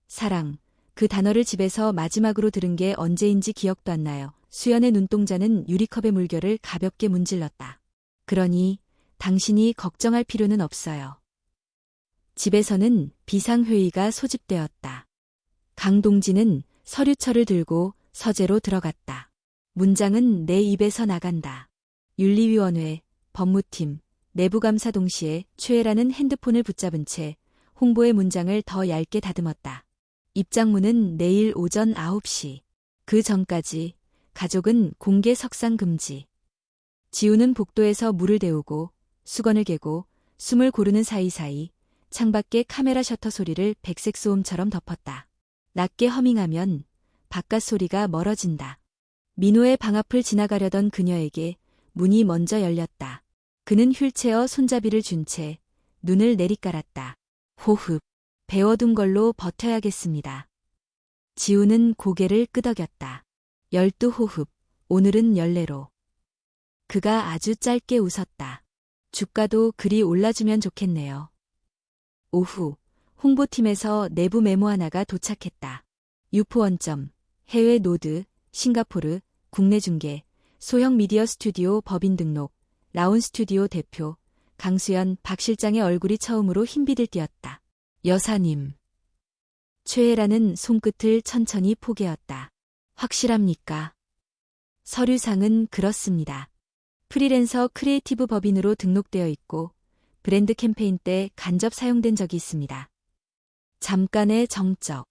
사랑, 그 단어를 집에서 마지막으로 들은 게 언제인지 기억도 안 나요. 수연의 눈동자는 유리컵의 물결을 가볍게 문질렀다. 그러니 당신이 걱정할 필요는 없어요. 집에서는 비상회의가 소집되었다. 강동진은 서류철을 들고 서재로 들어갔다. 문장은 내 입에서 나간다. 윤리위원회, 법무팀, 내부감사 동시에 최애라는 핸드폰을 붙잡은 채 홍보의 문장을 더 얇게 다듬었다. 입장문은 내일 오전 9시. 그 전까지 가족은 공개 석상 금지. 지우는 복도에서 물을 데우고 수건을 개고 숨을 고르는 사이사이 창밖의 카메라 셔터 소리를 백색 소음처럼 덮었다. 낮게 허밍하면 바깥 소리가 멀어진다. 민호의 방 앞을 지나가려던 그녀에게 문이 먼저 열렸다. 그는 휠체어 손잡이를 준 채 눈을 내리깔았다. 호흡. 배워둔 걸로 버텨야겠습니다. 지우는 고개를 끄덕였다. 12호흡. 오늘은 열례로. 그가 아주 짧게 웃었다. 주가도 그리 올라주면 좋겠네요. 오후, 홍보팀에서 내부 메모 하나가 도착했다. 유포 원점, 해외 노드, 싱가포르, 국내 중개, 소형 미디어 스튜디오 법인 등록, 라온 스튜디오 대표, 강수연 박 실장의 얼굴이 처음으로 흰빛을 띄었다. 여사님. 최애라는 손끝을 천천히 포개었다. 확실합니까? 서류상은 그렇습니다. 프리랜서 크리에이티브 법인으로 등록되어 있고 브랜드 캠페인 때 간접 사용된 적이 있습니다. 잠깐의 정적.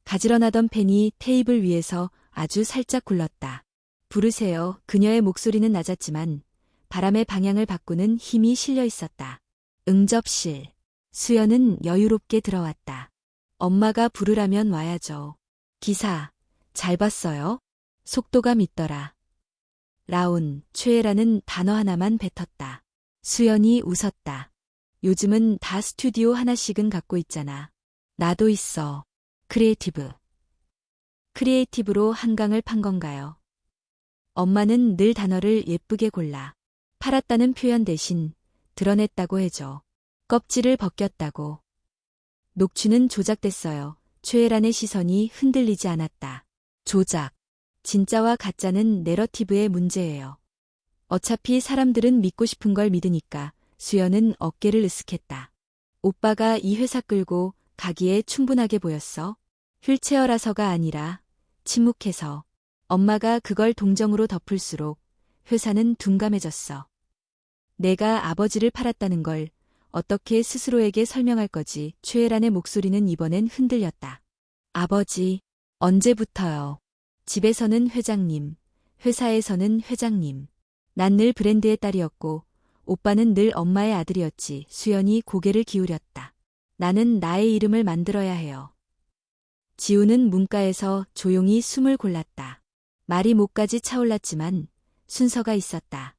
가지런하던 펜이 테이블 위에서 아주 살짝 굴렀다. 부르세요. 그녀의 목소리는 낮았지만 바람의 방향을 바꾸는 힘이 실려 있었다. 응접실. 수연은 여유롭게 들어왔다. 엄마가 부르라면 와야죠. 기사, 잘 봤어요? 속도감 있더라. 라온, 최애라는 단어 하나만 뱉었다. 수연이 웃었다. 요즘은 다 스튜디오 하나씩은 갖고 있잖아. 나도 있어. 크리에이티브. 크리에이티브로 한강을 판 건가요? 엄마는 늘 단어를 예쁘게 골라. 팔았다는 표현 대신 드러냈다고 해줘. 껍질을 벗겼다고. 녹취는 조작됐어요. 최애란의 시선이 흔들리지 않았다. 조작. 진짜와 가짜는 내러티브의 문제예요. 어차피 사람들은 믿고 싶은 걸 믿으니까 수연은 어깨를 으쓱했다. 오빠가 이 회사 끌고 가기에 충분하게 보였어? 휠체어라서가 아니라 침묵해서. 엄마가 그걸 동정으로 덮을수록 회사는 둔감해졌어. 내가 아버지를 팔았다는 걸 어떻게 스스로에게 설명할 거지. 최애란의 목소리는 이번엔 흔들렸다. 아버지, 언제부터요? 집에서는 회장님, 회사에서는 회장님. 난 늘 브랜드의 딸이었고 오빠는 늘 엄마의 아들이었지. 수연이 고개를 기울였다. 나는 나의 이름을 만들어야 해요. 지우는 문가에서 조용히 숨을 골랐다. 말이 목까지 차올랐지만 순서가 있었다.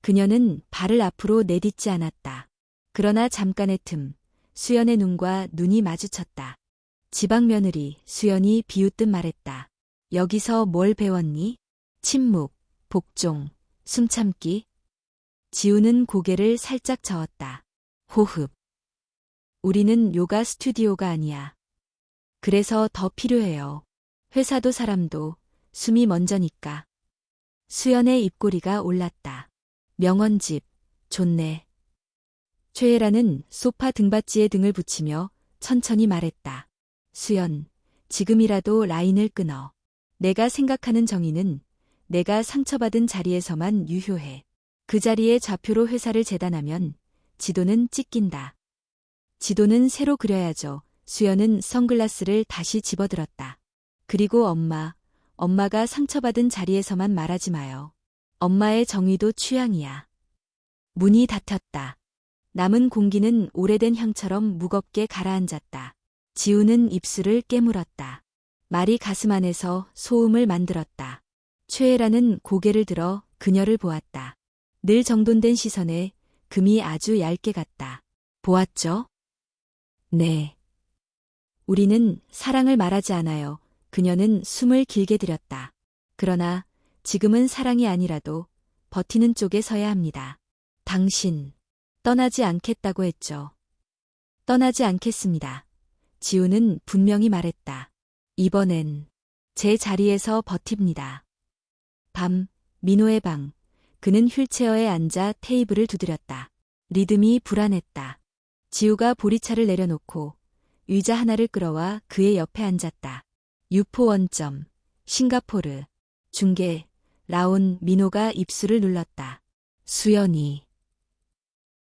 그녀는 발을 앞으로 내딛지 않았다. 그러나 잠깐의 틈, 수연의 눈과 눈이 마주쳤다. 지방며느리, 수연이 비웃듯 말했다. 여기서 뭘 배웠니? 침묵, 복종, 숨참기. 지우는 고개를 살짝 저었다. 호흡. 우리는 요가 스튜디오가 아니야. 그래서 더 필요해요. 회사도 사람도 숨이 먼저니까. 수연의 입꼬리가 올랐다. 명언집, 좋네. 최애라는 소파 등받이에 등을 붙이며 천천히 말했다. 수연, 지금이라도 라인을 끊어. 내가 생각하는 정의는 내가 상처받은 자리에서만 유효해. 그 자리에 좌표로 회사를 재단하면 지도는 찢긴다. 지도는 새로 그려야죠. 수연은 선글라스를 다시 집어들었다. 그리고 엄마가 상처받은 자리에서만 말하지 마요. 엄마의 정의도 취향이야. 문이 닫혔다. 남은 공기는 오래된 향처럼 무겁게 가라앉았다. 지우는 입술을 깨물었다. 말이 가슴 안에서 소음을 만들었다. 최애라는 고개를 들어 그녀를 보았다. 늘 정돈된 시선에 금이 아주 얇게 갔다. 보았죠? 네. 우리는 사랑을 말하지 않아요. 그녀는 숨을 길게 들였다. 그러나 지금은 사랑이 아니라도 버티는 쪽에 서야 합니다. 당신, 떠나지 않겠다고 했죠. 떠나지 않겠습니다. 지우는 분명히 말했다. 이번엔 제 자리에서 버팁니다. 밤, 민호의 방. 그는 휠체어에 앉아 테이블을 두드렸다. 리듬이 불안했다. 지우가 보리차를 내려놓고 의자 하나를 끌어와 그의 옆에 앉았다. 유포 원점, 싱가포르, 중계, 라온. 민호가 입술을 눌렀다. 수연이.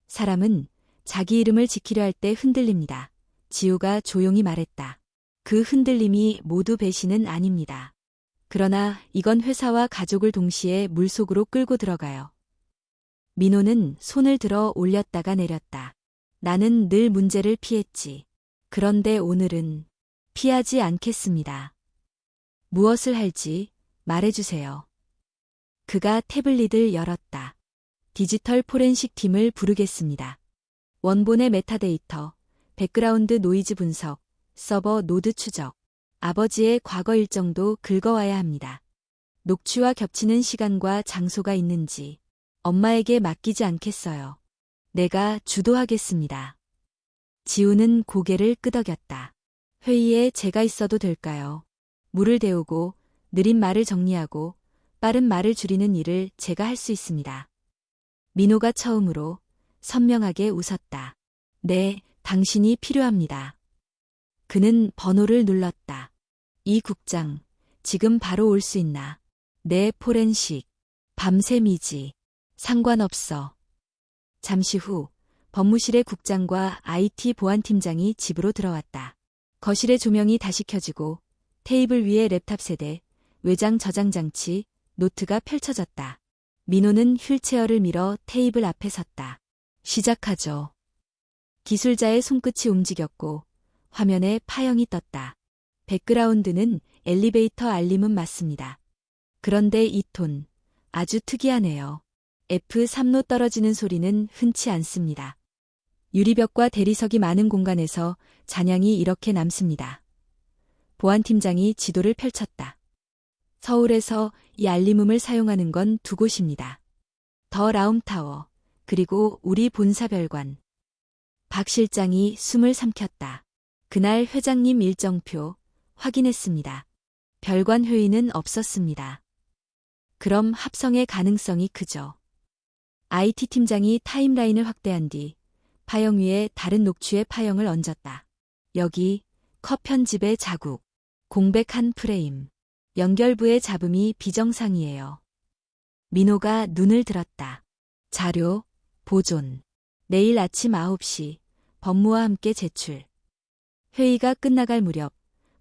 사람은 자기 이름을 지키려 할 때 흔들립니다. 지우가 조용히 말했다. 그 흔들림이 모두 배신은 아닙니다. 그러나 이건 회사와 가족을 동시에 물속으로 끌고 들어가요. 민호는 손을 들어 올렸다가 내렸다. 나는 늘 문제를 피했지. 그런데 오늘은 피하지 않겠습니다. 무엇을 할지 말해주세요. 그가 태블릿을 열었다. 디지털 포렌식 팀을 부르겠습니다. 원본의 메타데이터, 백그라운드 노이즈 분석, 서버 노드 추적, 아버지의 과거 일정도 긁어와야 합니다. 녹취와 겹치는 시간과 장소가 있는지 엄마에게 맡기지 않겠어요. 내가 주도하겠습니다. 지우는 고개를 끄덕였다. 회의에 제가 있어도 될까요? 물을 데우고 느린 말을 정리하고 빠른 말을 줄이는 일을 제가 할 수 있습니다. 민호가 처음으로 선명하게 웃었다. 네, 당신이 필요합니다. 그는 번호를 눌렀다. 이 국장, 지금 바로 올 수 있나? 네, 포렌식. 밤샘이지. 상관없어. 잠시 후 법무실의 국장과 IT 보안팀장이 집으로 들어왔다. 거실의 조명이 다시 켜지고 테이블 위에 랩탑 세대, 외장 저장 장치, 노트가 펼쳐졌다. 민호는 휠체어를 밀어 테이블 앞에 섰다. 시작하죠. 기술자의 손끝이 움직였고 화면에 파형이 떴다. 백그라운드는 엘리베이터 알림음 맞습니다. 그런데 이 톤, 아주 특이하네요. F3로 떨어지는 소리는 흔치 않습니다. 유리벽과 대리석이 많은 공간에서 잔향이 이렇게 남습니다. 보안팀장이 지도를 펼쳤다. 서울에서 이 알림음을 사용하는 건 두 곳입니다. 더 라움타워, 그리고 우리 본사별관. 박 실장이 숨을 삼켰다. 그날 회장님 일정표 확인했습니다. 별관 회의는 없었습니다. 그럼 합성의 가능성이 크죠. IT팀장이 타임라인을 확대한 뒤 파형 위에 다른 녹취의 파형을 얹었다. 여기 컷 편집의 자국, 공백한 프레임, 연결부의 잡음이 비정상이에요. 민호가 눈을 들었다. 자료, 보존. 내일 아침 9시 법무와 함께 제출. 회의가 끝나갈 무렵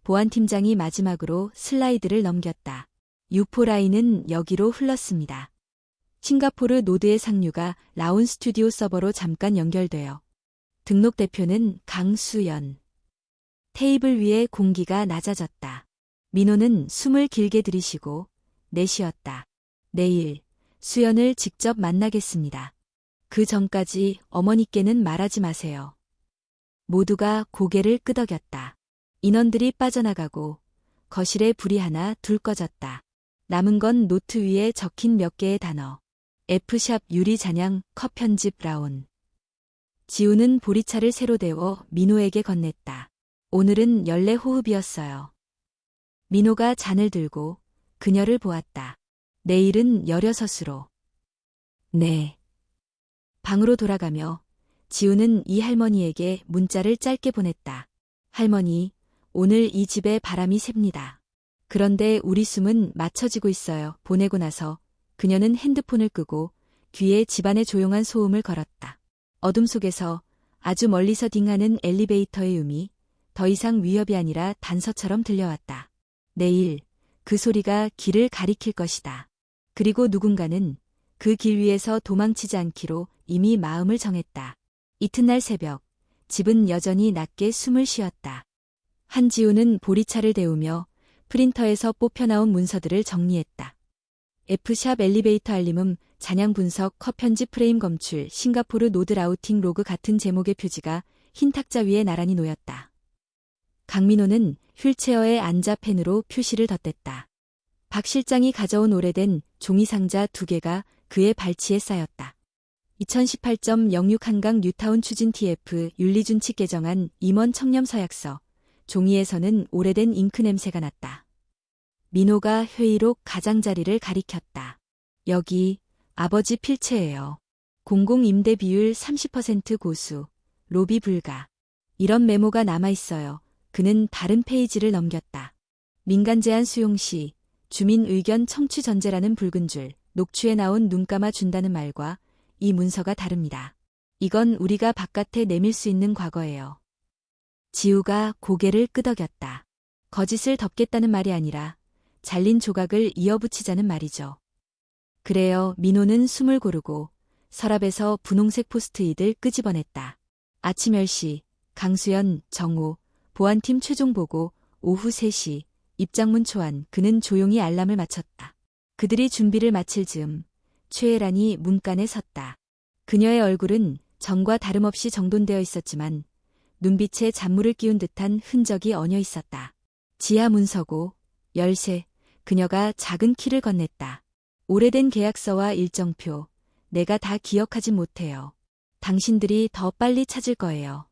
보안팀장이 마지막으로 슬라이드를 넘겼다. U4라인은 여기로 흘렀습니다. 싱가포르 노드의 상류가 라운 스튜디오 서버로 잠깐 연결되어 등록 대표는 강수연. 테이블 위에 공기가 낮아졌다. 민호는 숨을 길게 들이쉬고 내쉬었다. 내일 수연을 직접 만나겠습니다. 그 전까지 어머니께는 말하지 마세요. 모두가 고개를 끄덕였다. 인원들이 빠져나가고 거실에 불이 하나 둘 꺼졌다. 남은 건 노트 위에 적힌 몇 개의 단어. F샵 유리 잔향 컷 편집 라온. 지우는 보리차를 새로 데워 민호에게 건넸다. 오늘은 연례 호흡이었어요. 민호가 잔을 들고 그녀를 보았다. 내일은 16으로. 네. 방으로 돌아가며 지우는 이 할머니에게 문자를 짧게 보냈다. 할머니, 오늘 이 집에 바람이 셉니다. 그런데 우리 숨은 맞춰지고 있어요. 보내고 나서 그녀는 핸드폰을 끄고 귀에 집안의 조용한 소음을 걸었다. 어둠 속에서 아주 멀리서 딩하는 엘리베이터의 음이 더 이상 위협이 아니라 단서처럼 들려왔다. 내일 그 소리가 길을 가리킬 것이다. 그리고 누군가는 그 길 위에서 도망치지 않기로 이미 마음을 정했다. 이튿날 새벽, 집은 여전히 낮게 숨을 쉬었다. 한지우는 보리차를 데우며 프린터에서 뽑혀나온 문서들을 정리했다. F샵 엘리베이터 알림음, 잔향 분석, 컷 편집 프레임 검출, 싱가포르 노드 라우팅 로그 같은 제목의 표지가 흰 탁자 위에 나란히 놓였다. 강민호는 휠체어에 앉아 펜으로 표시를 덧댔다. 박 실장이 가져온 오래된 종이 상자 2개가 그의 발치에 쌓였다. 2018.06 한강 뉴타운 추진 TF 윤리준칙 개정안 임원 청렴 서약서. 종이에서는 오래된 잉크 냄새가 났다. 민호가 회의록 가장자리를 가리켰다. 여기 아버지 필체예요. 공공임대 비율 30% 고수, 로비 불가. 이런 메모가 남아있어요. 그는 다른 페이지를 넘겼다. 민간 제한 수용 시 주민 의견 청취 전제라는 붉은 줄, 녹취에 나온 눈 감아 준다는 말과 이 문서가 다릅니다. 이건 우리가 바깥에 내밀 수 있는 과거예요. 지우가 고개를 끄덕였다. 거짓을 덮겠다는 말이 아니라 잘린 조각을 이어붙이자는 말이죠. 그래요. 민호는 숨을 고르고 서랍에서 분홍색 포스트잇을 끄집어냈다. 아침 10시, 강수연, 정호, 보안팀 최종 보고, 오후 3시, 입장문 초안. 그는 조용히 알람을 맞췄다. 그들이 준비를 마칠 즈음 최애란이 문간에 섰다. 그녀의 얼굴은 전과 다름없이 정돈되어 있었지만 눈빛에 잔물을 끼운 듯한 흔적이 얹어 있었다. 지하 문서고, 열쇠. 그녀가 작은 키를 건넸다. 오래된 계약서와 일정표. 내가 다 기억하진 못해요. 당신들이 더 빨리 찾을 거예요.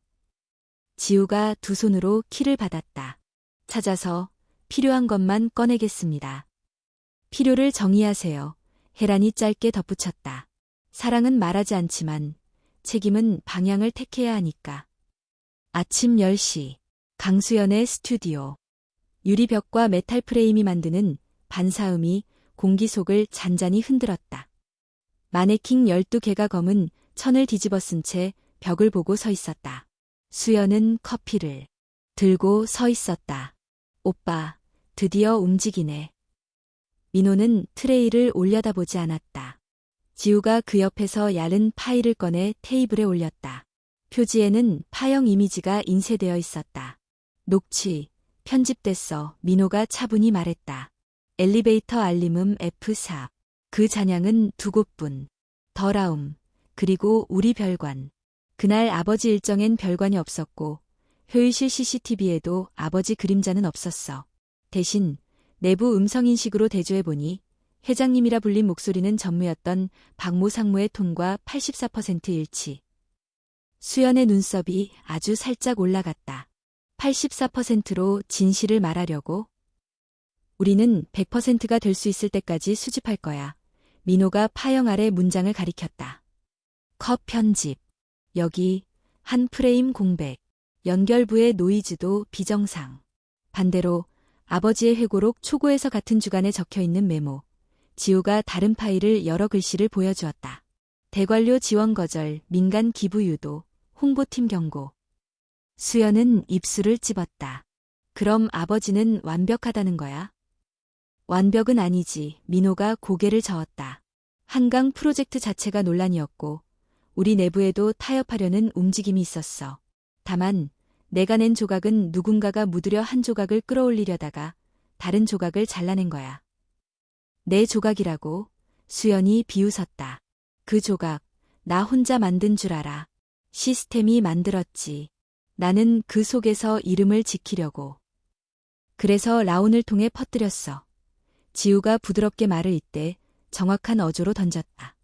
지우가 두 손으로 키를 받았다. 찾아서 필요한 것만 꺼내겠습니다. 필요를 정의하세요. 혜란이 짧게 덧붙였다. 사랑은 말하지 않지만 책임은 방향을 택해야 하니까. 아침 10시, 강수연의 스튜디오. 유리벽과 메탈 프레임이 만드는 반사음이 공기 속을 잔잔히 흔들었다. 마네킹 12개가 검은 천을 뒤집어 쓴 채 벽을 보고 서 있었다. 수연은 커피를 들고 서 있었다. 오빠, 드디어 움직이네. 민호는 트레이를 올려다보지 않았다. 지우가 그 옆에서 얇은 파일을 꺼내 테이블에 올렸다. 표지에는 파형 이미지가 인쇄되어 있었다. 녹취, 편집됐어. 민호가 차분히 말했다. 엘리베이터 알림음 F4. 그 잔향은 2곳뿐. 더라움, 그리고 우리 별관. 그날 아버지 일정엔 별관이 없었고 회의실 CCTV에도 아버지 그림자는 없었어. 대신 내부 음성인식으로 대조해보니 회장님이라 불린 목소리는 전무였던 박모 상무의 톤과 84% 일치. 수연의 눈썹이 아주 살짝 올라갔다. 84%로 진실을 말하려고? 우리는 100%가 될 수 있을 때까지 수집할 거야. 민호가 파형 아래 문장을 가리켰다. 컷 편집. 여기 한 프레임 공백. 연결부의 노이즈도 비정상. 반대로 아버지의 회고록 초고에서 같은 주간에 적혀있는 메모. 지우가 다른 파일을 여러 글씨를 보여주었다. 대관료 지원 거절, 민간 기부 유도, 홍보팀 경고. 수연은 입술을 찝었다. 그럼 아버지는 완벽하다는 거야? 완벽은 아니지. 민호가 고개를 저었다. 한강 프로젝트 자체가 논란이었고 우리 내부에도 타협하려는 움직임이 있었어. 다만 내가 낸 조각은 누군가가 묻으려 한 조각을 끌어올리려다가 다른 조각을 잘라낸 거야. 내 조각이라고? 수연이 비웃었다. 그 조각 나 혼자 만든 줄 알아. 시스템이 만들었지. 나는 그 속에서 이름을 지키려고. 그래서 라온을 통해 퍼뜨렸어. 지우가 부드럽게 말을 잇대 정확한 어조로 던졌다.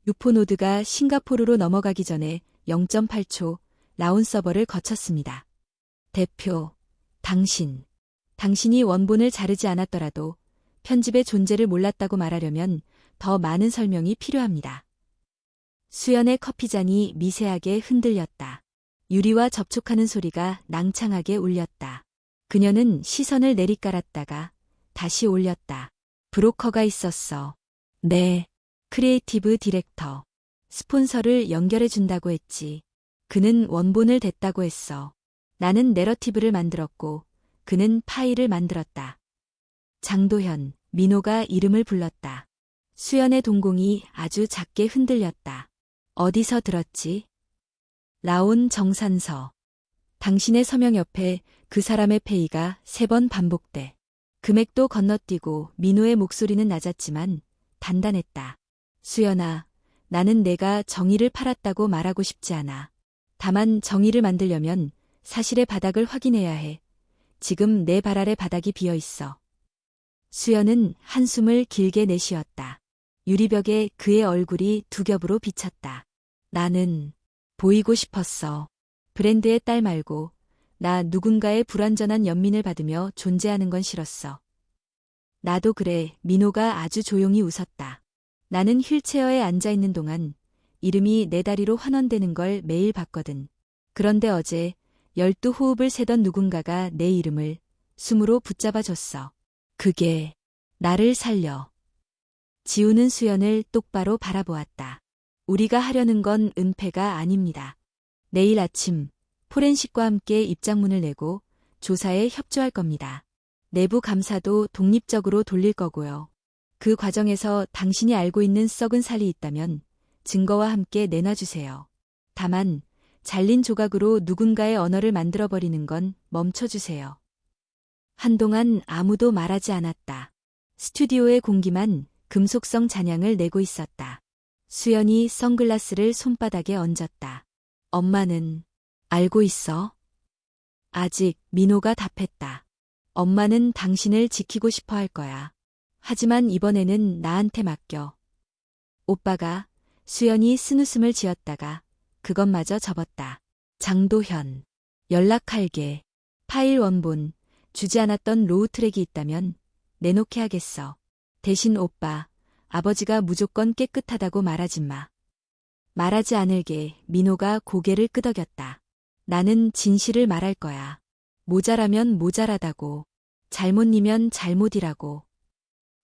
유포노드가 싱가포르로 넘어가기 전에 0.8초 라온 서버를 거쳤습니다. 대표, 당신이 원본을 자르지 않았더라도 편집의 존재를 몰랐다고 말하려면 더 많은 설명이 필요합니다. 수연의 커피잔이 미세하게 흔들렸다. 유리와 접촉하는 소리가 낭창하게 울렸다. 그녀는 시선을 내리깔았다가 다시 올렸다. 브로커가 있었어. 네. 크리에이티브 디렉터. 스폰서를 연결해준다고 했지. 그는 원본을 댔다고 했어. 나는 내러티브를 만들었고 그는 파일을 만들었다. 장도현, 민호가 이름을 불렀다. 수연의 동공이 아주 작게 흔들렸다. 어디서 들었지? 라온 정산서. 당신의 서명 옆에 그 사람의 페이가 3번 반복돼. 금액도 건너뛰고 민호의 목소리는 낮았지만 단단했다. 수연아, 나는 내가 정의를 팔았다고 말하고 싶지 않아. 다만 정의를 만들려면 사실의 바닥을 확인해야 해. 지금 내 발 아래 바닥이 비어 있어. 수연은 한숨을 길게 내쉬었다. 유리벽에 그의 얼굴이 두 겹으로 비쳤다. 나는 보이고 싶었어. 브랜드의 딸 말고 나 누군가의 불완전한 연민을 받으며 존재하는 건 싫었어. 나도 그래. 민호가 아주 조용히 웃었다. 나는 휠체어에 앉아있는 동안 이름이 내 다리로 환원되는 걸 매일 봤거든. 그런데 어제 12호흡을 세던 누군가가 내 이름을 숨으로 붙잡아줬어. 그게 나를 살려. 지우는 수연을 똑바로 바라보았다. 우리가 하려는 건 은폐가 아닙니다. 내일 아침 포렌식과 함께 입장문을 내고 조사에 협조할 겁니다. 내부 감사도 독립적으로 돌릴 거고요. 그 과정에서 당신이 알고 있는 썩은 살이 있다면 증거와 함께 내놔주세요. 다만 잘린 조각으로 누군가의 언어를 만들어버리는 건 멈춰주세요. 한동안 아무도 말하지 않았다. 스튜디오의 공기만 금속성 잔향을 내고 있었다. 수연이 선글라스를 손바닥에 얹었다. 엄마는 알고 있어? 아직. 민호가 답했다. 엄마는 당신을 지키고 싶어 할 거야. 하지만 이번에는 나한테 맡겨. 오빠가. 수연이 쓴웃음을 지었다가 그것마저 접었다. 장도현. 연락할게. 파일 원본. 주지 않았던 로우 트랙이 있다면 내놓게 하겠어. 대신 오빠, 아버지가 무조건 깨끗하다고 말하지 마. 말하지 않을게. 민호가 고개를 끄덕였다. 나는 진실을 말할 거야. 모자라면 모자라다고. 잘못이면 잘못이라고.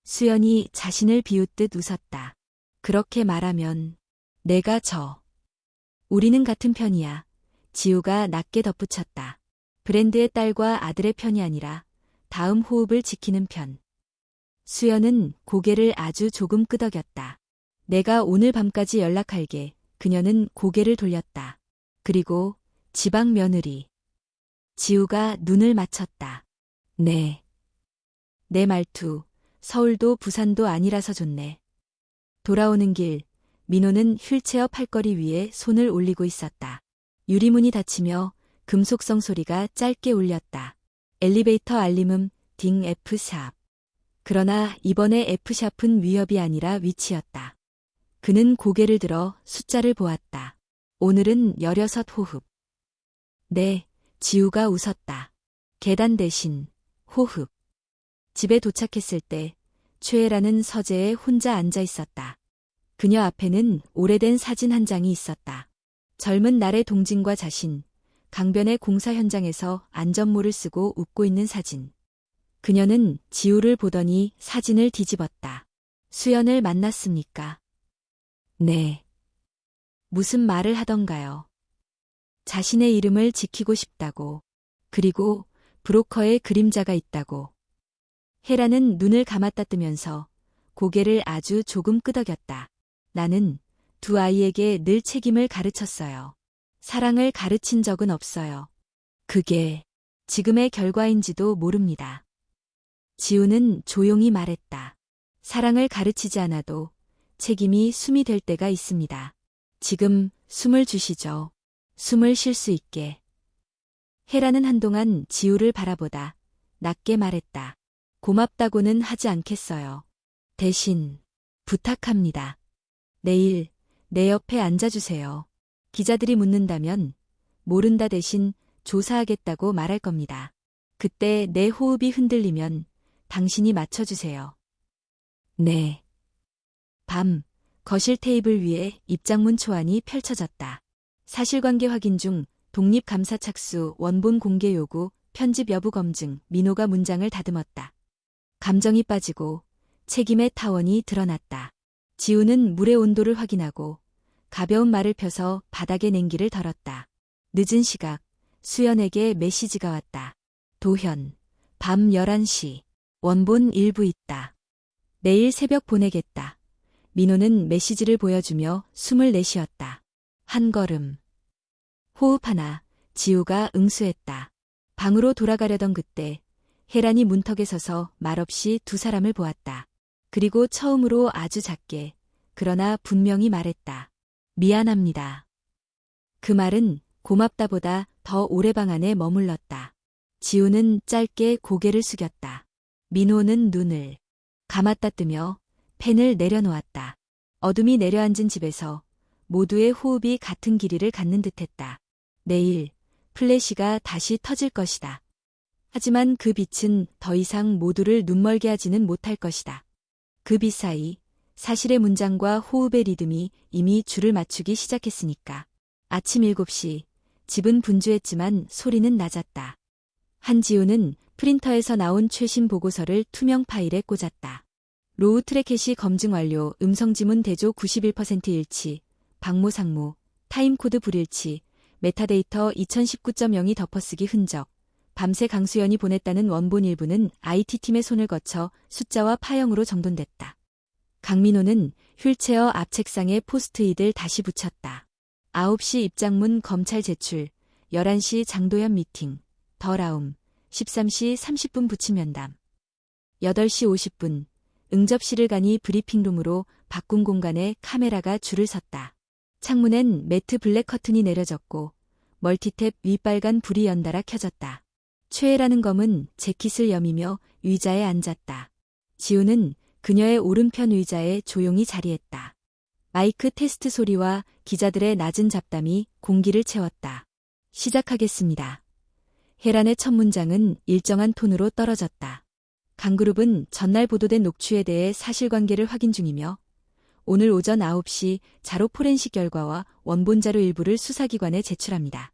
수연이 자신을 비웃듯 웃었다. 그렇게 말하면 내가 우리는 같은 편이야. 지우가 낮게 덧붙였다. 브랜드의 딸과 아들의 편이 아니라 다음 호흡을 지키는 편. 수연은 고개를 아주 조금 끄덕였다. 내가 오늘 밤까지 연락할게. 그녀는 고개를 돌렸다. 그리고 지방 며느리. 지우가 눈을 맞췄다. 네. 내 말투, 서울도 부산도 아니라서 좋네. 돌아오는 길, 민호는 휠체어 팔걸이 위에 손을 올리고 있었다. 유리문이 닫히며 금속성 소리가 짧게 울렸다. 엘리베이터 알림음 딩 F샵. 그러나 이번에 F샵은 위협이 아니라 위치였다. 그는 고개를 들어 숫자를 보았다. 오늘은 16호흡. 네, 지우가 웃었다. 계단 대신 호흡. 집에 도착했을 때 최애라는 서재에 혼자 앉아 있었다. 그녀 앞에는 오래된 사진 한 장이 있었다. 젊은 날의 동진과 자신, 강변의 공사 현장에서 안전모를 쓰고 웃고 있는 사진. 그녀는 지우를 보더니 사진을 뒤집었다. 수연을 만났습니까? 네. 무슨 말을 하던가요? 자신의 이름을 지키고 싶다고. 그리고 브로커의 그림자가 있다고. 헤라는 눈을 감았다 뜨면서 고개를 아주 조금 끄덕였다. 나는 두 아이에게 늘 책임을 가르쳤어요. 사랑을 가르친 적은 없어요. 그게 지금의 결과인지도 모릅니다. 지우는 조용히 말했다. 사랑을 가르치지 않아도 책임이 숨이 될 때가 있습니다. 지금 숨을 주시죠. 숨을 쉴 수 있게. 헤라는 한동안 지우를 바라보다 낮게 말했다. 고맙다고는 하지 않겠어요. 대신 부탁합니다. 내일 내 옆에 앉아주세요. 기자들이 묻는다면 모른다 대신 조사하겠다고 말할 겁니다. 그때 내 호흡이 흔들리면 당신이 맞춰주세요. 네. 밤, 거실 테이블 위에 입장문 초안이 펼쳐졌다. 사실관계 확인 중 독립감사 착수, 원본 공개 요구, 편집 여부 검증, 민호가 문장을 다듬었다. 감정이 빠지고 책임의 타원이 드러났다. 지우는 물의 온도를 확인하고 가벼운 말을 펴서 바닥에 냉기를 덜었다. 늦은 시각, 수연에게 메시지가 왔다. 도현, 밤 11시, 원본 일부 있다. 내일 새벽 보내겠다. 민호는 메시지를 보여주며 숨을 내쉬었다. 한 걸음. 호흡 하나, 지우가 응수했다. 방으로 돌아가려던 그때 혜란이 문턱에 서서 말없이 두 사람을 보았다. 그리고 처음으로 아주 작게, 그러나 분명히 말했다. 미안합니다. 그 말은 고맙다보다 더 오래 방 안에 머물렀다. 지우는 짧게 고개를 숙였다. 민호는 눈을 감았다 뜨며 펜을 내려놓았다. 어둠이 내려앉은 집에서 모두의 호흡이 같은 길이를 갖는 듯했다. 내일 플래시가 다시 터질 것이다. 하지만 그 빛은 더 이상 모두를 눈멀게 하지는 못할 것이다. 그 빛 사이 사실의 문장과 호흡의 리듬이 이미 줄을 맞추기 시작했으니까. 아침 7시, 집은 분주했지만 소리는 낮았다. 한지우는 프린터에서 나온 최신 보고서를 투명 파일에 꽂았다. 로우 트래켓이 검증 완료, 음성지문 대조 91% 일치, 박모 상모, 타임코드 불일치, 메타데이터 2019.0이 덮어쓰기 흔적, 밤새 강수연이 보냈다는 원본 일부는 IT팀의 손을 거쳐 숫자와 파형으로 정돈됐다. 강민호는 휠체어 앞 책상에 포스트잇을 다시 붙였다. 9시 입장문 검찰 제출, 11시 장도연 미팅, 더 라움, 13시 30분 부침 면담. 8시 50분, 응접실을 가니 브리핑룸으로 바꾼 공간에 카메라가 줄을 섰다. 창문엔 매트 블랙 커튼이 내려졌고 멀티탭 위 빨간 불이 연달아 켜졌다. 최애라는 검은 재킷을 여미며 의자에 앉았다. 지우는 그녀의 오른편 의자에 조용히 자리했다. 마이크 테스트 소리와 기자들의 낮은 잡담이 공기를 채웠다. 시작하겠습니다. 혜란의 첫 문장은 일정한 톤으로 떨어졌다. 강그룹은 전날 보도된 녹취에 대해 사실관계를 확인 중이며 오늘 오전 9시 자료 포렌식 결과와 원본 자료 일부를 수사기관에 제출합니다.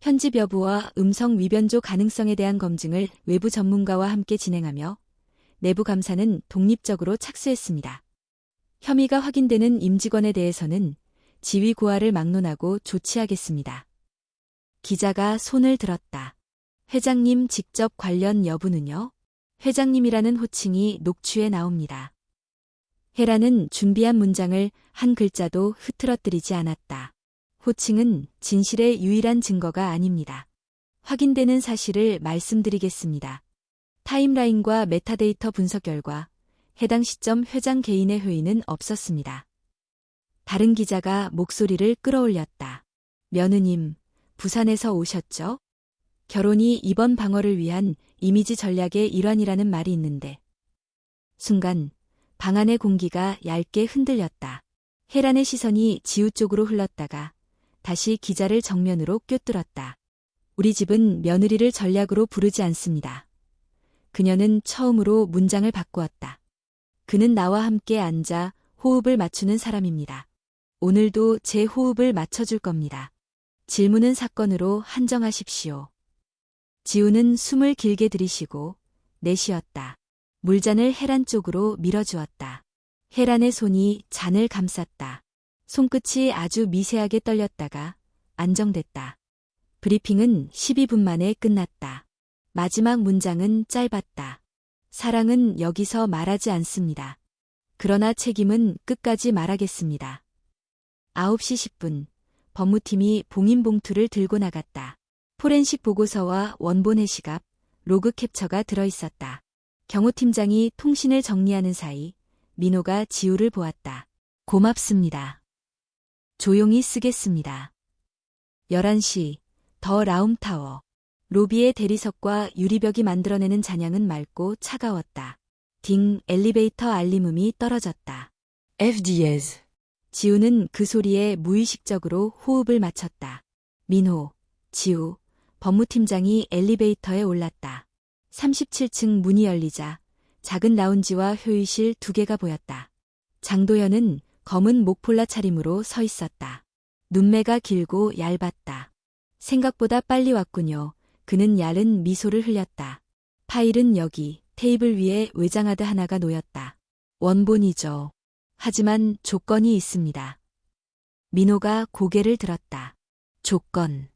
편집 여부와 음성 위변조 가능성에 대한 검증을 외부 전문가와 함께 진행하며 내부 감사는 독립적으로 착수했습니다. 혐의가 확인되는 임직원에 대해서는 지위 고하를 막론하고 조치하겠습니다. 기자가 손을 들었다. 회장님 직접 관련 여부는요? 회장님이라는 호칭이 녹취에 나옵니다. 헤라는 준비한 문장을 한 글자도 흐트러뜨리지 않았다. 호칭은 진실의 유일한 증거가 아닙니다. 확인되는 사실을 말씀드리겠습니다. 타임라인과 메타데이터 분석 결과 해당 시점 회장 개인의 회의는 없었습니다. 다른 기자가 목소리를 끌어올렸다. 며느님, 부산에서 오셨죠? 결혼이 이번 방어를 위한 이미지 전략의 일환이라는 말이 있는데. 순간 방 안의 공기가 얇게 흔들렸다. 혜란의 시선이 지우 쪽으로 흘렀다가 다시 기자를 정면으로 꿰뚫었다. 우리 집은 며느리를 전략으로 부르지 않습니다. 그녀는 처음으로 문장을 바꾸었다. 그는 나와 함께 앉아 호흡을 맞추는 사람입니다. 오늘도 제 호흡을 맞춰줄 겁니다. 질문은 사건으로 한정하십시오. 지우는 숨을 길게 들이쉬고 내쉬었다. 물잔을 혜란 쪽으로 밀어주었다. 혜란의 손이 잔을 감쌌다. 손끝이 아주 미세하게 떨렸다가 안정됐다. 브리핑은 12분 만에 끝났다. 마지막 문장은 짧았다. 사랑은 여기서 말하지 않습니다. 그러나 책임은 끝까지 말하겠습니다. 9시 10분, 법무팀이 봉인봉투를 들고 나갔다. 포렌식 보고서와 원본 해시갑, 로그 캡처가 들어있었다. 경호팀장이 통신을 정리하는 사이 민호가 지우를 보았다. 고맙습니다. 조용히 쓰겠습니다. 11시, 더 라움타워. 로비의 대리석과 유리벽이 만들어내는 잔향은 맑고 차가웠다. 딩 엘리베이터 알림음이 떨어졌다. FDS. 지우는 그 소리에 무의식적으로 호흡을 맞췄다. 민호, 지우, 법무팀장이 엘리베이터에 올랐다. 37층 문이 열리자 작은 라운지와 회의실 2개가 보였다. 장도연은 검은 목폴라 차림으로 서 있었다. 눈매가 길고 얇았다. 생각보다 빨리 왔군요. 그는 얇은 미소를 흘렸다. 파일은 여기, 테이블 위에 외장하드 하나가 놓였다. 원본이죠. 하지만 조건이 있습니다. 민호가 고개를 들었다. 조건.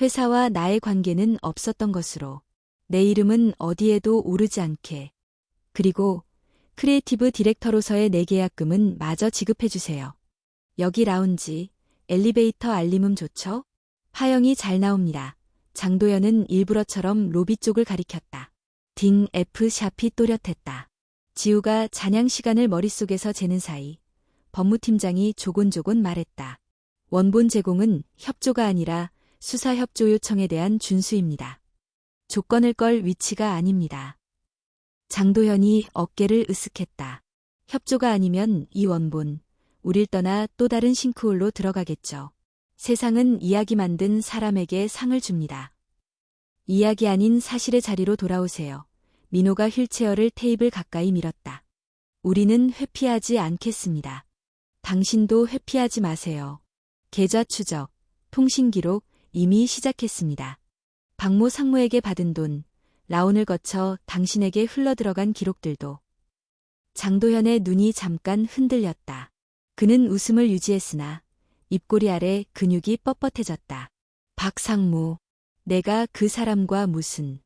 회사와 나의 관계는 없었던 것으로. 내 이름은 어디에도 오르지 않게. 그리고 크리에이티브 디렉터로서의 내 계약금은 마저 지급해주세요. 여기 라운지, 엘리베이터 알림음 좋죠? 화영이 잘 나옵니다. 장도연은 일부러처럼 로비 쪽을 가리켰다. 딩 F 샵이 또렷했다. 지우가 잔향 시간을 머릿속에서 재는 사이 법무팀장이 조곤조곤 말했다. 원본 제공은 협조가 아니라 수사협조 요청에 대한 준수입니다. 조건을 걸 위치가 아닙니다. 장도연이 어깨를 으쓱했다. 협조가 아니면 이 원본, 우릴 떠나 또 다른 싱크홀로 들어가겠죠. 세상은 이야기 만든 사람에게 상을 줍니다. 이야기 아닌 사실의 자리로 돌아오세요. 민호가 휠체어를 테이블 가까이 밀었다. 우리는 회피하지 않겠습니다. 당신도 회피하지 마세요. 계좌 추적, 통신 기록 이미 시작했습니다. 박모 상무에게 받은 돈, 라온을 거쳐 당신에게 흘러들어간 기록들도. 장도현의 눈이 잠깐 흔들렸다. 그는 웃음을 유지했으나 입꼬리 아래 근육이 뻣뻣해졌다. 박 상무, 내가 그 사람과 무슨.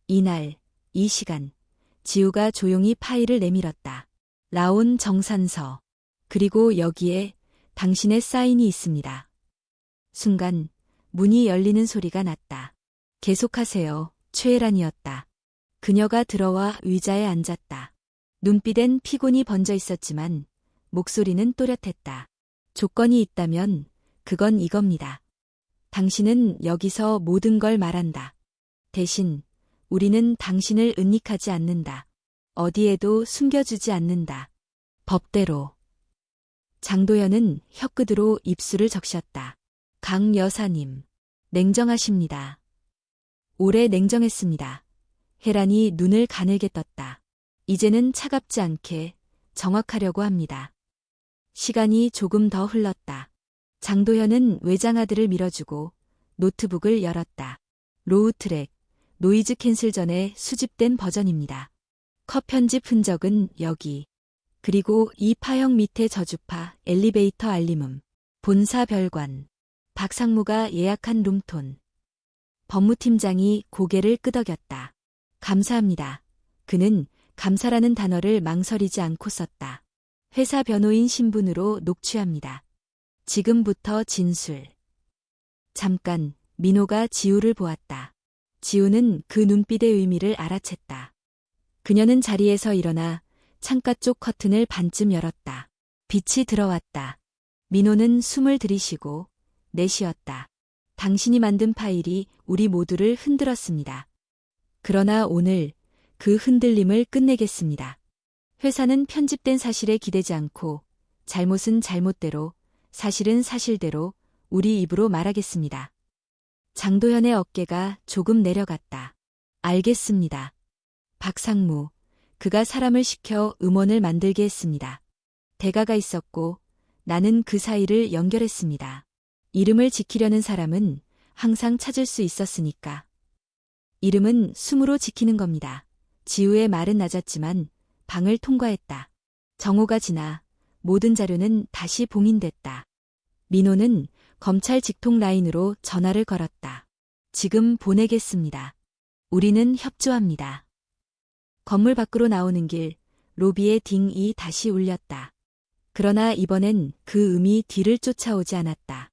이날, 이 시간, 지우가 조용히 파일을 내밀었다. 라온 정산서. 그리고 여기에 당신의 사인이 있습니다. 순간 문이 열리는 소리가 났다. 계속하세요. 최혜란이었다. 그녀가 들어와 의자에 앉았다. 눈빛엔 피곤이 번져 있었지만 목소리는 또렷했다. 조건이 있다면 그건 이겁니다. 당신은 여기서 모든 걸 말한다. 대신 우리는 당신을 은닉하지 않는다. 어디에도 숨겨주지 않는다. 법대로. 장도연은 혀끝으로 입술을 적셨다. 강 여사님, 냉정하십니다. 오래 냉정했습니다. 혜란이 눈을 가늘게 떴다. 이제는 차갑지 않게 정확하려고 합니다. 시간이 조금 더 흘렀다. 장도현은 외장하드를 밀어주고 노트북을 열었다. 로우 트랙, 노이즈 캔슬 전에 수집된 버전입니다. 컷 편집 흔적은 여기. 그리고 이 파형 밑에 저주파, 엘리베이터 알림음, 본사 별관, 박상무가 예약한 룸톤. 법무팀장이 고개를 끄덕였다. 감사합니다. 그는 감사라는 단어를 망설이지 않고 썼다. 회사 변호인 신분으로 녹취합니다. 지금부터 진술. 잠깐, 민호가 지우를 보았다. 지우는 그 눈빛의 의미를 알아챘다. 그녀는 자리에서 일어나 창가 쪽 커튼을 반쯤 열었다. 빛이 들어왔다. 민호는 숨을 들이쉬고 내쉬었다. 당신이 만든 파일이 우리 모두를 흔들었습니다. 그러나 오늘 그 흔들림을 끝내겠습니다. 회사는 편집된 사실에 기대지 않고 잘못은 잘못대로, 사실은 사실대로 우리 입으로 말하겠습니다. 장도현의 어깨가 조금 내려갔다. 알겠습니다. 박상무, 그가 사람을 시켜 음원을 만들게 했습니다. 대가가 있었고 나는 그 사이를 연결했습니다. 이름을 지키려는 사람은 항상 찾을 수 있었으니까. 이름은 숨으로 지키는 겁니다. 지우의 말은 낮았지만 방을 통과했다. 정오가 지나 모든 자료는 다시 봉인됐다. 민호는 검찰 직통 라인으로 전화를 걸었다. 지금 보내겠습니다. 우리는 협조합니다. 건물 밖으로 나오는 길, 로비의 딩이 다시 울렸다. 그러나 이번엔 그 음이 뒤를 쫓아오지 않았다.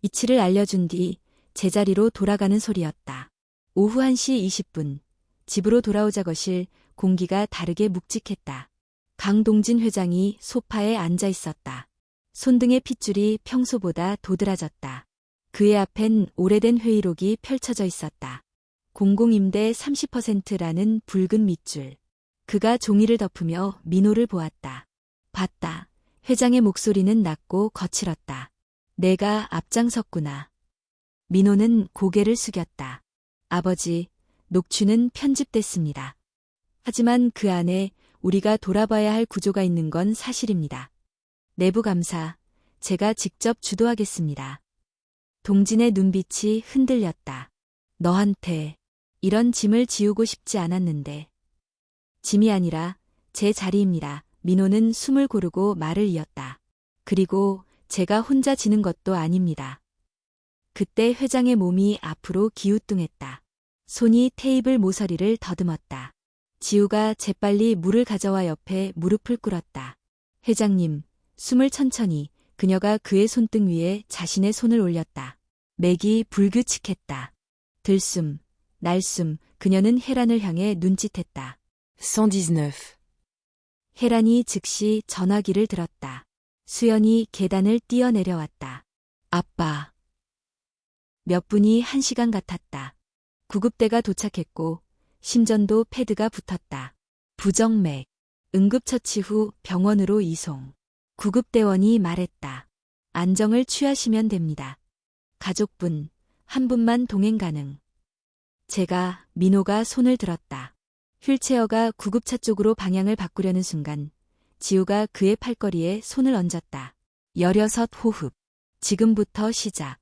이치를 알려준 뒤 제자리로 돌아가는 소리였다. 오후 1시 20분, 집으로 돌아오자 거실, 공기가 다르게 묵직했다. 강동진 회장이 소파에 앉아 있었다. 손등의 핏줄이 평소보다 도드라졌다. 그의 앞엔 오래된 회의록이 펼쳐져 있었다. 공공임대 30%라는 붉은 밑줄. 그가 종이를 덮으며 민호를 보았다. 봤다. 회장의 목소리는 낮고 거칠었다. 내가 앞장섰구나. 민호는 고개를 숙였다. 아버지, 녹취는 편집됐습니다. 하지만 그 안에 우리가 돌아봐야 할 구조가 있는 건 사실입니다. 내부 감사, 제가 직접 주도하겠습니다. 동진의 눈빛이 흔들렸다. 너한테 이런 짐을 지우고 싶지 않았는데. 짐이 아니라 제 자리입니다. 민호는 숨을 고르고 말을 이었다. 그리고 제가 혼자 지는 것도 아닙니다. 그때 회장의 몸이 앞으로 기우뚱했다. 손이 테이블 모서리를 더듬었다. 지우가 재빨리 물을 가져와 옆에 무릎을 꿇었다. 회장님, 숨을 천천히. 그녀가 그의 손등 위에 자신의 손을 올렸다. 맥이 불규칙했다. 들숨, 날숨, 그녀는 혜란을 향해 눈짓했다. 119. 혜란이 즉시 전화기를 들었다. 수연이 계단을 뛰어내려왔다. 아빠. 몇 분이 1시간 같았다. 구급대가 도착했고 심전도 패드가 붙었다. 부정맥. 응급처치 후 병원으로 이송. 구급대원이 말했다. 안정을 취하시면 됩니다. 가족분, 한 분만 동행 가능. 민호가 손을 들었다. 휠체어가 구급차 쪽으로 방향을 바꾸려는 순간 지우가 그의 팔걸이에 손을 얹었다. 16호흡. 지금부터 시작.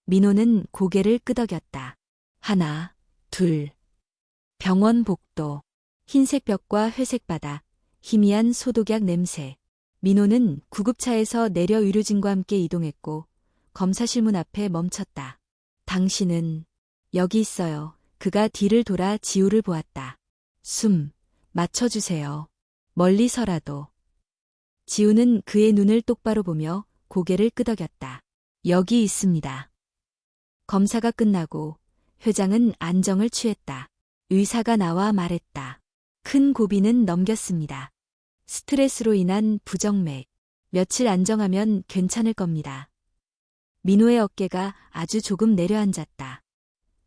민호는 고개를 끄덕였다. 하나, 둘. 병원 복도. 흰색 벽과 회색 바닥, 희미한 소독약 냄새. 민호는 구급차에서 내려 의료진과 함께 이동했고 검사실 문 앞에 멈췄다. 당신은 여기 있어요. 그가 뒤를 돌아 지우를 보았다. 숨 맞춰주세요. 멀리서라도. 지우는 그의 눈을 똑바로 보며 고개를 끄덕였다. 여기 있습니다. 검사가 끝나고 회장은 안정을 취했다. 의사가 나와 말했다. 큰 고비는 넘겼습니다. 스트레스로 인한 부정맥. 며칠 안정하면 괜찮을 겁니다. 민호의 어깨가 아주 조금 내려앉았다.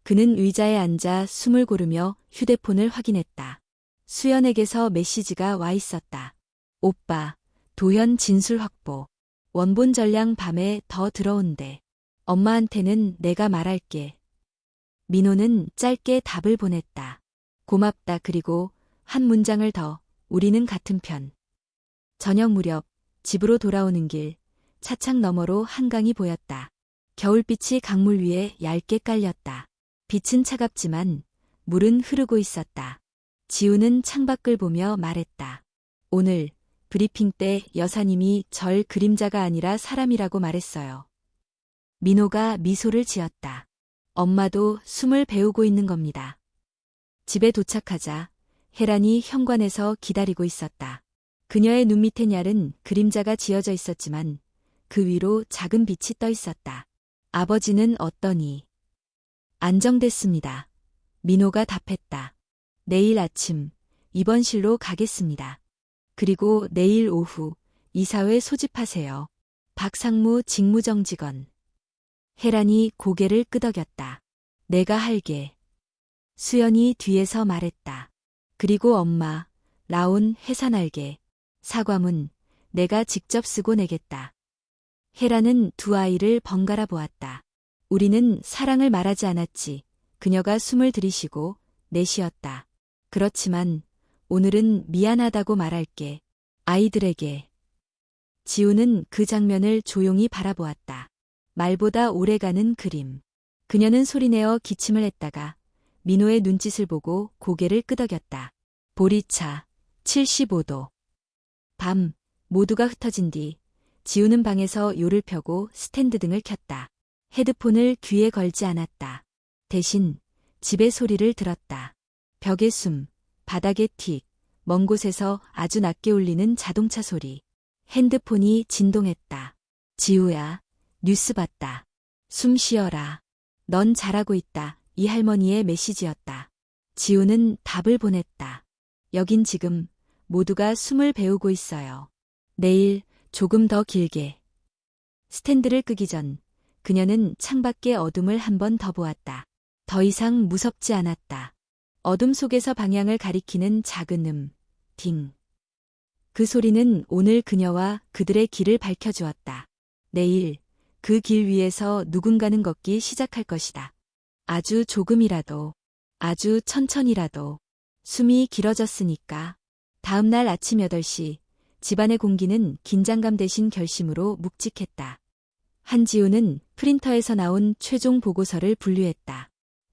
그는 의자에 앉아 숨을 고르며 휴대폰을 확인했다. 수연에게서 메시지가 와 있었다. 오빠, 도현 진술 확보. 원본 전량 밤에 더 들어온대. 엄마한테는 내가 말할게. 민호는 짧게 답을 보냈다. 고맙다. 그리고 한 문장을 더. 우리는 같은 편. 저녁 무렵 집으로 돌아오는 길, 차창 너머로 한강이 보였다. 겨울빛이 강물 위에 얇게 깔렸다. 빛은 차갑지만 물은 흐르고 있었다. 지우는 창밖을 보며 말했다. 오늘 브리핑 때 여사님이 절 그림자가 아니라 사람이라고 말했어요. 민호가 미소를 지었다. 엄마도 숨을 배우고 있는 겁니다. 집에 도착하자 혜란이 현관에서 기다리고 있었다. 그녀의 눈 밑엔 얇은 그림자가 지어져 있었지만 그 위로 작은 빛이 떠 있었다. 아버지는 어떠니? 안정됐습니다. 민호가 답했다. 내일 아침 입원실로 가겠습니다. 그리고 내일 오후 이사회 소집하세요. 박상무 직무정직원. 혜란이 고개를 끄덕였다. 내가 할게. 수연이 뒤에서 말했다. 그리고 엄마, 라온 회사 날개, 사과문 내가 직접 쓰고 내겠다. 혜란은 두 아이를 번갈아 보았다. 우리는 사랑을 말하지 않았지. 그녀가 숨을 들이쉬고 내쉬었다. 그렇지만 오늘은 미안하다고 말할게. 아이들에게. 지우는 그 장면을 조용히 바라보았다. 말보다 오래가는 그림. 그녀는 소리내어 기침을 했다가 민호의 눈짓을 보고 고개를 끄덕였다. 보리차 75도. 밤 모두가 흩어진 뒤 지우는 방에서 요를 펴고 스탠드 등을 켰다. 헤드폰을 귀에 걸지 않았다. 대신 집의 소리를 들었다. 벽의 숨, 바닥의 틱, 먼 곳에서 아주 낮게 울리는 자동차 소리. 핸드폰이 진동했다. 지우야, 뉴스 봤다. 숨 쉬어라. 넌 잘하고 있다. 이 할머니의 메시지였다. 지우는 답을 보냈다. 여긴 지금 모두가 숨을 배우고 있어요. 내일 조금 더 길게. 스탠드를 끄기 전 그녀는 창밖의 어둠을 한 번 더 보았다. 더 이상 무섭지 않았다. 어둠 속에서 방향을 가리키는 작은 딩. 그 소리는 오늘 그녀와 그들의 길을 밝혀주었다. 내일 그 길 위에서 누군가는 걷기 시작할 것이다. 아주 조금이라도, 아주 천천히라도. 숨이 길어졌으니까. 다음 날 아침 8시, 집안의 공기는 긴장감 대신 결심으로 묵직했다. 한지우는 프린터에서 나온 최종 보고서를 분류했다.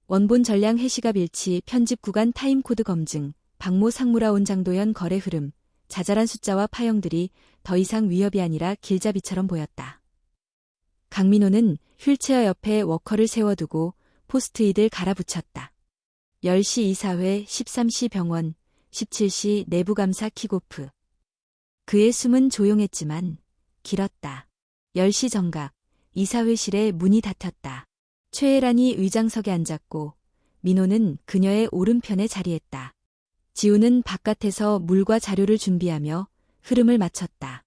원본 전량 해시갑 일치, 편집 구간 타임코드 검증, 박모 상무라 온 장도연 거래 흐름, 자잘한 숫자와 파형들이 더 이상 위협이 아니라 길잡이처럼 보였다. 강민호는 휠체어 옆에 워커를 세워두고 포스트잇을 갈아붙였다. 10시 이사회, 13시 병원, 17시 내부감사 킥오프. 그의 숨은 조용했지만 길었다. 10시 정각, 이사회실에 문이 닫혔다. 최혜란이 의장석에 앉았고 민호는 그녀의 오른편에 자리했다. 지우는 바깥에서 물과 자료를 준비하며 흐름을 맞췄다.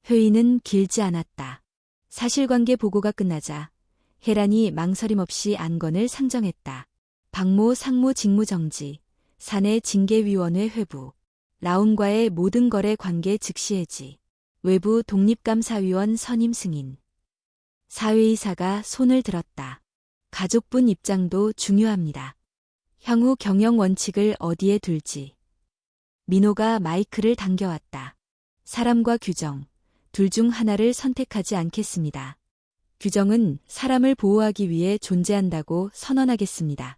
회의는 길지 않았다. 사실관계 보고가 끝나자 혜란이 망설임 없이 안건을 상정했다. 박모 상무 직무정지, 사내 징계위원회 회부, 라온과의 모든 거래 관계 즉시 해지, 외부 독립감사위원 선임 승인. 사회이사가 손을 들었다. 가족분 입장도 중요합니다. 향후 경영 원칙을 어디에 둘지. 민호가 마이크를 당겨왔다. 사람과 규정, 둘 중 하나를 선택하지 않겠습니다. 규정은 사람을 보호하기 위해 존재한다고 선언하겠습니다.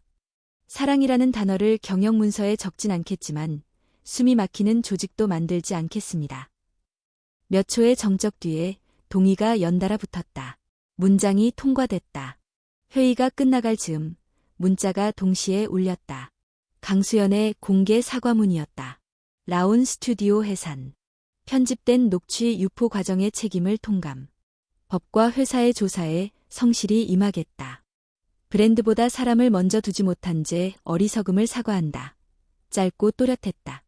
사랑이라는 단어를 경영 문서에 적진 않겠지만 숨이 막히는 조직도 만들지 않겠습니다. 몇 초의 정적 뒤에 동의가 연달아 붙었다. 문장이 통과됐다. 회의가 끝나갈 즈음 문자가 동시에 울렸다. 강수연의 공개 사과문이었다. 라온 스튜디오 해산. 편집된 녹취 유포 과정의 책임을 통감. 법과 회사의 조사에 성실히 임하겠다. 브랜드보다 사람을 먼저 두지 못한 죄 어리석음을 사과한다. 짧고 또렷했다.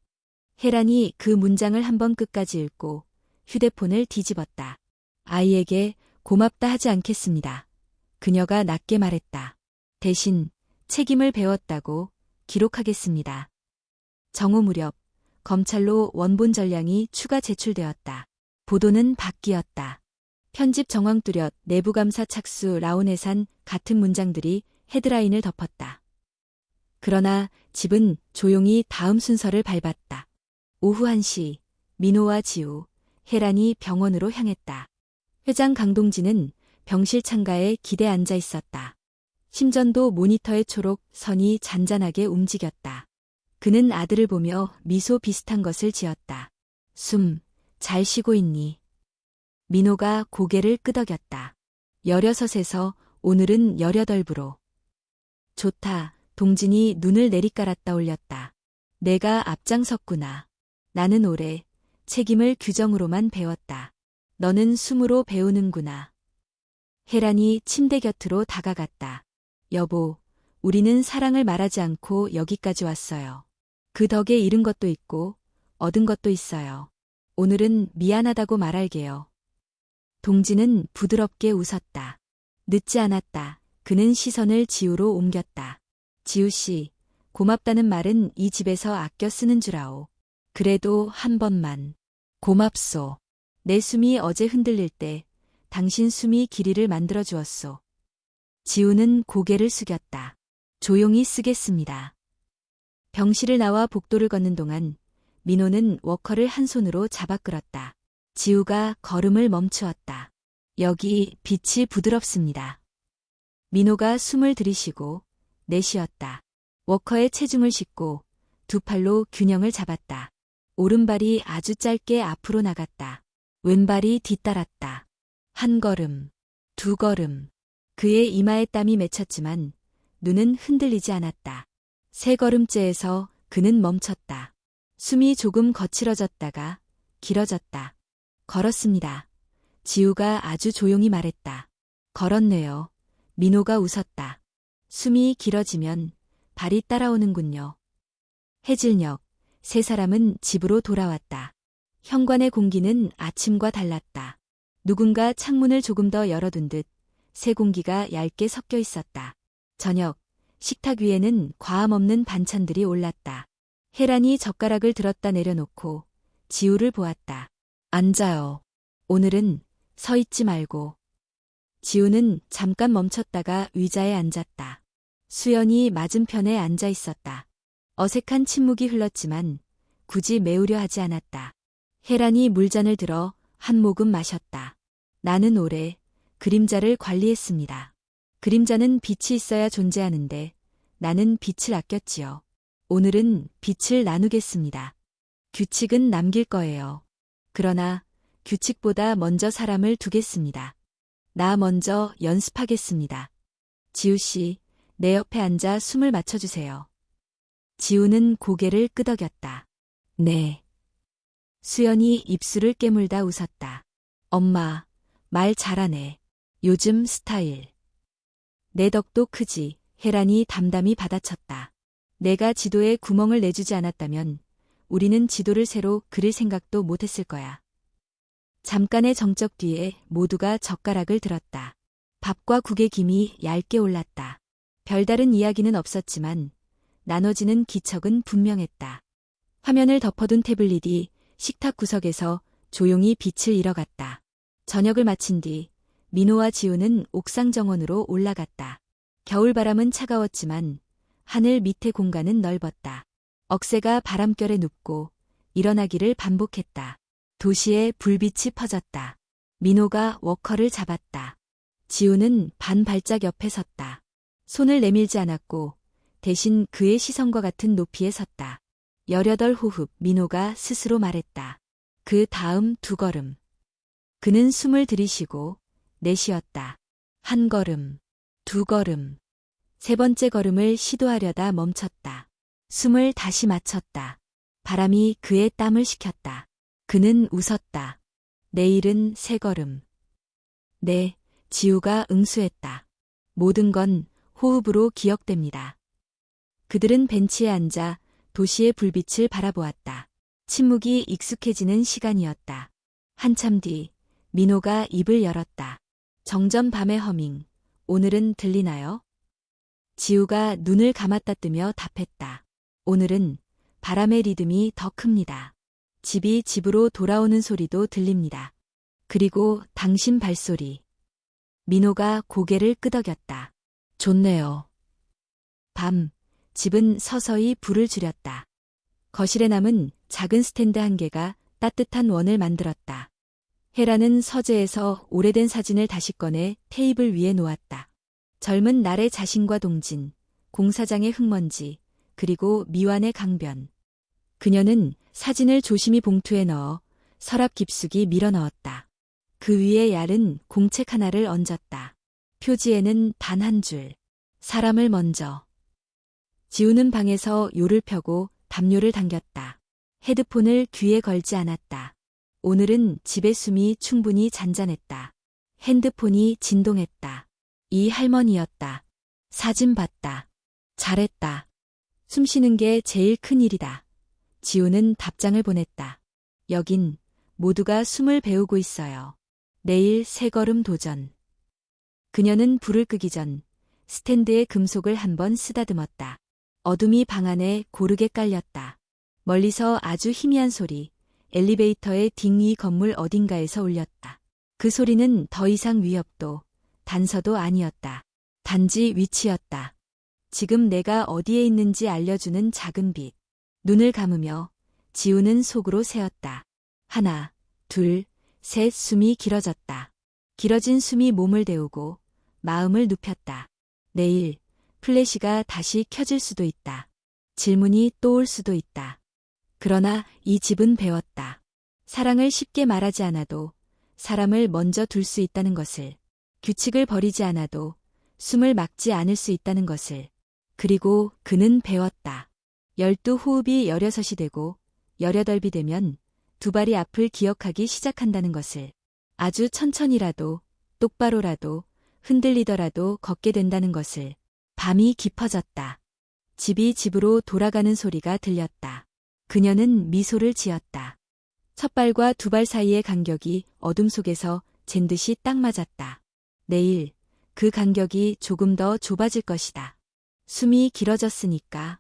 혜란이 그 문장을 한번 끝까지 읽고 휴대폰을 뒤집었다. 아이에게 고맙다 하지 않겠습니다. 그녀가 낮게 말했다. 대신 책임을 배웠다고 기록하겠습니다. 정오 무렵 검찰로 원본 전량이 추가 제출되었다. 보도는 바뀌었다. 편집 정황 뚜렷, 내부감사 착수, 라온 해산 같은 문장들이 헤드라인을 덮었다. 그러나 집은 조용히 다음 순서를 밟았다. 오후 1시, 민호와 지우, 혜란이 병원으로 향했다. 회장 강동진은 병실 창가에 기대 앉아 있었다. 심전도 모니터의 초록 선이 잔잔하게 움직였다. 그는 아들을 보며 미소 비슷한 것을 지었다. 숨, 잘 쉬고 있니? 민호가 고개를 끄덕였다. 16에서 오늘은 18부로. 좋다. 동진이 눈을 내리깔았다 올렸다. 내가 앞장섰구나. 나는 올해 책임을 규정으로만 배웠다. 너는 숨으로 배우는구나. 혜란이 침대 곁으로 다가갔다. 여보, 우리는 사랑을 말하지 않고 여기까지 왔어요. 그 덕에 잃은 것도 있고 얻은 것도 있어요. 오늘은 미안하다고 말할게요. 동진은 부드럽게 웃었다. 늦지 않았다. 그는 시선을 지우로 옮겼다. 지우 씨, 고맙다는 말은 이 집에서 아껴 쓰는 줄 아오. 그래도 한 번만. 고맙소. 내 숨이 어제 흔들릴 때 당신 숨이 길이를 만들어 주었소. 지우는 고개를 숙였다. 조용히 쓰겠습니다. 병실을 나와 복도를 걷는 동안 민호는 워커를 한 손으로 잡아 끌었다. 지우가 걸음을 멈추었다. 여기 빛이 부드럽습니다. 민호가 숨을 들이쉬고 내쉬었다. 워커의 체중을 싣고 두 팔로 균형을 잡았다. 오른발이 아주 짧게 앞으로 나갔다. 왼발이 뒤따랐다. 한 걸음, 두 걸음. 그의 이마에 땀이 맺혔지만 눈은 흔들리지 않았다. 세 걸음째에서 그는 멈췄다. 숨이 조금 거칠어졌다가 길어졌다. 걸었습니다. 지우가 아주 조용히 말했다. 걸었네요. 민호가 웃었다. 숨이 길어지면 발이 따라오는군요. 해질녘, 세 사람은 집으로 돌아왔다. 현관의 공기는 아침과 달랐다. 누군가 창문을 조금 더 열어둔 듯 새 공기가 얇게 섞여 있었다. 저녁, 식탁 위에는 과함 없는 반찬들이 올랐다. 혜란이 젓가락을 들었다 내려놓고 지우를 보았다. 앉아요. 오늘은 서 있지 말고. 지우는 잠깐 멈췄다가 의자에 앉았다. 수연이 맞은편에 앉아 있었다. 어색한 침묵이 흘렀지만 굳이 메우려 하지 않았다. 혜란이 물잔을 들어 한 모금 마셨다. 나는 올해 그림자를 관리했습니다. 그림자는 빛이 있어야 존재하는데 나는 빛을 아꼈지요. 오늘은 빛을 나누겠습니다. 규칙은 남길 거예요. 그러나 규칙보다 먼저 사람을 두겠습니다. 나 먼저 연습하겠습니다. 지우 씨, 내 옆에 앉아 숨을 맞춰주세요. 지우는 고개를 끄덕였다. 네. 수연이 입술을 깨물다 웃었다. 엄마, 말 잘하네. 요즘 스타일. 내 덕도 크지. 혜란이 담담히 받아쳤다. 내가 지도에 구멍을 내주지 않았다면 우리는 지도를 새로 그릴 생각도 못했을 거야. 잠깐의 정적 뒤에 모두가 젓가락을 들었다. 밥과 국의 김이 얇게 올랐다. 별다른 이야기는 없었지만 나눠지는 기척은 분명했다. 화면을 덮어둔 태블릿이 식탁 구석에서 조용히 빛을 잃어갔다. 저녁을 마친 뒤 민호와 지우는 옥상 정원으로 올라갔다. 겨울바람은 차가웠지만 하늘 밑의 공간은 넓었다. 억새가 바람결에 눕고 일어나기를 반복했다. 도시에 불빛이 퍼졌다. 민호가 워커를 잡았다. 지우는 반 발짝 옆에 섰다. 손을 내밀지 않았고 대신 그의 시선과 같은 높이에 섰다. 18호흡 민호가 스스로 말했다. 그 다음 두 걸음. 그는 숨을 들이쉬고 내쉬었다. 한 걸음, 두 걸음. 세 번째 걸음을 시도하려다 멈췄다. 숨을 다시 맞췄다. 바람이 그의 땀을 식혔다. 그는 웃었다. 내일은 세 걸음. 네, 지우가 응수했다. 모든 건 호흡으로 기억됩니다. 그들은 벤치에 앉아 도시의 불빛을 바라보았다. 침묵이 익숙해지는 시간이었다. 한참 뒤 민호가 입을 열었다. 정전 밤의 허밍, 오늘은 들리나요? 지우가 눈을 감았다 뜨며 답했다. 오늘은 바람의 리듬이 더 큽니다. 집이 집으로 돌아오는 소리도 들립니다. 그리고 당신 발소리. 민호가 고개를 끄덕였다. 좋네요. 밤, 집은 서서히 불을 줄였다. 거실에 남은 작은 스탠드 한 개가 따뜻한 원을 만들었다. 헤라는 서재에서 오래된 사진을 다시 꺼내 테이블 위에 놓았다. 젊은 날의 자신과 동진, 공사장의 흙먼지, 그리고 미완의 강변. 그녀는 사진을 조심히 봉투에 넣어 서랍 깊숙이 밀어 넣었다. 그 위에 얇은 공책 하나를 얹었다. 표지에는 단 한 줄. 사람을 먼저. 지우는 방에서 요를 펴고 담요를 당겼다. 헤드폰을 귀에 걸지 않았다. 오늘은 집의 숨이 충분히 잔잔했다. 핸드폰이 진동했다. 이 할머니였다. 사진 봤다. 잘했다. 숨 쉬는 게 제일 큰 일이다. 지우는 답장을 보냈다. 여긴 모두가 숨을 배우고 있어요. 내일 세 걸음 도전. 그녀는 불을 끄기 전 스탠드의 금속을 한번 쓰다듬었다. 어둠이 방 안에 고르게 깔렸다. 멀리서 아주 희미한 소리, 엘리베이터의 딩 위 건물 어딘가에서 울렸다. 그 소리는 더 이상 위협도, 단서도 아니었다. 단지 위치였다. 지금 내가 어디에 있는지 알려주는 작은 빛. 눈을 감으며 지우는 속으로 세었다. 하나, 둘, 셋. 숨이 길어졌다. 길어진 숨이 몸을 데우고 마음을 눕혔다. 내일 플래시가 다시 켜질 수도 있다. 질문이 또 올 수도 있다. 그러나 이 집은 배웠다. 사랑을 쉽게 말하지 않아도 사람을 먼저 둘 수 있다는 것을, 규칙을 버리지 않아도 숨을 막지 않을 수 있다는 것을. 그리고 그는 배웠다. 12호흡이 16이 되고 18이 되면 두 발이 앞을 기억하기 시작한다는 것을. 아주 천천히라도, 똑바로라도, 흔들리더라도 걷게 된다는 것을. 밤이 깊어졌다. 집이 집으로 돌아가는 소리가 들렸다. 그녀는 미소를 지었다. 첫 발과 두 발 사이의 간격이 어둠 속에서 잰 듯이 딱 맞았다. 내일 그 간격이 조금 더 좁아질 것이다. 숨이 길어졌으니까.